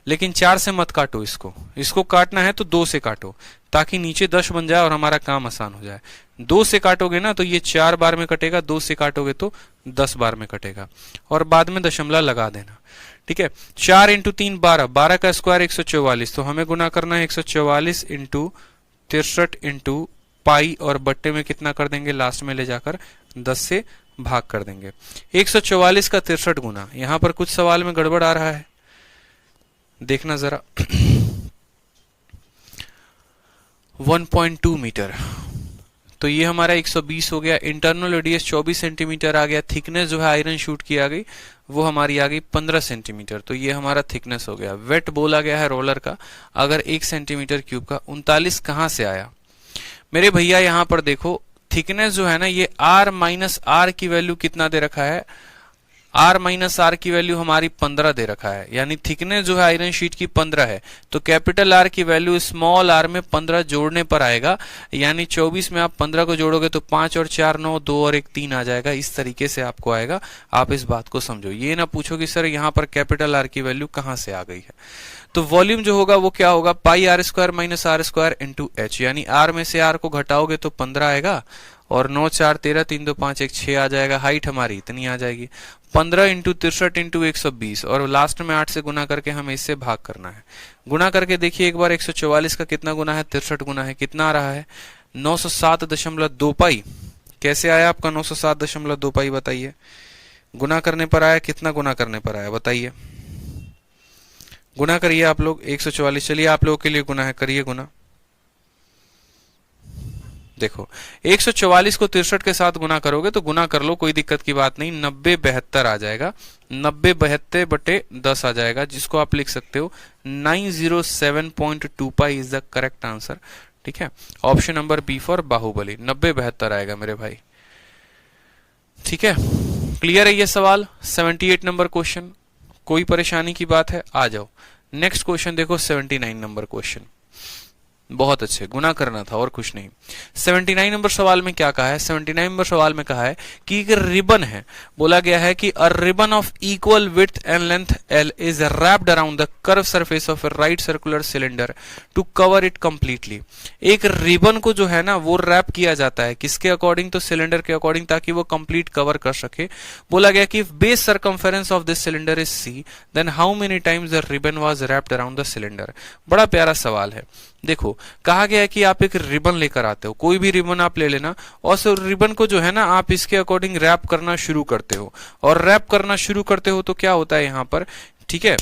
लेकिन 4 से मत काटो, इसको काटना है तो 2 से काटो ताकि नीचे 10 बन जाए और हमारा काम आसान हो जाए। 2 से काटोगे ना तो ये 4 बार में कटेगा, 2 से काटोगे तो 10 बार में कटेगा और बाद में दशमलव लगा देना। ठीक है, 4 इंटू 3 12, 12 का स्क्वायर 144, तो हमें गुना करना है 144 इंटू 63 इंटू पाई और बट्टे में कितना कर देंगे, लास्ट में ले जाकर 10 से भाग कर देंगे। 144 का 63 गुना, यहां पर कुछ सवाल में गड़बड़ आ रहा है, देखना जरा। 1.2 मीटर, तो ये हमारा 120 हो गया। इंटरनल रेडियस 24 सेंटीमीटर आ गया। थिकनेस जो है आयरन शूट की आ गई, वो हमारी आ गई 15 सेंटीमीटर, तो ये हमारा थिकनेस हो गया। वेट बोला गया है रोलर का, अगर 1 सेंटीमीटर क्यूब का। 39 कहां से आया मेरे भैया, यहां पर देखो थिकनेस जो है ना, ये r माइनस आर की वैल्यू कितना दे रखा है, r माइनस आर की वैल्यू हमारी 15 दे रखा है, यानी थिकनेस जो है आयरन शीट की 15 है, तो कैपिटल R की वैल्यू स्मॉल r में 15 जोड़ने पर आएगा, यानी 24 में आप 15 को जोड़ोगे तो 5 और 4 9, 2 और 1 3 आ जाएगा। इस तरीके से आपको आएगा, आप इस बात को समझो। ये ना पूछो कि सर यहाँ पर कैपिटल R की वैल्यू कहां से आ गई है। तो वॉल्यूम जो होगा वो क्या होगा, pi R square minus R square into H, यानी r में से r को घटाओगे तो 15 आएगा और 9 4 13, 3 2 5 1 6 आ जाएगा। हाइट हमारी इतनी आ जाएगी। 15 इंटू 63 इंटू 120 और लास्ट में 8 से गुना करके हमें इससे भाग करना है। गुना करके देखिए एक बार, 144 का कितना गुना है, 63 गुना है, कितना आ रहा है 907.2 पाई। कैसे आया आपका 907.2 पाई, बताइए। गुना करने पर आया, कितना गुना करने पर आया बताइए, गुना करिए आप लोग। 144, चलिए आप लोगों के लिए गुना है, करिए गुना। देखो 144 को 63 के साथ गुना करोगे तो गुना कर लो, कोई दिक्कत की बात नहीं। 90 72 आ जाएगा, 90 72 बटे 10 आ जाएगा, जिसको आप लिख सकते हो 907.2 pi is the correct answer. ठीक है, option number B for Baahubali, 90 72 आएगा मेरे भाई। ठीक है, क्लियर है ये सवाल। 78 नंबर क्वेश्चन, कोई परेशानी की बात है, आ जाओ। नेक्स्ट क्वेश्चन देखो, 79 नंबर क्वेश्चन। बहुत अच्छे, गुना करना था और कुछ नहीं। 79 नंबर सवाल में क्या कहा है, 79 नंबर सवाल में कहा है कि एक रिबन है, बोला गया है कि a ribbon of equal width and length L is wrapped around the curve surface of a right circular cylinder to cover it completely. एक रिबन को जो है ना वो रैप किया जाता है, किसके अकॉर्डिंग, तो सिलेंडर के अकॉर्डिंग, ताकि वो कंप्लीट कवर कर सके। बोला गया कि base circumference of this cylinder is C, then how many times the ribbon was wrapped around the cylinder. बड़ा प्यारा सवाल है। देखो कहा गया है कि आप एक रिबन लेकर आते हो, कोई भी रिबन आप ले लेना, और उस रिबन को जो है ना आप इसके अकॉर्डिंग रैप करना शुरू करते हो, और रैप करना शुरू करते हो तो क्या होता है यहाँ पर, ठीक है,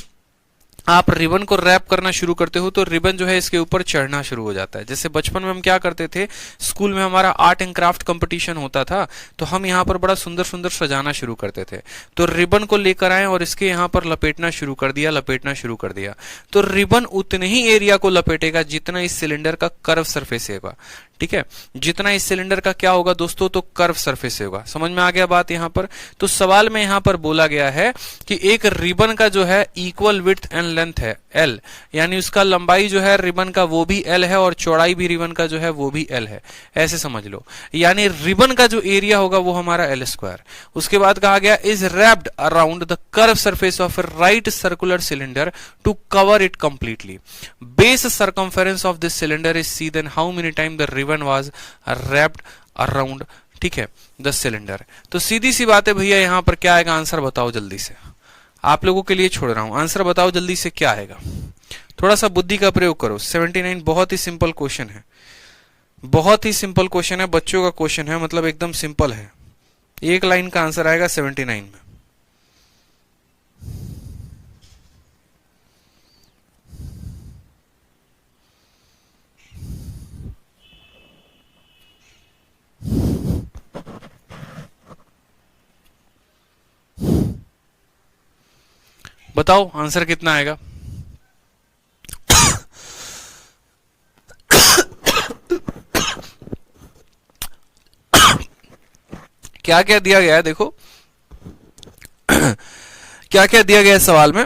आप रिबन को रैप करना शुरू करते हो तो रिबन जो है इसके ऊपर चढ़ना शुरू हो जाता है। जैसे बचपन में हम क्या करते थे, स्कूल में हमारा आर्ट एंड क्राफ्ट कंपटीशन होता था, तो हम यहाँ पर बड़ा सुंदर सुंदर सजाना शुरू करते थे। तो रिबन को लेकर आए और इसके यहाँ पर लपेटना शुरू कर दिया, तो रिबन उतने ही एरिया को लपेटेगा जितना इस सिलेंडर का कर्व सरफेस होगा। ठीक है, जितना इस सिलेंडर का क्या होगा दोस्तों, तो कर्व सरफेस होगा। समझ में आ गया बात यहाँ पर। तो सवाल में यहाँ पर बोला गया है कि एक रिबन का जो है इक्वल विड्थ एंड लेंथ है L, यानी उसका लंबाई जो है रिबन का वो भी L है और चौड़ाई भी रिबन का जो है वो भी L है, ऐसे समझ लो। यानी रिबन का जो एरिया होगा वो हमारा L स्क्वायर। उसके बाद कहा गया is wrapped around the curve surface of a right circular cylinder to cover it completely. Base circumference of this cylinder is C, then how many time the ribbon was wrapped around, ठीक है, the cylinder. तो सीधी सी बात है भैया, यहां पर क्या आएगा आंसर, बताओ जल्दी से। आप लोगों के लिए छोड़ रहा हूं, आंसर बताओ जल्दी से क्या आएगा, थोड़ा सा बुद्धि का प्रयोग करो। 79 बहुत ही सिंपल क्वेश्चन है, बहुत ही सिंपल क्वेश्चन है, बच्चों का क्वेश्चन है, मतलब एकदम सिंपल है। एक लाइन का आंसर आएगा 79 में। बताओ आंसर कितना आएगा। क्या क्या दिया गया है देखो, क्या क्या दिया गया है सवाल में।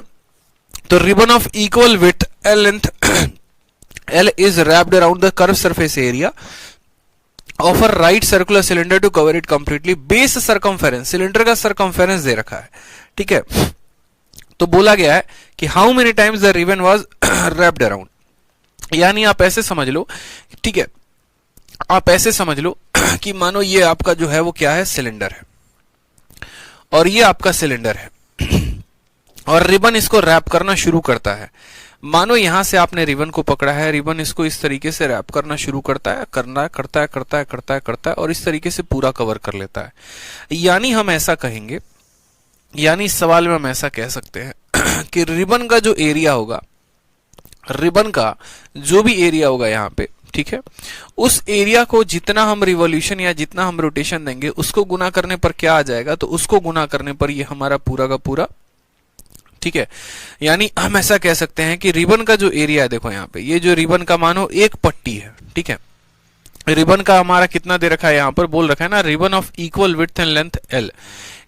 तो ribbon of equal width and length L is wrapped around the curve surface area of a right circular cylinder to cover it completely. Base circumference, cylinder का सरकमफेरेंस दे रखा है, ठीक है। तो बोला गया है कि how many times the ribbon was wrapped around, यानी आप ऐसे समझ लो, ठीक है, आप ऐसे समझ लो कि मानो ये आपका जो है वो क्या है, सिलेंडर है, और ये आपका सिलेंडर है, और रिबन इसको रैप करना शुरू करता है। मानो यहां से आपने रिबन को पकड़ा है, रिबन इसको इस तरीके से रैप करना शुरू करता है, करता है और इस तरीके से पूरा कवर कर लेता है। यानी हम ऐसा कहेंगे, यानी इस सवाल में हम ऐसा कह सकते हैं कि रिबन का जो एरिया होगा, रिबन का जो भी एरिया होगा यहाँ पे, ठीक है, उस एरिया को जितना हम रिवॉल्यूशन या जितना हम रोटेशन देंगे उसको गुना करने पर क्या आ जाएगा, तो उसको गुना करने पर ये हमारा पूरा का पूरा, ठीक है। यानी हम ऐसा कह सकते हैं कि रिबन का जो एरिया है, देखो यहाँ पे ये जो रिबन का मानो एक पट्टी है, ठीक है, रिबन का हमारा कितना दे रखा है, यहाँ पर बोल रखा है ना, ribbon of equal width and length L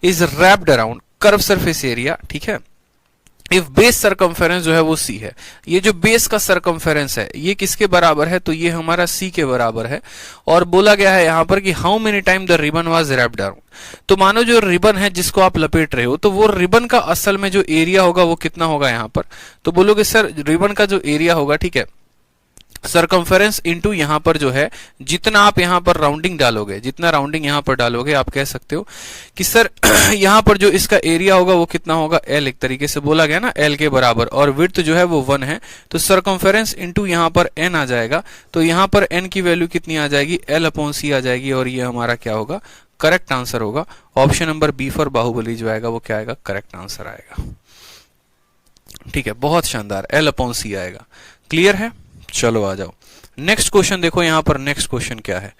is wrapped around curve surface area, ठीक है, इफ बेस सरकमफेरेंस जो है वो सी है। ये जो बेस का सरकमफेरेंस है ये किसके बराबर है, तो ये हमारा सी के बराबर है। और बोला गया है यहां पर कि how many time the ribbon was wrapped around, तो मानो जो रिबन है जिसको आप लपेट रहे हो, तो वो रिबन का असल में जो एरिया होगा वो कितना होगा यहाँ पर, तो बोलोगे सर रिबन का जो एरिया होगा, ठीक है, सरकमफेरेंस इनटू यहां पर जो है जितना आप यहां पर राउंडिंग डालोगे, जितना राउंडिंग यहां पर डालोगे, आप कह सकते हो कि सर यहां पर जो इसका एरिया होगा वो कितना होगा, एल, एक तरीके से बोला गया ना, एल के बराबर, और विड्थ जो है वो 1 है, तो सरकमफेरेंस इनटू यहां पर एन आ जाएगा, तो यहां पर एन की वैल्यू कितनी आ जाएगी, एल अपॉन सी आ जाएगी, और ये हमारा क्या होगा, करेक्ट आंसर होगा। Option number B for Baahubali जो आएगा वो क्या आएगा, करेक्ट आंसर आएगा, ठीक है, बहुत शानदार, एल अपॉन सी आएगा। क्लियर है, चलो आ जाओ नेक्स्ट क्वेश्चन। देखो यहां पर नेक्स्ट क्वेश्चन क्या है,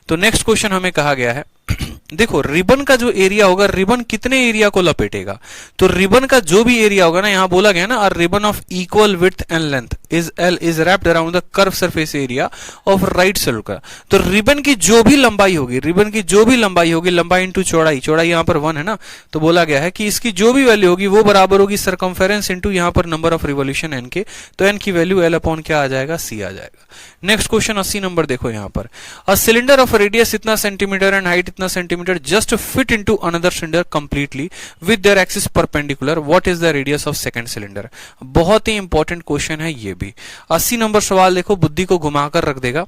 तो नेक्स्ट क्वेश्चन हमें कहा गया है देखो रिबन का जो एरिया होगा, रिबन कितने एरिया को लपेटेगा, तो रिबन का जो भी एरिया होगा ना, यहां बोला गया ना, ribbon of equal width and length is L is wrapped around the curve surface area of right circle. तो रिबन की जो भी लंबाई होगी, रिबन की जो भी लंबाई होगी, लंबाई इंटू चौड़ाई, चौड़ाई यहां पर 1 है ना, तो बोला गया है कि इसकी जो भी वैल्यू होगी वो बराबर होगी सरकमफेरेंस इंटू यहां पर नंबर ऑफ रिवॉल्यूशन एन के, तो एन की वैल्यू एल अपॉन क्या आ जाएगा, सी आ जाएगा। नेक्स्ट क्वेश्चन 80 नंबर देखो यहां पर, अ सिलेंडर ऑफ रेडियस इतना सेंटीमीटर एंड हाइट इतना centimetre just fit into another cylinder completely with their axis perpendicular, what is the radius of second cylinder. बहुत ही important question है ये भी। 80 नंबर सवाल देखो बुद्धि को घुमाकर रख देगा।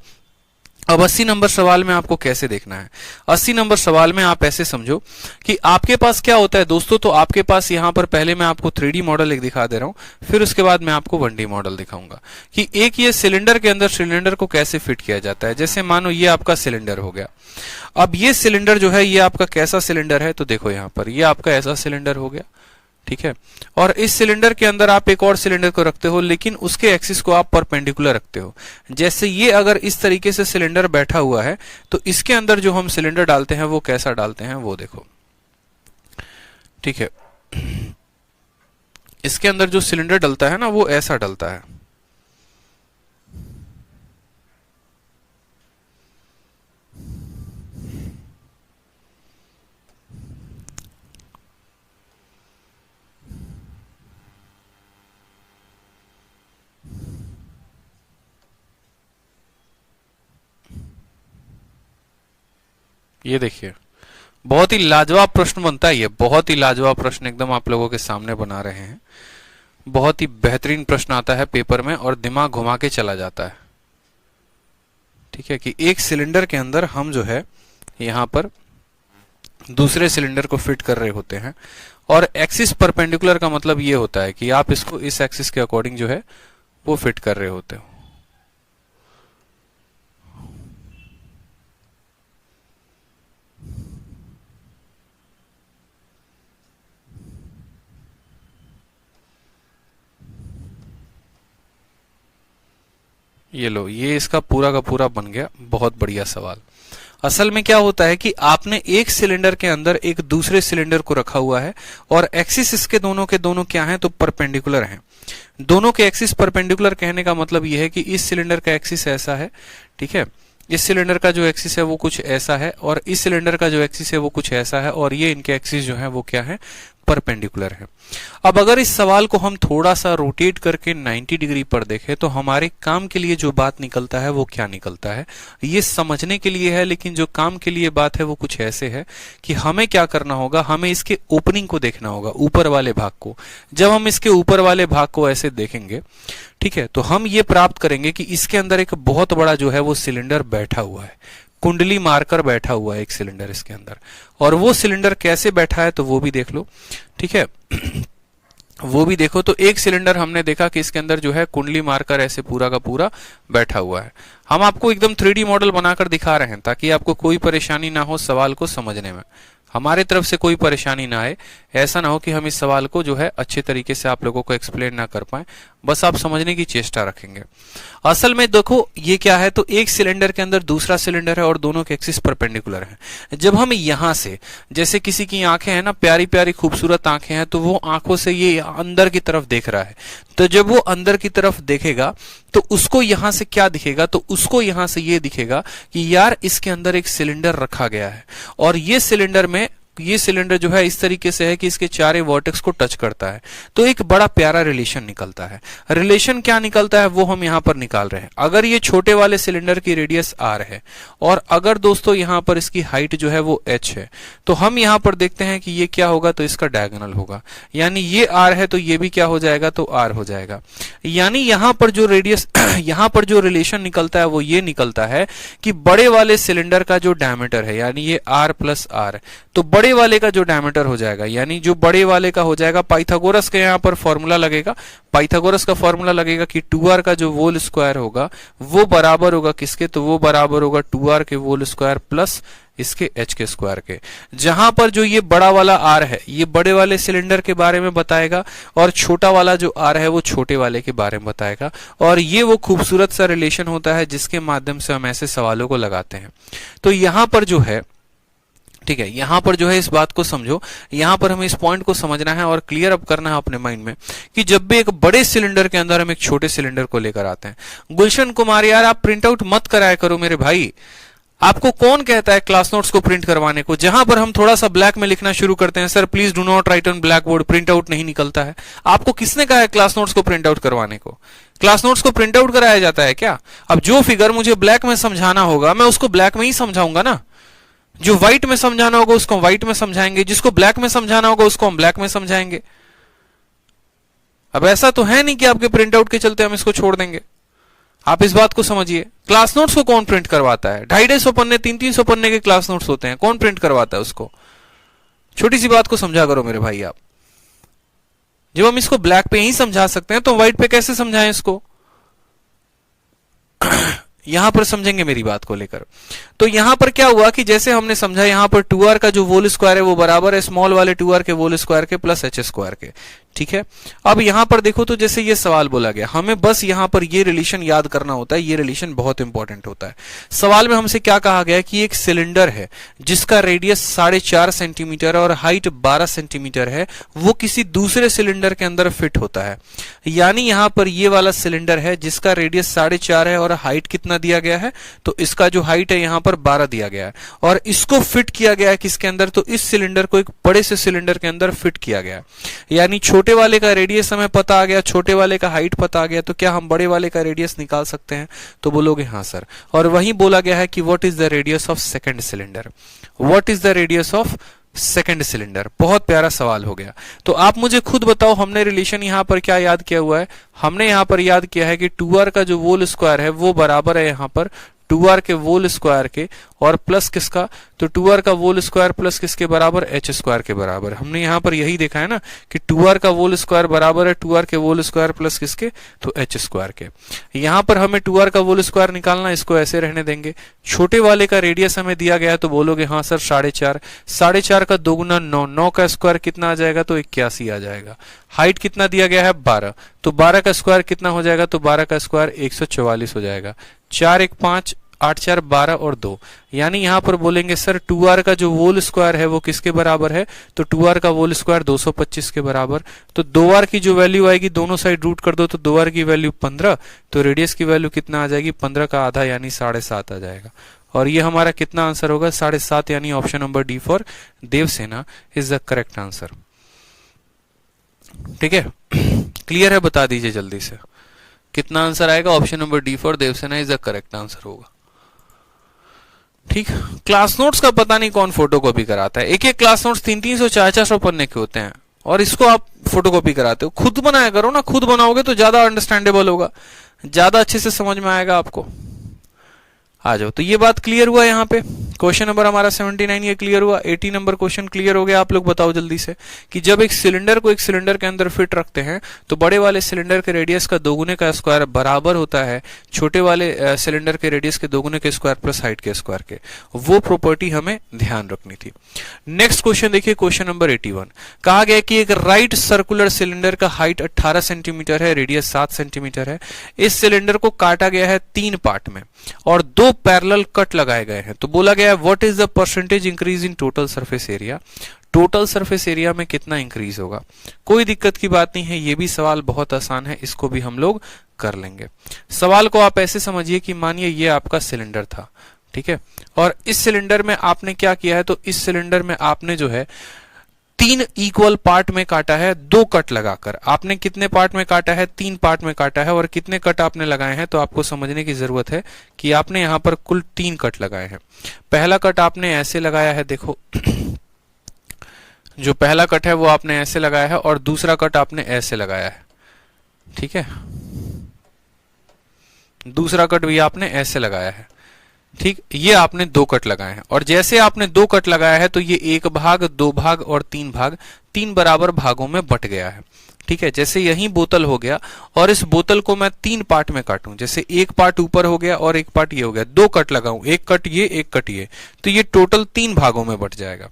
अब 80 नंबर सवाल में आपको कैसे देखना है, 80 नंबर सवाल में आप ऐसे समझो कि आपके पास क्या होता है दोस्तों, तो आपके पास यहां पर पहले मैं आपको 3D मॉडल एक दिखा दे रहा हूं, फिर उसके बाद मैं आपको 1D मॉडल दिखाऊंगा कि एक ये सिलेंडर के अंदर सिलेंडर को कैसे फिट किया जाता है। जैसे मानो ये आपका सिलेंडर हो गया, अब ये सिलेंडर जो है ये आपका कैसा सिलेंडर है, तो देखो यहां पर ये आपका ऐसा सिलेंडर हो गया, ठीक है, और इस सिलेंडर के अंदर आप एक और सिलेंडर को रखते हो, लेकिन उसके एक्सिस को आप परपेंडिकुलर रखते हो। जैसे ये अगर इस तरीके से सिलेंडर बैठा हुआ है, तो इसके अंदर जो हम सिलेंडर डालते हैं वो कैसा डालते हैं, वो देखो, ठीक है, इसके अंदर जो सिलेंडर डलता है ना वो ऐसा डलता है, ये देखिए बहुत ही लाजवाब प्रश्न बनता है, ये बहुत ही लाजवाब प्रश्न एकदम आप लोगों के सामने बना रहे हैं। बहुत ही बेहतरीन प्रश्न आता है पेपर में और दिमाग घुमा के चला जाता है, ठीक है, कि एक सिलेंडर के अंदर हम जो है यहां पर दूसरे सिलेंडर को फिट कर रहे होते हैं, और एक्सिस परपेंडिकुलर का मतलब ये होता है कि आप इसको इस एक्सिस के अकॉर्डिंग जो है वो फिट कर रहे होते हो। ये लो, ये इसका पूरा का पूरा बन गया, बहुत बढ़िया सवाल। असल में क्या होता है कि आपने एक सिलेंडर के अंदर एक दूसरे सिलेंडर को रखा हुआ है, और एक्सिस इसके दोनों के दोनों क्या हैं, तो परपेंडिकुलर हैं। दोनों के एक्सिस परपेंडिकुलर कहने का मतलब यह है कि इस सिलेंडर का एक्सिस ऐसा है, ठीक है, इस सिलेंडर का जो एक्सिस है वो कुछ ऐसा है, और इस सिलेंडर का जो एक्सिस है वो कुछ ऐसा है, और ये इनके एक्सिस जो है वो क्या है, परपेंडिकुलर है। अब अगर इस सवाल को हम थोड़ा सा रोटेट करके 90 डिग्री पर देखें तो हमारे काम के लिए जो बात निकलता है वो क्या निकलता है, ये समझने के लिए है, लेकिन जो काम के लिए बात है वो कुछ ऐसे है कि हमें क्या करना होगा, हमें इसके ओपनिंग को देखना होगा, ऊपर वाले भाग को। जब हम इसके ऊपर वाले भाग को ऐसे देखेंगे, ठीक है, तो हम ये प्राप्त करेंगे कि इसके अंदर एक बहुत बड़ा जो है वो सिलेंडर बैठा हुआ है, कुंडली मारकर बैठा हुआ है एक सिलेंडर इसके अंदर। और वो सिलेंडर कैसे बैठा है तो वो भी देख लो, ठीक है। वो भी देखो तो एक सिलेंडर हमने देखा कि इसके अंदर जो है कुंडली मारकर ऐसे पूरा का पूरा बैठा हुआ है। हम आपको एकदम 3D मॉडल बनाकर दिखा रहे हैं ताकि आपको कोई परेशानी ना हो सवाल को समझने में, हमारे तरफ से कोई परेशानी ना आए। ऐसा ना हो कि हम इस सवाल को जो है अच्छे तरीके से आप लोगों को एक्सप्लेन ना कर पाए, बस आप समझने की चेष्टा रखेंगे। असल में देखो ये क्या है, तो एक सिलेंडर के अंदर दूसरा सिलेंडर है और दोनों के एक्सिस परपेंडिकुलर हैं। जब हम यहां से, जैसे किसी की आंखें हैं ना, प्यारी प्यारी खूबसूरत आंखें हैं, तो वो आंखों से ये अंदर की तरफ देख रहा है, तो जब वो अंदर की तरफ देखेगा तो उसको यहां से क्या दिखेगा, तो उसको यहां से ये दिखेगा कि यार इसके अंदर एक सिलेंडर रखा गया है और ये सिलेंडर में ये सिलेंडर जो है इस तरीके से है कि इसके चारे वर्टेक्स को टच करता है, तो एक बड़ा प्यारा रिलेशन निकलता है। रिलेशन क्या निकलता है वो हम यहां पर निकाल रहे हैं। अगर ये छोटे वाले सिलेंडर की रेडियस r है और अगर दोस्तों यहां पर इसकी हाइट जो है वो h है, तो हम यहां पर देखते हैं कि ये क्या होगा, तो इसका डायगोनल होगा, यानी ये r है तो ये भी क्या हो जाएगा, तो r हो जाएगा। यानी यहां पर जो रेडियस यहां पर जो रिलेशन निकलता है वो ये निकलता है कि बड़े वाले सिलेंडर का जो डायमीटर है, यानी ये r प्लस r, तो बड़े वाले का जो डायमीटर हो जाएगा, यानी जो बड़े वाले का हो जाएगा, पाइथागोरस का यहाँ पर फॉर्मूला लगेगा, पाइथागोरस का फॉर्मूला लगेगा कि 2r का जो होल स्क्वायर होगा वो बराबर होगा किसके, तो वो बराबर होगा 2r के होल स्क्वायर प्लस इसके h के स्क्वायर के। जहां पर जो ये बड़ा वाला r है ये बड़े वाले सिलेंडर के बारे में बताएगा और छोटा वाला जो r है वो छोटे वाले के बारे में बताएगा, और ये वो खूबसूरत सा रिलेशन होता है जिसके माध्यम से हम ऐसे सवालों को लगाते हैं। तो यहां पर जो है, ठीक है, यहां पर जो है इस बात को समझो, यहां पर हमें इस पॉइंट को समझना है और क्लियर अप करना है अपने माइंड में कि जब भी एक बड़े सिलेंडर के अंदर हम एक छोटे सिलेंडर को लेकर आते हैं। गुलशन कुमार यार आप प्रिंट आउट मत कराया करो मेरे भाई, आपको कौन कहता है क्लास नोट्स को प्रिंट करवाने को। जहां पर हम थोड़ा सा ब्लैक में लिखना शुरू करते हैं, sir please do not right on black board, print out नहीं निकलता है। आपको किसने कहा है क्लास नोट्स को प्रिंट आउट करवाने को? क्लास नोट्स को प्रिंट आउट कराया जाता है क्या? अब जो फिगर मुझे ब्लैक में समझाना होगा मैं उसको ब्लैक में ही समझाऊंगा ना, जो व्हाइट में समझाना होगा उसको व्हाइट में समझाएंगे, जिसको ब्लैक में समझाना होगा उसको हम ब्लैक में समझाएंगे। अब ऐसा तो है नहीं कि आपके प्रिंट आउट के चलते हम इसको छोड़ देंगे, आप इस बात को समझिए। क्लास नोट्स को कौन प्रिंट करवाता है? 250 पन्ने 300 पन्ने के क्लास नोट्स होते हैं, कौन प्रिंट करवाता है उसको? छोटी सी बात को समझा करो मेरे भाई आप। जब हम इसको ब्लैक पे ही समझा सकते हैं तो व्हाइट पे कैसे समझाएं इसको? यहां पर समझेंगे मेरी बात को लेकर। तो यहां पर क्या हुआ कि जैसे हमने समझा, यहां पर 2r का जो होल स्क्वायर है वो बराबर है स्मॉल वाले 2r के होल स्क्वायर के प्लस h स्क्वायर के, ठीक है। अब यहां पर देखो तो जैसे ये सवाल बोला गया, हमें बस यहां पर ये रिलेशन याद करना होता है, ये रिलेशन बहुत इंपॉर्टेंट होता है। सवाल में हमसे क्या कहा गया कि एक सिलेंडर है जिसका रेडियस 4.5 सेंटीमीटर और हाइट 12 सेंटीमीटर है, वो किसी दूसरे सिलेंडर के अंदर फिट होता है। यानी यहां पर ये वाला सिलेंडर है जिसका रेडियस 4.5 है और हाइट कितना दिया गया है, तो इसका जो हाइट है यहां पर 12 दिया गया है, और इसको फिट किया गया है किसके अंदर, तो इस सिलेंडर को एक बड़े से सिलेंडर के अंदर फिट किया गया है। यानी छोटे वाले का रेडियस हमें पता आ गया, छोटे वाले का हाइट पता आ गया, तो क्या हम बड़े वाले का रेडियस निकाल सकते हैं? तो बोलोगे हाँ सर। और वहीं बोला गया है कि what is the radius of second cylinder, what is the radius of second cylinder. बहुत प्यारा सवाल हो गया। तो आप मुझे खुद बताओ, हमने रिलेशन यहां पर क्या याद किया हुआ है? हमने यहां पर याद किया है कि 2r का जो होल स्क्वायर है वो बराबर है यहां पर 2r के होल स्क्वायर के और प्लस किसका, तो 2r का होल स्क्वायर प्लस किसके बराबर, h स्क्वायर के बराबर। हमने यहां पर यही देखा है ना कि 2r का होल स्क्वायर बराबर है 2r के होल स्क्वायर प्लस किसके, तो h स्क्वायर के। यहां पर हमें 2r का होल स्क्वायर निकालना, इसको ऐसे रहने देंगे। छोटे वाले का रेडियस हमें दिया गया है तो बोलोगे हाँ सर 4.5, 4.5 का 2 गुना 9, 9 का स्क्वायर कितना आ जाएगा, तो 81 आ जाएगा। हाइट कितना दिया गया है 12, तो 12 का स्क्वायर कितना हो जाएगा, तो 12 का स्क्वायर 144 हो जाएगा। 4 1 5 8 4 12 और 2, यानी यहां पर बोलेंगे सर 2r का जो होल स्क्वायर है वो किसके बराबर है, तो 2r का होल स्क्वायर 225 के बराबर। तो 2r की जो वैल्यू आएगी दोनों साइड रूट कर दो तो 2r की वैल्यू 15, तो रेडियस की वैल्यू कितना आ जाएगी, 15 का आधा यानी 7.5 आ जाएगा। और ये हमारा कितना आंसर होगा, 7.5, यानी option number D for Devasena is the correct answer. ठीक है, क्लियर है? बता दीजिए जल्दी से कितना आंसर आएगा। Option number D for Devasena is the correct answer होगा। ठीक, क्लास नोट्स का पता नहीं कौन फोटोकॉपी कराता है। एक एक क्लास नोट्स 300-300 400-400 पन्ने के होते हैं और इसको आप फोटोकॉपी कराते हो। खुद बनाया करो ना, खुद बनाओगे तो ज्यादा अंडरस्टैंडेबल होगा, ज्यादा अच्छे से समझ में आएगा आपको। आ जाओ, तो ये बात क्लियर हुआ यहाँ पे। क्वेश्चन नंबर हमारा 79 ये क्लियर हुआ। 80 नंबर क्वेश्चन क्लियर हो गया। आप लोग बताओ जल्दी से कि जब एक सिलेंडर को एक सिलेंडर के अंदर फिट रखते हैं तो बड़े वाले सिलेंडर के रेडियस का दोगुने का स्क्वायर बराबर होता है छोटे वाले सिलेंडर के रेडियस के दोगुने के स्क्वायर प्लस हाइट के स्क्वायर के। वो प्रॉपर्टी हमें ध्यान रखनी थी। नेक्स्ट क्वेश्चन देखिए, क्वेश्चन नंबर 81। कहा गया कि एक राइट सर्कुलर सिलेंडर का हाइट 18 सेंटीमीटर है, रेडियस 7 सेंटीमीटर है। इस सिलेंडर को काटा गया है 3 पार्ट में और 2 पैरेलल कट लगाए गए हैं। तो बोला गया है what is the percentage increase in total surface area. Total surface area में कितना इंक्रीज होगा। कोई दिक्कत की बात नहीं है, ये भी सवाल बहुत आसान है, इसको भी हम लोग कर लेंगे। सवाल को आप ऐसे समझिए कि मानिए ये आपका सिलेंडर था, ठीक है, और इस सिलेंडर में आपने क्या किया है, तो इस सिलेंडर में आपने जो है 3 इक्वल पार्ट में काटा है 2 कट लगाकर। आपने कितने पार्ट में काटा है? 3 पार्ट में काटा है। और कितने कट आपने लगाए हैं, तो आपको समझने की जरूरत है कि आपने यहां पर कुल 3 कट लगाए हैं। पहला कट आपने ऐसे लगाया है, देखो जो पहला कट है वो आपने ऐसे लगाया है और दूसरा कट आपने ऐसे लगाया है, ठीक है, दूसरा कट भी आपने ऐसे लगाया है। ठीक, ये आपने 2 कट लगाए हैं और जैसे आपने 2 कट लगाया है तो ये 1 भाग, 2 भाग और 3 भाग, 3 बराबर भागों में बट गया है। ठीक है, जैसे यही बोतल हो गया और इस बोतल को मैं 3 पार्ट में काटूं, जैसे एक पार्ट ऊपर हो गया और एक पार्ट ये हो गया, 2 कट लगाऊं, एक कट ये, एक कट ये, तो ये टोटल 3 भागों में बट जाएगा।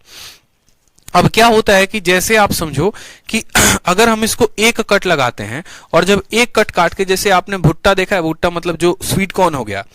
अब क्या होता है कि जैसे आप समझो कि अगर हम इसको एक कट लगाते हैं और जब एक कट काट के, जैसे आपने भुट्टा देखा है, भुट्टा मतलब जो स्वीट कॉर्न हो गया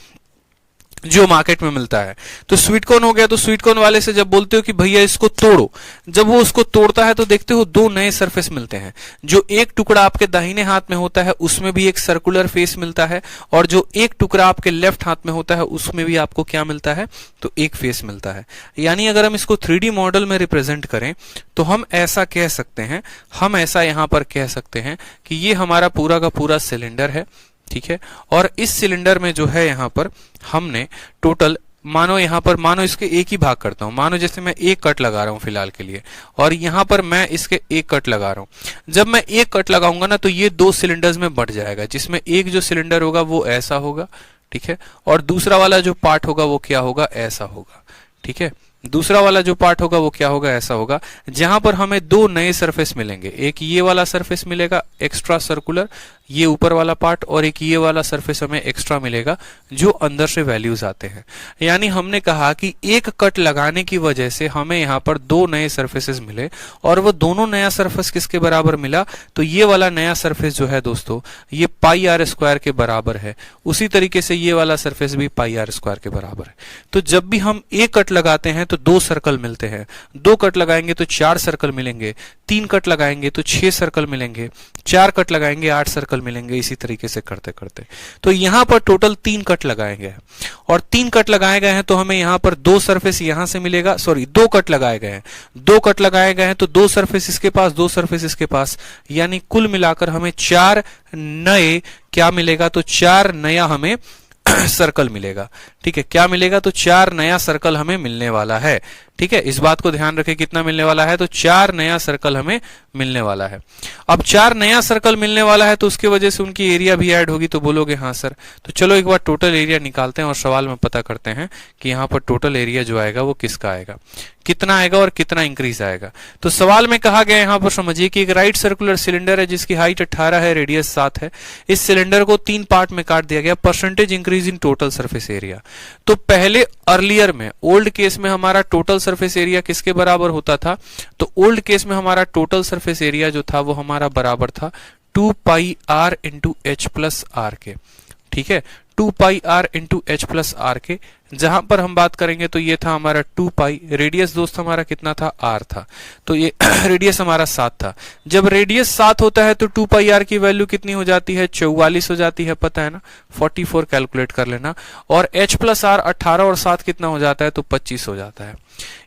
जो मार्केट में मिलता है, तो स्वीट कॉर्न हो गया, तो स्वीट कॉर्न वाले से जब बोलते हो कि भैया इसको तोड़ो, जब वो उसको तोड़ता है तो देखते हो 2 नए सरफेस मिलते हैं। जो एक टुकड़ा आपके दाहिने हाथ में होता है उसमें भी एक सर्कुलर फेस मिलता है और जो एक टुकड़ा आपके लेफ्ट हाथ में होता है उसमें भी आपको क्या मिलता है, तो एक फेस मिलता है। यानी अगर हम इसको 3D मॉडल में रिप्रेजेंट करें तो हम ऐसा कह सकते हैं, हम ऐसा यहां पर कह सकते हैं कि ये हमारा पूरा का पूरा सिलेंडर है, ठीक है, और इस सिलेंडर में जो है यहां पर हमने टोटल, मानो यहां पर, मानो इसके एक ही भाग करता हूं, मानो जैसे मैं एक कट लगा रहा हूं फिलहाल के लिए और यहां पर मैं इसके एक कट लगा रहा हूं। जब मैं एक कट लगाऊंगा ना तो ये 2 सिलेंडर्स में बट जाएगा, जिसमें एक जो सिलेंडर होगा वो ऐसा होगा, ठीक है, और दूसरा वाला जो पार्ट होगा वो क्या होगा, ऐसा होगा, ठीक है, दूसरा वाला जो पार्ट होगा वो क्या होगा, ऐसा होगा, जहां पर हमें 2 नए सरफेस मिलेंगे। एक ये वाला सरफेस मिलेगा एक्स्ट्रा सर्कुलर, ये ऊपर वाला पार्ट, और एक ये वाला सरफेस हमें एक्स्ट्रा मिलेगा जो अंदर से वैल्यूज आते हैं। यानी हमने कहा कि एक कट लगाने की वजह से हमें यहां पर 2 नए सरफेसेस मिले और वो दोनों नया सरफेस किसके बराबर मिला, तो ये वाला नया सरफेस जो है दोस्तों ये पाई आर स्क्वायर के बराबर है। उसी तरीके से ये वाला सरफेस भी पाई आर स्क्वायर के बराबर है। तो जब भी हम एक कट लगाते हैं तो 2 सर्कल मिलते हैं, 2 कट लगाएंगे तो 4 सर्कल मिलेंगे, 3 कट लगाएंगे तो 6 सर्कल मिलेंगे, 4 कट लगाएंगे 8 सर्कल मिलेंगे, इसी तरीके से करते करते। तो यहां पर टोटल 3 कट लगाए गए और 3 कट लगाए गए हैं तो हमें यहां पर 2 सरफेस यहां से मिलेगा, सॉरी 2 कट लगाए गए हैं, 2 कट लगाए गए हैं तो 2 सरफेस इसके पास, 2 सरफेस इसके पास, यानी कुल मिलाकर हमें 4 नए क्या मिलेगा, तो 4 नया हमें सर्कल मिलेगा। ठीक है, क्या मिलेगा, तो 4 नया सर्कल हमें मिलने वाला है। ठीक है, इस बात को ध्यान रखें, कितना मिलने वाला है, तो 4 नया सर्कल हमें मिलने वाला है। अब 4 नया सर्कल मिलने वाला है तो उसके वजह से उनकी एरिया भी ऐड होगी, तो बोलोगे हाँ सर। तो चलो एक बार टोटल एरिया निकालते हैं और सवाल में पता करते हैं कि यहाँ पर टोटल एरिया जो आएगा वो किसका आएगा, कितना आएगा और कितना इंक्रीज आएगा। तो सवाल में कहा गया यहाँ पर समझिए कि एक राइट सर्कुलर सिलेंडर है जिसकी हाइट 18 है, रेडियस 7 है। इस सिलेंडर को 3 पार्ट में काट दिया गया, percentage increase in total surface area. तो पहले अर्लियर में, ओल्ड केस में हमारा टोटल सरफेस एरिया किसके बराबर होता था, तो ओल्ड केस में हमारा टोटल सरफेस एरिया जो था वो हमारा बराबर था 2 pi R into H plus R के। ठीक है, 2 pi R into H plus R के, जहां पर हम बात करेंगे तो ये था हमारा 2 पाई, रेडियस दोस्त हमारा कितना था, r था, तो ये रेडियस हमारा 7 था। जब रेडियस 7 होता है तो 2 पाई r की वैल्यू कितनी हो जाती है, 44 हो जाती है, पता है ना, 44 कैलकुलेट कर लेना। और h प्लस r 18 और 7 कितना हो जाता है, तो 25 हो जाता है।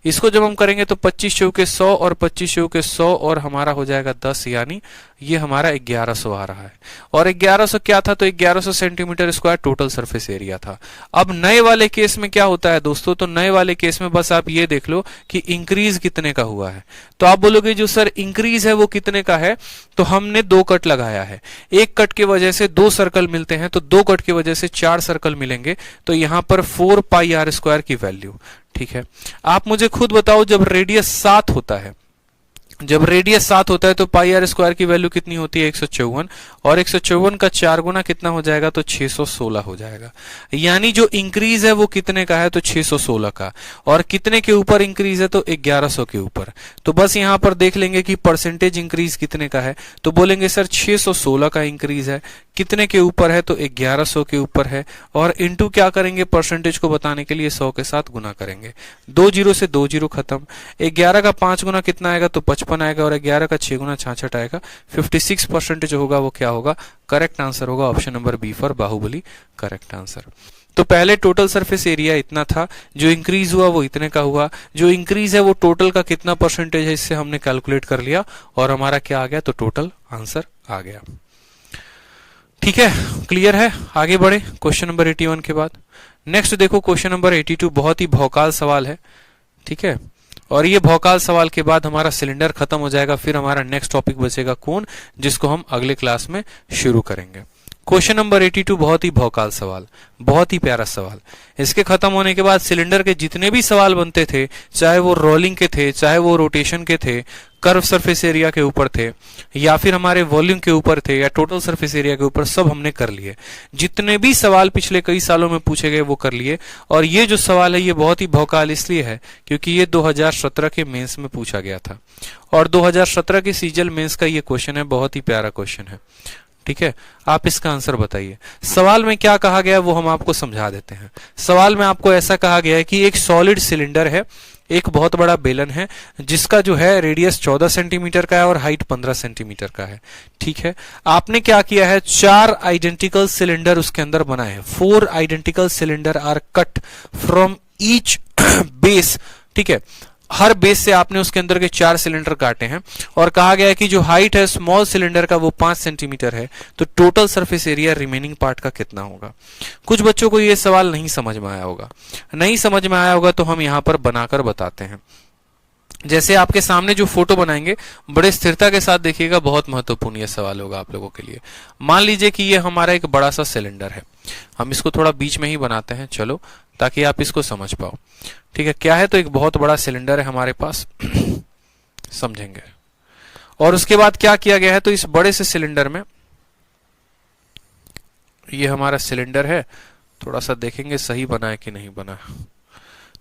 इसको जब हम करेंगे तो 25 चौके 100 और 25 चौके 100 और हमारा हो जाएगा 10, यानी ये हमारा 1100 आ रहा है। और 1100 क्या था, तो 1100 centimetre square total surface area था। अब नए वाले केस में क्या होता है दोस्तों, तो नए वाले केस में बस आप ये देख लो कि इंक्रीज कितने का हुआ है। तो आप बोलोगे जो सर इंक्रीज है वो कितने का है, तो हमने 2 कट लगाया है, एक कट की वजह से 2 सर्कल मिलते हैं, तो 2 कट की वजह से 4 सर्कल मिलेंगे, तो यहां पर 4 पाई r स्क्वायर की वैल्यू। ठीक है, आप मुझे खुद बताओ जब रेडियस 7 होता है, जब रेडियस 7 होता है तो पाई आर स्क्वायर की वैल्यू कितनी होती है, 154, और 154 का 4 गुना कितना हो जाएगा, तो 616 हो जाएगा। यानी जो इंक्रीज है वो कितने का है, तो 616 का, और कितने के ऊपर इंक्रीज है, तो 1100 के ऊपर। तो बस यहां पर देख लेंगे कि परसेंटेज इंक्रीज कितने का है, तो बोलेंगे सर 616 का इंक्रीज है, कितने के ऊपर है, तो 1100 के ऊपर है, और इंटू क्या करेंगे, परसेंटेज को बताने के लिए 100 के साथ गुना करेंगे, 2 जीरो से 2 जीरो खत्म। 11 का 5 गुना कितना आएगा, तो 55 आएगा, और 11 का 6 गुना 66 आएगा। 56% होगा वो क्या होगा, करेक्ट आंसर होगा option number B for Baahubali, correct answer. तो पहले टोटल सरफेस एरिया इतना था, जो इंक्रीज हुआ वो इतने का हुआ, जो इंक्रीज है वो टोटल का कितना परसेंटेज है इससे हमने कैलकुलेट कर लिया, और हमारा क्या आ गया, तो टोटल आंसर आ गया। ठीक है, क्लियर है। आगे बढ़े क्वेश्चन नंबर 81 के बाद। नेक्स्ट देखो क्वेश्चन नंबर 82, बहुत ही भौकाल सवाल है। ठीक है, और ये भौकाल सवाल के बाद हमारा सिलेंडर खत्म हो जाएगा, फिर हमारा नेक्स्ट टॉपिक बचेगा कौन, जिसको हम अगले क्लास में शुरू करेंगे। क्वेश्चन नंबर 82 बहुत ही भौकाल सवाल, बहुत ही प्यारा सवाल। इसके खत्म होने के बाद सिलेंडर के जितने भी सवाल बनते थे, चाहे वो रोलिंग के थे, चाहे वो रोटेशन के थे, कर्व सरफेस एरिया के ऊपर थे, या फिर हमारे वॉल्यूम के ऊपर थे, या टोटल सरफेस एरिया के ऊपर, सब हमने कर लिए। जितने भी सवाल पिछले कई सालों में पूछे गए वो कर लिए। और ये जो सवाल है ये बहुत ही भौकाल इसलिए है क्योंकि ये 2017 के मेंस में पूछा गया था, और 2017 के सीजल मेंस का ये क्वेश्चन है, बहुत ही प्यारा क्वेश्चन है। ठीक है, आप इसका आंसर बताइए। सवाल में क्या कहा गया है वो हम आपको समझा देते हैं। सवाल में आपको ऐसा कहा गया है कि एक सॉलिड सिलेंडर है, एक बहुत बड़ा बेलन है, जिसका जो है रेडियस 14 सेंटीमीटर का है और हाइट 15 सेंटीमीटर का है। ठीक है, आपने क्या किया है, 4 आइडेंटिकल सिलेंडर उसके अंदर बनाए हैं। 4 identical cylinder are cut from each base. ठीक है, हर बेस से आपने उसके अंदर के 4 सिलेंडर काटे हैं, और कहा गया है कि जो हाइट है स्मॉल सिलेंडर का वो 5 सेंटीमीटर है, तो total surface area remaining part का कितना होगा। कुछ बच्चों को ये सवाल नहीं समझ में आया होगा, नहीं समझ में आया होगा तो हम यहां पर बनाकर बताते हैं। जैसे आपके सामने जो फोटो बनाएंगे बड़े स्थिरता के साथ देखिएगा, बहुत महत्वपूर्ण यह सवाल होगा आप लोगों के लिए। मान लीजिए कि ये हमारा एक बड़ा सा सिलेंडर है, हम इसको थोड़ा बीच में ही बनाते हैं, चलो, ताकि आप इसको समझ पाओ। ठीक है, क्या है, तो एक बहुत बड़ा सिलेंडर है हमारे पास समझेंगे। और उसके बाद क्या किया गया है, तो इस बड़े से सिलेंडर में, ये हमारा सिलेंडर है, थोड़ा सा देखेंगे सही बना है कि नहीं बना,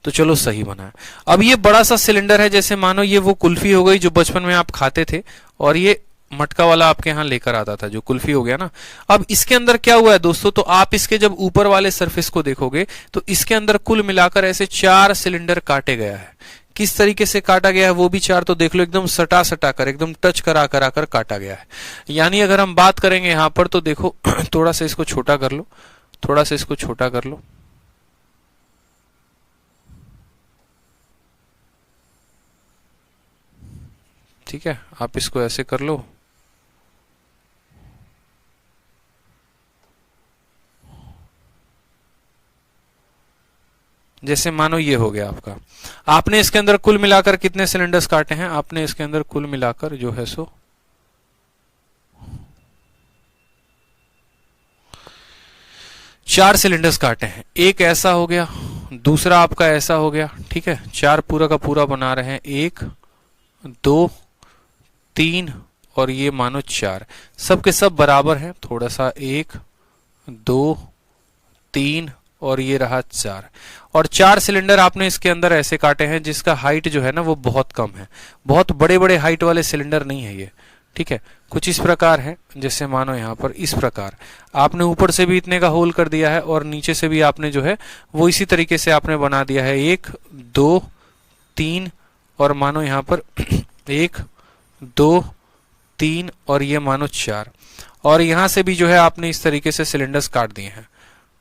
तो चलो सही बना है। अब ये बड़ा सा सिलेंडर है, जैसे मानो ये वो कुल्फी हो गई जो बचपन में आप खाते थे, और ये मटका वाला आपके यहाँ लेकर आता था, जो कुल्फी हो गया ना। अब इसके अंदर क्या हुआ है दोस्तों, तो आप इसके जब ऊपर वाले सरफेस को देखोगे तो इसके अंदर कुल मिलाकर ऐसे 4 सिलेंडर काटे गया है। किस तरीके से काटा गया है वो भी 4 तो देख लो, एकदम सटा सटा कर, एकदम टच करा करा कर काटा गया है। यानी अगर हम बात करेंगे यहां पर तो देखो थोड़ा सा इसको छोटा कर लो, थोड़ा सा इसको छोटा कर लो, ठीक है, आप इसको ऐसे कर लो, जैसे मानो ये हो गया आपका। आपने इसके अंदर कुल मिलाकर कितने सिलेंडर्स काटे हैं, आपने इसके अंदर कुल मिलाकर जो है सो 4 सिलेंडर्स काटे हैं। एक ऐसा हो गया, दूसरा आपका ऐसा हो गया। ठीक है, 4 पूरा का पूरा बना रहे हैं, 1 2 3 और ये मानो 4, सब के सब बराबर हैं। थोड़ा सा 1 2 3 और ये रहा 4, और 4 सिलेंडर आपने इसके अंदर ऐसे काटे हैं जिसका हाइट जो है ना वो बहुत कम है, बहुत बड़े बड़े हाइट वाले सिलेंडर नहीं है ये। ठीक है, कुछ इस प्रकार है। जैसे मानो यहाँ पर इस प्रकार आपने ऊपर से भी इतने का होल कर दिया है और नीचे से भी आपने जो है वो इसी तरीके से आपने बना दिया है, 1 2 3 और मानो यहाँ पर 1 2 3 और ये मानो 4 और यहाँ से भी जो है आपने इस तरीके से सिलेंडर्स काट दिए हैं।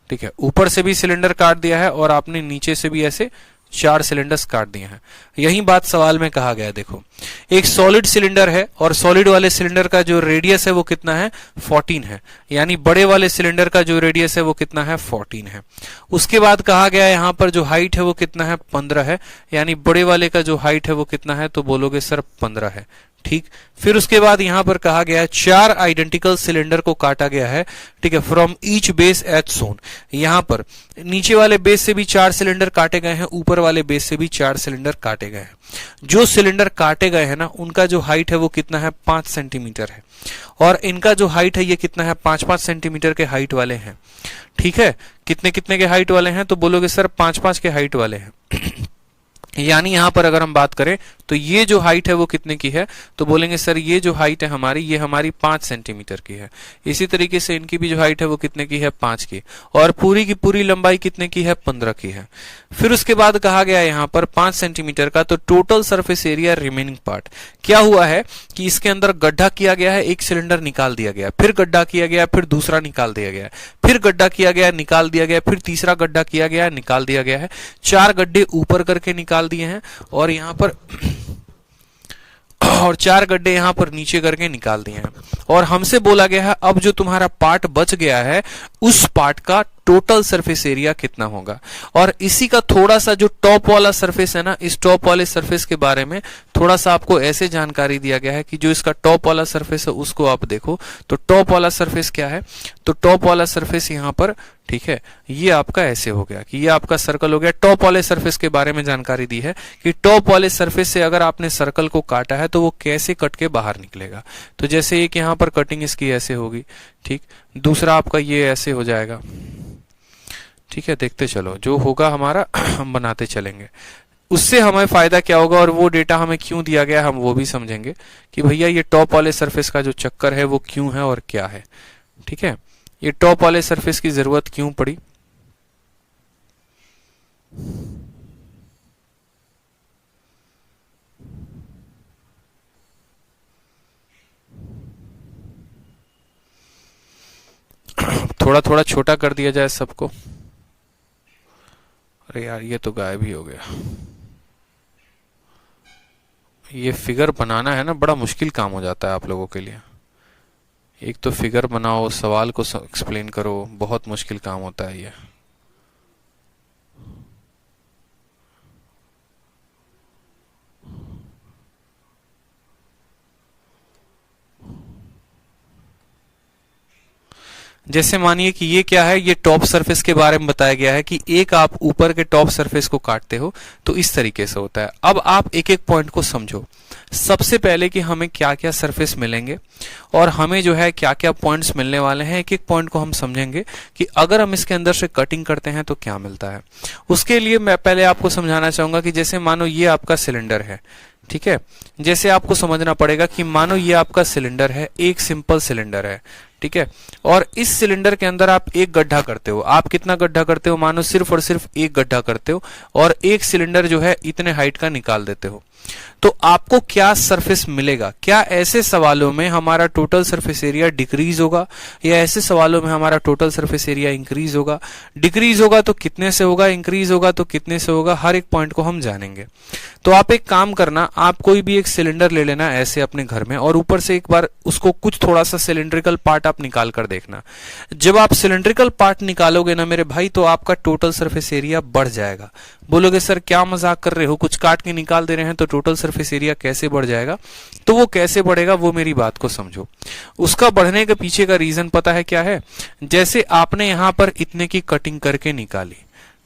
ठीक है, ऊपर से भी सिलेंडर काट दिया है और आपने नीचे से भी ऐसे 4 सिलेंडर्स काट दिए हैं। यही बात सवाल में कहा गया है। देखो, एक सॉलिड सिलेंडर है और सॉलिड वाले सिलेंडर का जो रेडियस है वो कितना है, 14 है। यानी बड़े वाले सिलेंडर का जो रेडियस है वो कितना है, 14 है। उसके बाद कहा गया है यहाँ पर जो हाइट है वो कितना है, 15 है। यानी बड़े वाले का जो हाइट है वो कितना है, तो बोलोगे सर 15 है। ठीक, फिर उसके बाद यहां पर कहा गया है 4 आइडेंटिकल सिलेंडर को काटा गया है। ठीक है, फ्रॉम ईच बेस एट सोन। यहां पर नीचे वाले बेस से भी 4 सिलेंडर काटे गए हैं, ऊपर वाले बेस से भी 4 सिलेंडर काटे गए हैं। जो सिलेंडर काटे गए हैं ना, उनका जो हाइट है वो कितना है, 5 सेंटीमीटर है और इनका जो हाइट है ये कितना है, 5-5 सेंटीमीटर के हाइट वाले हैं। ठीक है, कितने कितने के हाइट वाले हैं, तो बोलोगे सर 5-5 के हाइट वाले हैं। यानी यहां पर अगर हम बात करें तो ये जो हाइट है वो कितने की है, तो बोलेंगे सर ये जो हाइट है हमारी, ये हमारी 5 सेंटीमीटर की है। इसी तरीके से इनकी भी जो हाइट है वो कितने की है, 5 की। और पूरी की पूरी लंबाई कितने की है, 15 की है। फिर उसके बाद कहा गया यहाँ पर 5 सेंटीमीटर का, तो total surface area remaining part क्या हुआ है कि इसके अंदर गड्ढा किया गया है, एक सिलेंडर निकाल दिया गया, फिर गड्ढा किया गया, फिर दूसरा निकाल दिया गया, फिर गड्ढा किया गया, निकाल दिया गया, फिर तीसरा गड्ढा किया गया, निकाल दिया गया है। 4 गड्ढे ऊपर करके निकाल दिए हैं और यहाँ पर और 4 गड्ढे यहां पर नीचे करके निकाल दिए हैं। और हमसे बोला गया है अब जो तुम्हारा पार्ट बच गया है उस पार्ट का टोटल सरफेस एरिया कितना होगा। और इसी का थोड़ा सा जो टॉप वाला सरफेस है ना, इस टॉप वाले सरफेस के बारे में थोड़ा सा आपको ऐसे जानकारी दिया गया है कि जो इसका टॉप वाला सरफेस है उसको आप देखो तो टॉप वाला सरफेस क्या है, तो टॉप वाला सरफेस यहाँ पर, ठीक है, ये आपका ऐसे हो गया कि ये आपका सर्कल हो गया। टॉप वाले सरफेस के बारे में जानकारी दी है कि टॉप वाले सरफेस से अगर आपने सर्कल को काटा है तो वो कैसे कट के बाहर निकलेगा। तो जैसे एक यहाँ पर कटिंग इसकी ऐसे होगी, ठीक, दूसरा आपका ये ऐसे हो जाएगा। ठीक है, देखते चलो, जो होगा हमारा हम बनाते चलेंगे। उससे हमें फायदा क्या होगा और वो डेटा हमें क्यों दिया गया हम वो भी समझेंगे कि भैया ये टॉप वाले सरफेस का जो चक्कर है वो क्यों है और क्या है। ठीक है, ये टॉप वाले सरफेस की जरूरत क्यों पड़ी। थोड़ा थोड़ा छोटा कर दिया जाए सबको। अरे यार ये तो गायब ही हो गया। ये फिगर बनाना है ना, बड़ा मुश्किल काम हो जाता है आप लोगों के लिए। एक तो फिगर बनाओ, सवाल को एक्सप्लेन करो, बहुत मुश्किल काम होता है ये। जैसे मानिए कि ये क्या है, ये टॉप सरफेस के बारे में बताया गया है कि एक आप ऊपर के टॉप सरफेस को काटते हो तो इस तरीके से होता है। अब आप एक एक पॉइंट को समझो। सबसे पहले कि हमें क्या क्या सरफेस मिलेंगे और हमें जो है क्या क्या पॉइंट्स मिलने वाले हैं, एक एक पॉइंट को हम समझेंगे कि अगर हम इसके अंदर से कटिंग करते हैं तो क्या मिलता है। उसके लिए मैं पहले आपको समझाना चाहूंगा कि जैसे मानो ये आपका सिलेंडर है, ठीक है, जैसे आपको समझना पड़ेगा कि मानो ये आपका सिलेंडर है, एक सिंपल सिलेंडर है, ठीक है, और इस सिलेंडर के अंदर आप एक गड्ढा करते हो। आप कितना गड्ढा करते हो, मानो सिर्फ और सिर्फ एक गड्ढा करते हो और एक सिलेंडर जो है इतने हाइट का निकाल देते हो। तो आपको क्या सरफेस मिलेगा। क्या ऐसे सवालों में हमारा टोटल सरफेस एरिया डिक्रीज होगा या ऐसे सवालों में हमारा टोटल सरफेस एरिया इंक्रीज होगा। डिक्रीज होगा तो कितने से होगा, इंक्रीज होगा तो कितने से होगा, हर एक पॉइंट को हम जानेंगे। तो आप एक काम करना, आप कोई भी एक सिलेंडर ले लेना ऐसे अपने घर में और ऊपर से एक बार उसको कुछ थोड़ा सा सिलेंड्रिकल पार्ट आप निकाल कर देखना। जब आप सिलेंड्रिकल पार्ट निकालोगे ना मेरे भाई, तो आपका टोटल सरफेस एरिया बढ़ जाएगा। बोलोगे सर क्या मजाक कर रहे हो, कुछ काट के निकाल दे रहे हैं तो टोटल सरफेस एरिया कैसे बढ़ जाएगा। तो वो कैसे बढ़ेगा वो मेरी बात को समझो। उसका बढ़ने के पीछे का रीजन पता है क्या है। जैसे आपने यहां पर इतने की कटिंग करके निकाली,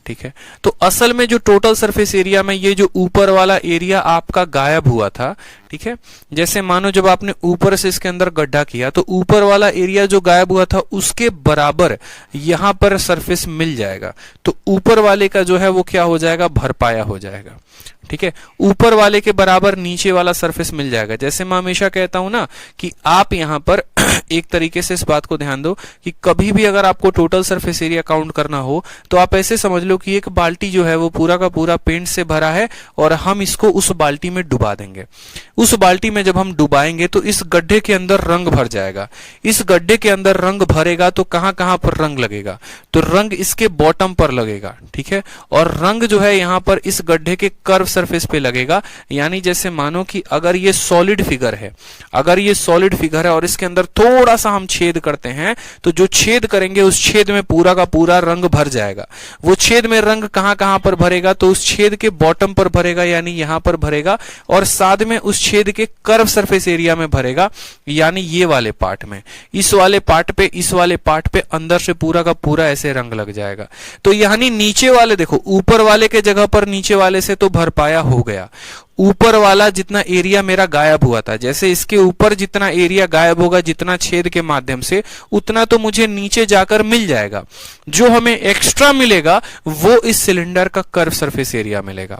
ठीक है। तो असल में जो टोटल सरफेस एरिया में ये जो ऊपर वाला एरिया आपका गायब हुआ था, ठीक है, जैसे मानो जब आपने ऊपर से इसके अंदर गड्ढा किया तो ऊपर वाला एरिया जो गायब हुआ था उसके बराबर यहां पर सरफेस मिल जाएगा, तो ऊपर वाले का जो है वो क्या हो जाएगा, भरपाया हो जाएगा, ठीक है। ऊपर वाले के बराबर नीचे वाला सरफेस मिल जाएगा। जैसे मैं हमेशा कहता हूं ना कि आप यहां पर एक तरीके से इस बात को ध्यान दो कि कभी भी अगर आपको टोटल सरफेस एरिया काउंट करना हो तो आप ऐसे समझ लो कि एक बाल्टी जो है वो पूरा का पूरा पेंट से भरा है और हम इसको उस बाल्टी में डुबा देंगे। उस बाल्टी में जब हम डुबाएंगे तो इस गड्ढे के अंदर रंग भर जाएगा। इस गड्ढे के अंदर रंग भरेगा तो कहां कहां पर रंग लगेगा, तो रंग इसके बॉटम पर लगेगा, ठीक है। और रंग जो है यहां पर इस गड्ढे के कर्व सरफेस पे लगेगा। यानी जैसे मानो कि अगर ये सॉलिड फिगर है, अगर ये सॉलिड फिगर है और इसके अंदर थोड़ा सा हम छेद करते हैं तो जो छेद करेंगे उस छेद में पूरा का पूरा रंग भर जाएगा। वो छेद में रंग कहां कहां पर भरेगा, तो उस छेद के बॉटम पर भरेगा, यानी यहां पर भरेगा, और साथ में उस छेद के कर्व सरफेस एरिया में भरेगा, यानी ये वाले पार्ट में, इस वाले पार्ट पे, इस वाले पार्ट पे अंदर से पूरा का पूरा ऐसे रंग लग जाएगा। तो यानी नीचे वाले देखो, ऊपर वाले के जगह पर नीचे वाले से तो भरपाया हो गया। ऊपर वाला जितना एरिया मेरा गायब हुआ था, जैसे इसके ऊपर जितना एरिया गायब होगा जितना छेद के माध्यम से, उतना तो मुझे नीचे जाकर मिल जाएगा। जो हमें एक्स्ट्रा मिलेगा वो इस सिलेंडर का कर्व सरफेस एरिया मिलेगा।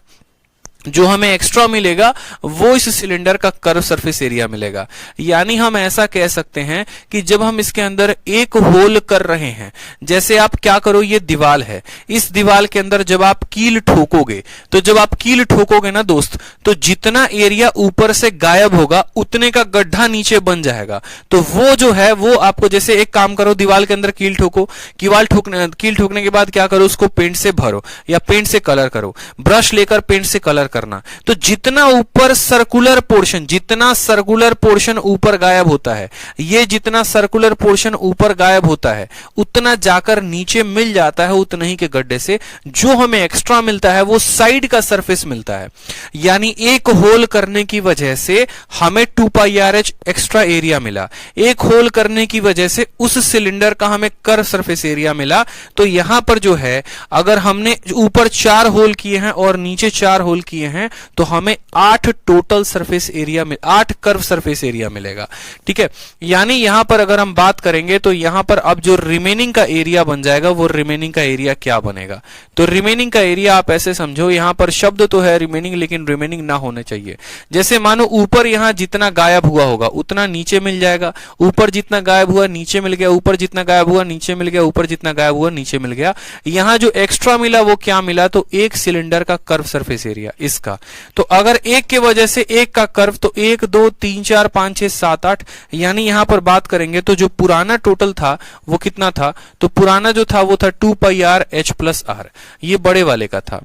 जो हमें एक्स्ट्रा मिलेगा वो इस सिलेंडर का कर्व सरफेस एरिया मिलेगा। यानी हम ऐसा कह सकते हैं कि जब हम इसके अंदर एक होल कर रहे हैं, जैसे आप क्या करो, ये दीवार है, इस दीवार के अंदर जब आप कील ठोकोगे, तो जब आप कील ठोकोगे ना दोस्त, तो जितना एरिया ऊपर से गायब होगा उतने का गड्ढा नीचे बन जाएगा। तो वो जो है वो आपको, जैसे एक काम करो, दीवार के अंदर कील ठोको, कील ठोकने के बाद क्या करो, उसको पेंट से भरो या पेंट से कलर करो, ब्रश लेकर पेंट से कलर करना। तो जितना ऊपर सर्कुलर पोर्शन, जितना सर्कुलर पोर्शन ऊपर गायब होता है, ये जितना सर्कुलर पोर्शन ऊपर गायब होता है उतना जाकर नीचे मिल जाता है उतना ही के गड्ढे से। जो हमें एक्स्ट्रा मिलता है वो साइड का सरफेस मिलता है। यानी एक होल करने की वजह से हमें 2πRH एक्स्ट्रा एरिया मिला, एक होल करने की वजह से उस सिलेंडर का हमें कर्व सरफेस एरिया मिला। तो यहां पर जो है, अगर हमने ऊपर 4 होल किए हैं और नीचे 4 होल किए हैं तो हमें 8 टोटल सरफेस एरिया में 8 कर्व सरफेस एरिया मिलेगा, ठीक है। यानी यहां पर अगर हम बात करेंगे तो यहां पर अब जो रिमेनिंग का एरिया बन जाएगा वो रिमेनिंग का एरिया क्या बनेगा, तो रिमेनिंग का एरिया आप ऐसे समझो, यहां पर शब्द तो है रिमेनिंग, लेकिन रिमेनिंग ना होने चाहिए। जैसे मानो ऊपर यहां जितना गायब हुआ होगा उतना नीचे मिल जाएगा, ऊपर जितना गायब हुआ नीचे मिल गया, ऊपर जितना गायब हुआ नीचे मिल गया, ऊपर जितना गायब हुआ नीचे मिल गया। यहां जो एक्स्ट्रा मिला वो क्या मिला, तो एक सिलेंडर का कर्व सरफेस एरिया इसका। तो अगर एक के वजह से एक का कर्व, तो 1 2 3 4 5 6 7 8, यानी यहां पर बात करेंगे तो जो पुराना टोटल था वो कितना था, तो पुराना जो था वो था 2πRH प्लस R, ये बड़े वाले का था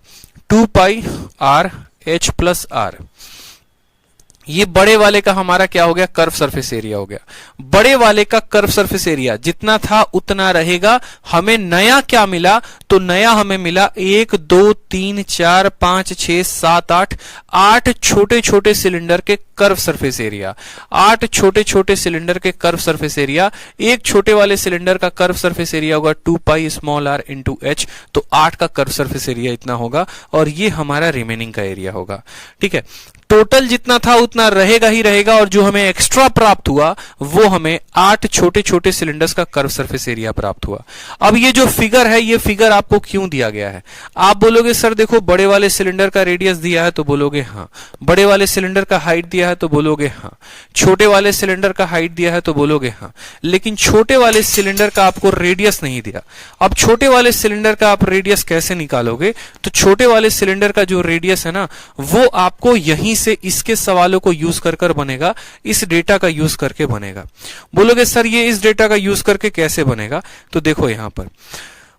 2πRH प्लस R। ये बड़े वाले का हमारा क्या हो गया, कर्व सरफेस एरिया हो गया। बड़े वाले का कर्व सरफेस एरिया जितना था उतना रहेगा। हमें नया क्या मिला, तो नया हमें मिला 1 2 3 4 5 6 7 8 8 छोटे छोटे सिलेंडर के कर्व सरफेस एरिया, 8 छोटे छोटे सिलेंडर के कर्व सरफेस एरिया। एक छोटे वाले सिलेंडर का कर्व सरफेस एरिया होगा 2πr इंटू H, तो 8 का कर्व सरफेस एरिया इतना होगा और ये हमारा रिमेनिंग का एरिया होगा, ठीक है। टोटल जितना था उतना रहेगा ही रहेगा, और जो हमें एक्स्ट्रा प्राप्त हुआ वो हमें 8 छोटे छोटे सिलेंडर्स का कर्व सरफेस एरिया प्राप्त हुआ। अब ये जो फिगर है, ये फिगर आपको क्यों दिया गया है, आप बोलोगे सर देखो बड़े वाले सिलेंडर का रेडियस दिया है, तो बोलोगे हाँ। बड़े वाले सिलेंडर का हाइट दिया है, तो बोलोगे हाँ। छोटे वाले सिलेंडर का हाइट दिया है, तो बोलोगे हाँ। लेकिन छोटे वाले सिलेंडर का आपको रेडियस नहीं दिया। अब छोटे वाले सिलेंडर का आप रेडियस कैसे निकालोगे, तो छोटे वाले सिलेंडर का जो रेडियस है ना, वो आपको यहीं से इसके सवालों को यूज कर बनेगा, इस डेटा का यूज करके बनेगा। बोलोगे सर ये इस डेटा का यूज करके कैसे बनेगा, तो देखो यहां पर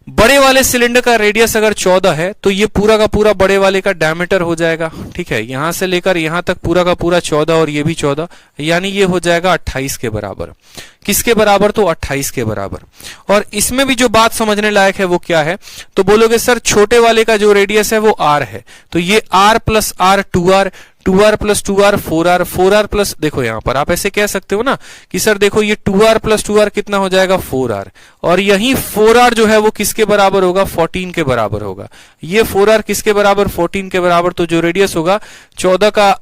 बड़े वाले सिलेंडर का रेडियस अगर 14 है तो ये पूरा का पूरा बड़े वाले का डायमीटर हो जाएगा, ठीक है। यहां से लेकर यहां तक पूरा का पूरा 14 और ये भी 14, यानी ये हो जाएगा 28 के बराबर। किसके बराबर, तो 28 के बराबर। और इसमें भी जो बात समझने लायक है वो क्या है, तो बोलोगे सर छोटे वाले का जो रेडियस है वो R है, तो ये R plus R 2R, 2r plus 2r 4r, 4r plus, देखो यहां पर आप ऐसे कह सकते हो ना कि सर देखो ये 2r प्लस 2r कितना हो जाएगा 4r, और यही 4r जो है वो किसके बराबर होगा 14 के बराबर होगा। ये 4r किसके बराबर 14 के बराबर, तो जो रेडियस होगा 14 का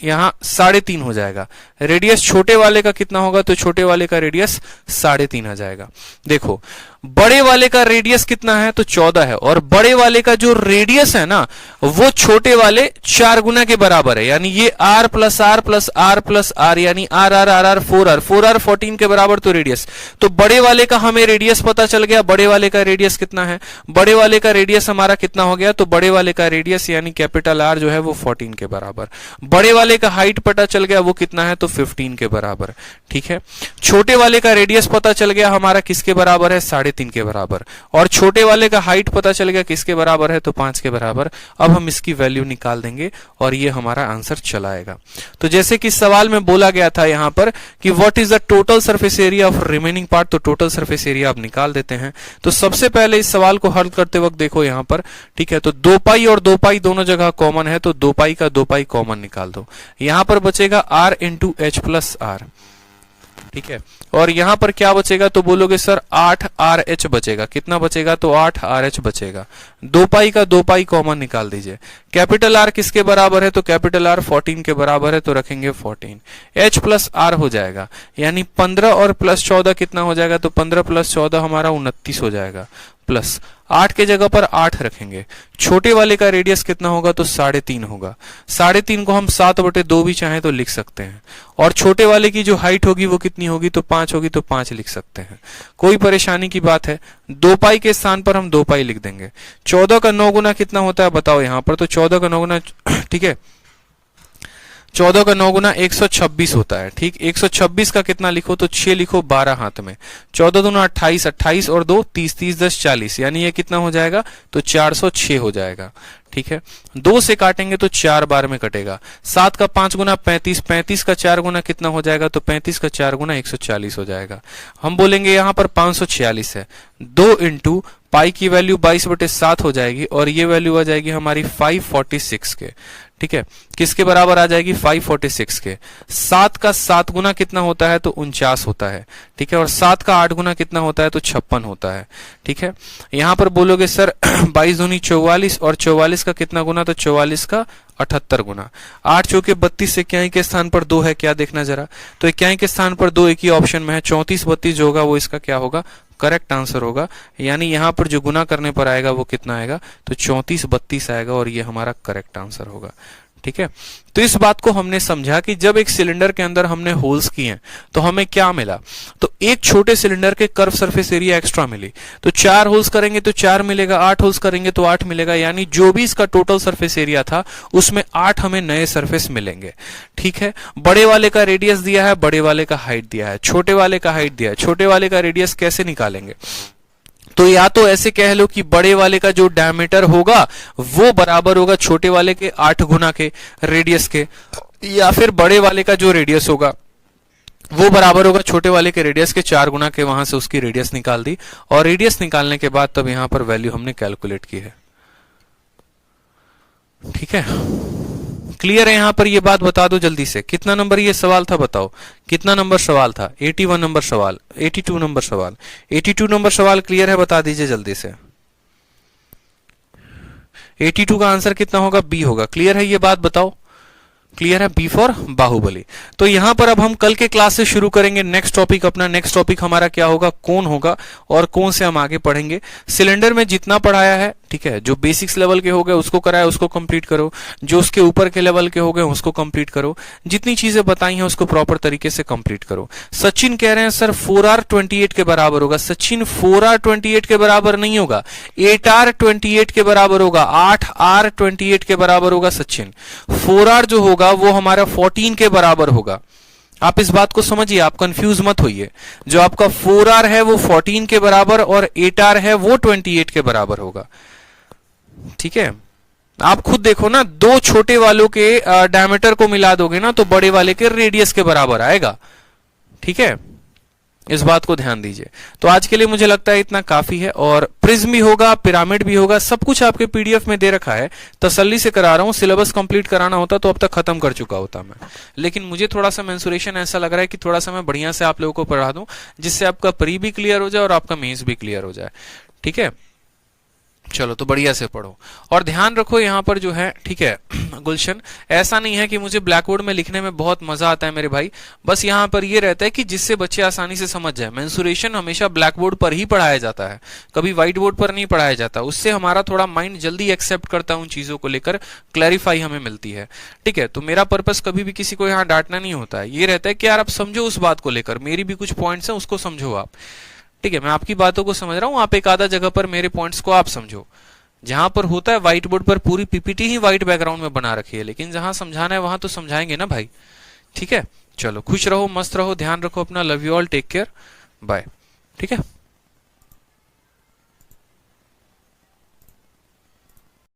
यहां 3.5 हो जाएगा। रेडियस छोटे वाले का कितना होगा, तो छोटे वाले का रेडियस 3.5 आ जाएगा। देखो बड़े वाले का रेडियस कितना है, तो 14 है, और बड़े वाले का जो रेडियस है ना वो छोटे वाले 4 गुना के बराबर है, यानी ये r plus R plus R plus R, यानी R R R R 4r, 4r 14 के बराबर, तो रेडियस, तो बड़े वाले का हमें रेडियस पता चल गया। बड़े वाले का रेडियस कितना है, बड़े वाले का रेडियस हमारा कितना हो गया, तो बड़े वाले का रेडियस यानी कैपिटल आर जो है वो 14 के बराबर। बड़े वाले का हाइट पता चल गया वो कितना है, तो 15 के बराबर। ठीक है, छोटे वाले का रेडियस पता चल गया हमारा किसके बराबर है, 3.5 के बराबर, और छोटे वाले का हाइट पता चल गया किसके बराबर है, तो 5 के बराबर। अब हम इसकी वैल्यू निकाल देंगे और ये हमारा आंसर चला आएगा। तो जैसे कि सवाल में बोला गया था यहां पर कि what is the total surface area of remaining part, तो टोटल सरफेस एरिया आप निकाल देते हैं। तो सबसे पहले इस सवाल को हल करते वक्त देखो यहां पर, ठीक है, तो 2 पाई और 2 पाई दोनों जगह कॉमन है, तो 2 पाई का 2 पाई कॉमन निकाल दो। यहां पर बचेगा r into H plus R, ठीक है, और यहां पर क्या बचेगा, तो बोलोगे सर 8rh बचेगा। कितना बचेगा, तो 8rh बचेगा। 2 पाई का 2 पाई कॉमन निकाल दीजिए। कैपिटल आर किसके बराबर है, तो कैपिटल आर 14 के बराबर है, तो रखेंगे 14। h प्लस आर हो जाएगा, यानी 15 और प्लस 14 कितना हो जाएगा, तो 15 प्लस 14 हमारा 29 हो जाएगा, प्लस 8 के जगह पर 8 रखेंगे। छोटे वाले का रेडियस कितना होगा, तो 3.5 होगा। 3.5 को हम 7/2 भी चाहें तो लिख सकते हैं, और छोटे वाले की जो हाइट होगी वो कितनी होगी, तो 5 होगी, तो 5 लिख सकते हैं। कोई परेशानी की बात है, 2 पाई के स्थान पर हम 2 पाई लिख देंगे। 14 का 9 गुना कितना होता है बताओ यहां पर, तो 14 का 9 गुना, ठीक है, 14 का 9 गुना 126 होता है। ठीक, 126 का कितना लिखो, तो 6 लिखो 12 हाथ में। 14 दूना 28, 28 और 2 30, 30 10 40, यानी ये कितना हो जाएगा, तो 406 हो जाएगा। ठीक है, 2 से काटेंगे तो 4 बार में कटेगा। 7 का 5 गुना 35, 35 का 4 गुना कितना हो जाएगा, तो 35 का 4 गुना 140 हो जाएगा। हम बोलेंगे यहाँ पर 546 है। 2 इंटू पाई की वैल्यू 22/7 हो जाएगी, और ये वैल्यू आ जाएगी हमारी 546 के। ठीक है, किसके बराबर आ जाएगी, 546 के। 7 का 7 गुना कितना होता है, तो 49 होता है। ठीक है, और 7 का 8 गुना कितना होता है, तो 56 होता है। ठीक है, यहां पर बोलोगे सर 22 दूनी 44, और 44 का कितना गुना, तो 44 का 78 गुना। 8 चौके 32, इक्याई के स्थान पर 2 है, क्या देखना जरा, तो इक्याई के स्थान पर 2 एक ही ऑप्शन में है। 34 32 जो होगा वो इसका क्या होगा, करेक्ट आंसर होगा। यानी यहां पर जो गुना करने पर आएगा वो कितना आएगा, तो 34 32 आएगा, और ये हमारा करेक्ट आंसर होगा। ठीक है, तो इस बात को हमने समझा कि जब एक सिलेंडर के अंदर हमने होल्स किए हैं तो हमें क्या मिला, तो एक छोटे सिलेंडर के कर्व सरफेस एरिया एक्स्ट्रा मिली। तो 4 होल्स करेंगे तो 4 मिलेगा, 8 होल्स करेंगे तो 8 मिलेगा, यानी जो भी इसका टोटल सरफेस एरिया था उसमें 8 हमें नए सरफेस मिलेंगे। ठीक है, बड़े वाले का रेडियस दिया है, बड़े वाले का हाइट दिया है, छोटे वाले का हाइट दिया है, छोटे वाले का रेडियस कैसे निकालेंगे, तो या तो ऐसे कह लो कि बड़े वाले का जो डायमीटर होगा वो बराबर होगा छोटे वाले के 8 गुना के रेडियस के, या फिर बड़े वाले का जो रेडियस होगा वो बराबर होगा छोटे वाले के रेडियस के 4 गुना के। वहां से उसकी रेडियस निकाल दी, और रेडियस निकालने के बाद तब यहां पर वैल्यू हमने कैलकुलेट की है। ठीक है, क्लियर है यहां पर, ये बात बता दो जल्दी से। कितना नंबर ये सवाल था बताओ, कितना नंबर सवाल था, 81 नंबर सवाल, 82 नंबर सवाल, 82 नंबर सवाल क्लियर है, बता दीजिए जल्दी से। 82 का आंसर कितना होगा, बी होगा। क्लियर है ये बात बताओ, क्लियर है, बी फॉर बाहुबली। तो यहां पर अब हम कल के क्लास से शुरू करेंगे नेक्स्ट टॉपिक अपना। नेक्स्ट टॉपिक हमारा क्या होगा, कोन होगा, और कोन से हम आगे पढ़ेंगे। सिलेंडर में जितना पढ़ाया है, ठीक है, जो बेसिक्स लेवल के हो गए उसको कराया उसको कंप्लीट करो, जो उसके ऊपर के लेवल के हो गए उसको कंप्लीट करो, जितनी चीजें बताई हैं उसको प्रॉपर तरीके से कंप्लीट करो। सचिन कह रहे हैं सर 4r28 के बराबर होगा। सचिन 4r28 के बराबर नहीं होगा, 8r28 के बराबर होगा, 8r28 के बराबर होगा सचिन। 4r जो होगा वो हमारा 14 के बराबर होगा। आप इस बात को समझिए, आप कंफ्यूज मत होइए। जो आपका 4r है वो 14 के बराबर, और 8r है वो 28 के बराबर होगा। ठीक है, आप खुद देखो ना, 2 छोटे वालों के डायमीटर को मिला दोगे ना तो बड़े वाले के रेडियस के बराबर आएगा। ठीक है, इस बात को ध्यान दीजिए। तो आज के लिए मुझे लगता है इतना काफी है, और प्रिज्म भी होगा, पिरामिड भी होगा, सब कुछ आपके पीडीएफ में दे रखा है। तसल्ली से करा रहा हूं, सिलेबस कंप्लीट कराना होता तो अब तक खत्म कर चुका होता मैं, लेकिन मुझे थोड़ा सा मेंसुरेशन ऐसा लग रहा है कि थोड़ा सा मैं बढ़िया से आप लोगों को पढ़ा दूं, जिससे आपका प्री भी क्लियर हो जाए और आपका मेंस भी क्लियर हो जाए। ठीक है, चलो तो बढ़िया से पढ़ो और ध्यान रखो यहाँ पर जो है, ठीक है गुलशन, ऐसा नहीं है कि मुझे ब्लैक बोर्ड में लिखने में बहुत मजा आता है मेरे भाई, बस यहाँ पर ये रहता है कि जिससे बच्चे आसानी से समझ जाए। मेंसुरेशन हमेशा ब्लैक बोर्ड पर ही पढ़ाया जाता है, कभी व्हाइट बोर्ड पर नहीं पढ़ाया जाता, उससे हमारा थोड़ा माइंड जल्दी एक्सेप्ट करता है उन चीजों को लेकर, क्लैरिफाई हमें मिलती है। ठीक है, तो मेरा पर्पस कभी भी किसी को यहाँ डांटना नहीं होता है, ये रहता है कि यार आप समझो उस बात को लेकर, मेरी भी कुछ पॉइंट्स हैं उसको समझो आप। ठीक है, मैं आपकी बातों को समझ रहा हूँ, आप एक आधा जगह पर मेरे पॉइंट्स को आप समझो। जहां पर होता है व्हाइट बोर्ड पर पूरी पीपीटी ही व्हाइट बैकग्राउंड में बना रखी है, लेकिन जहां समझाना है वहां तो समझाएंगे ना भाई। ठीक है, चलो खुश रहो, मस्त रहो, ध्यान रखो अपना, love you all, take care, bye. ठीक है।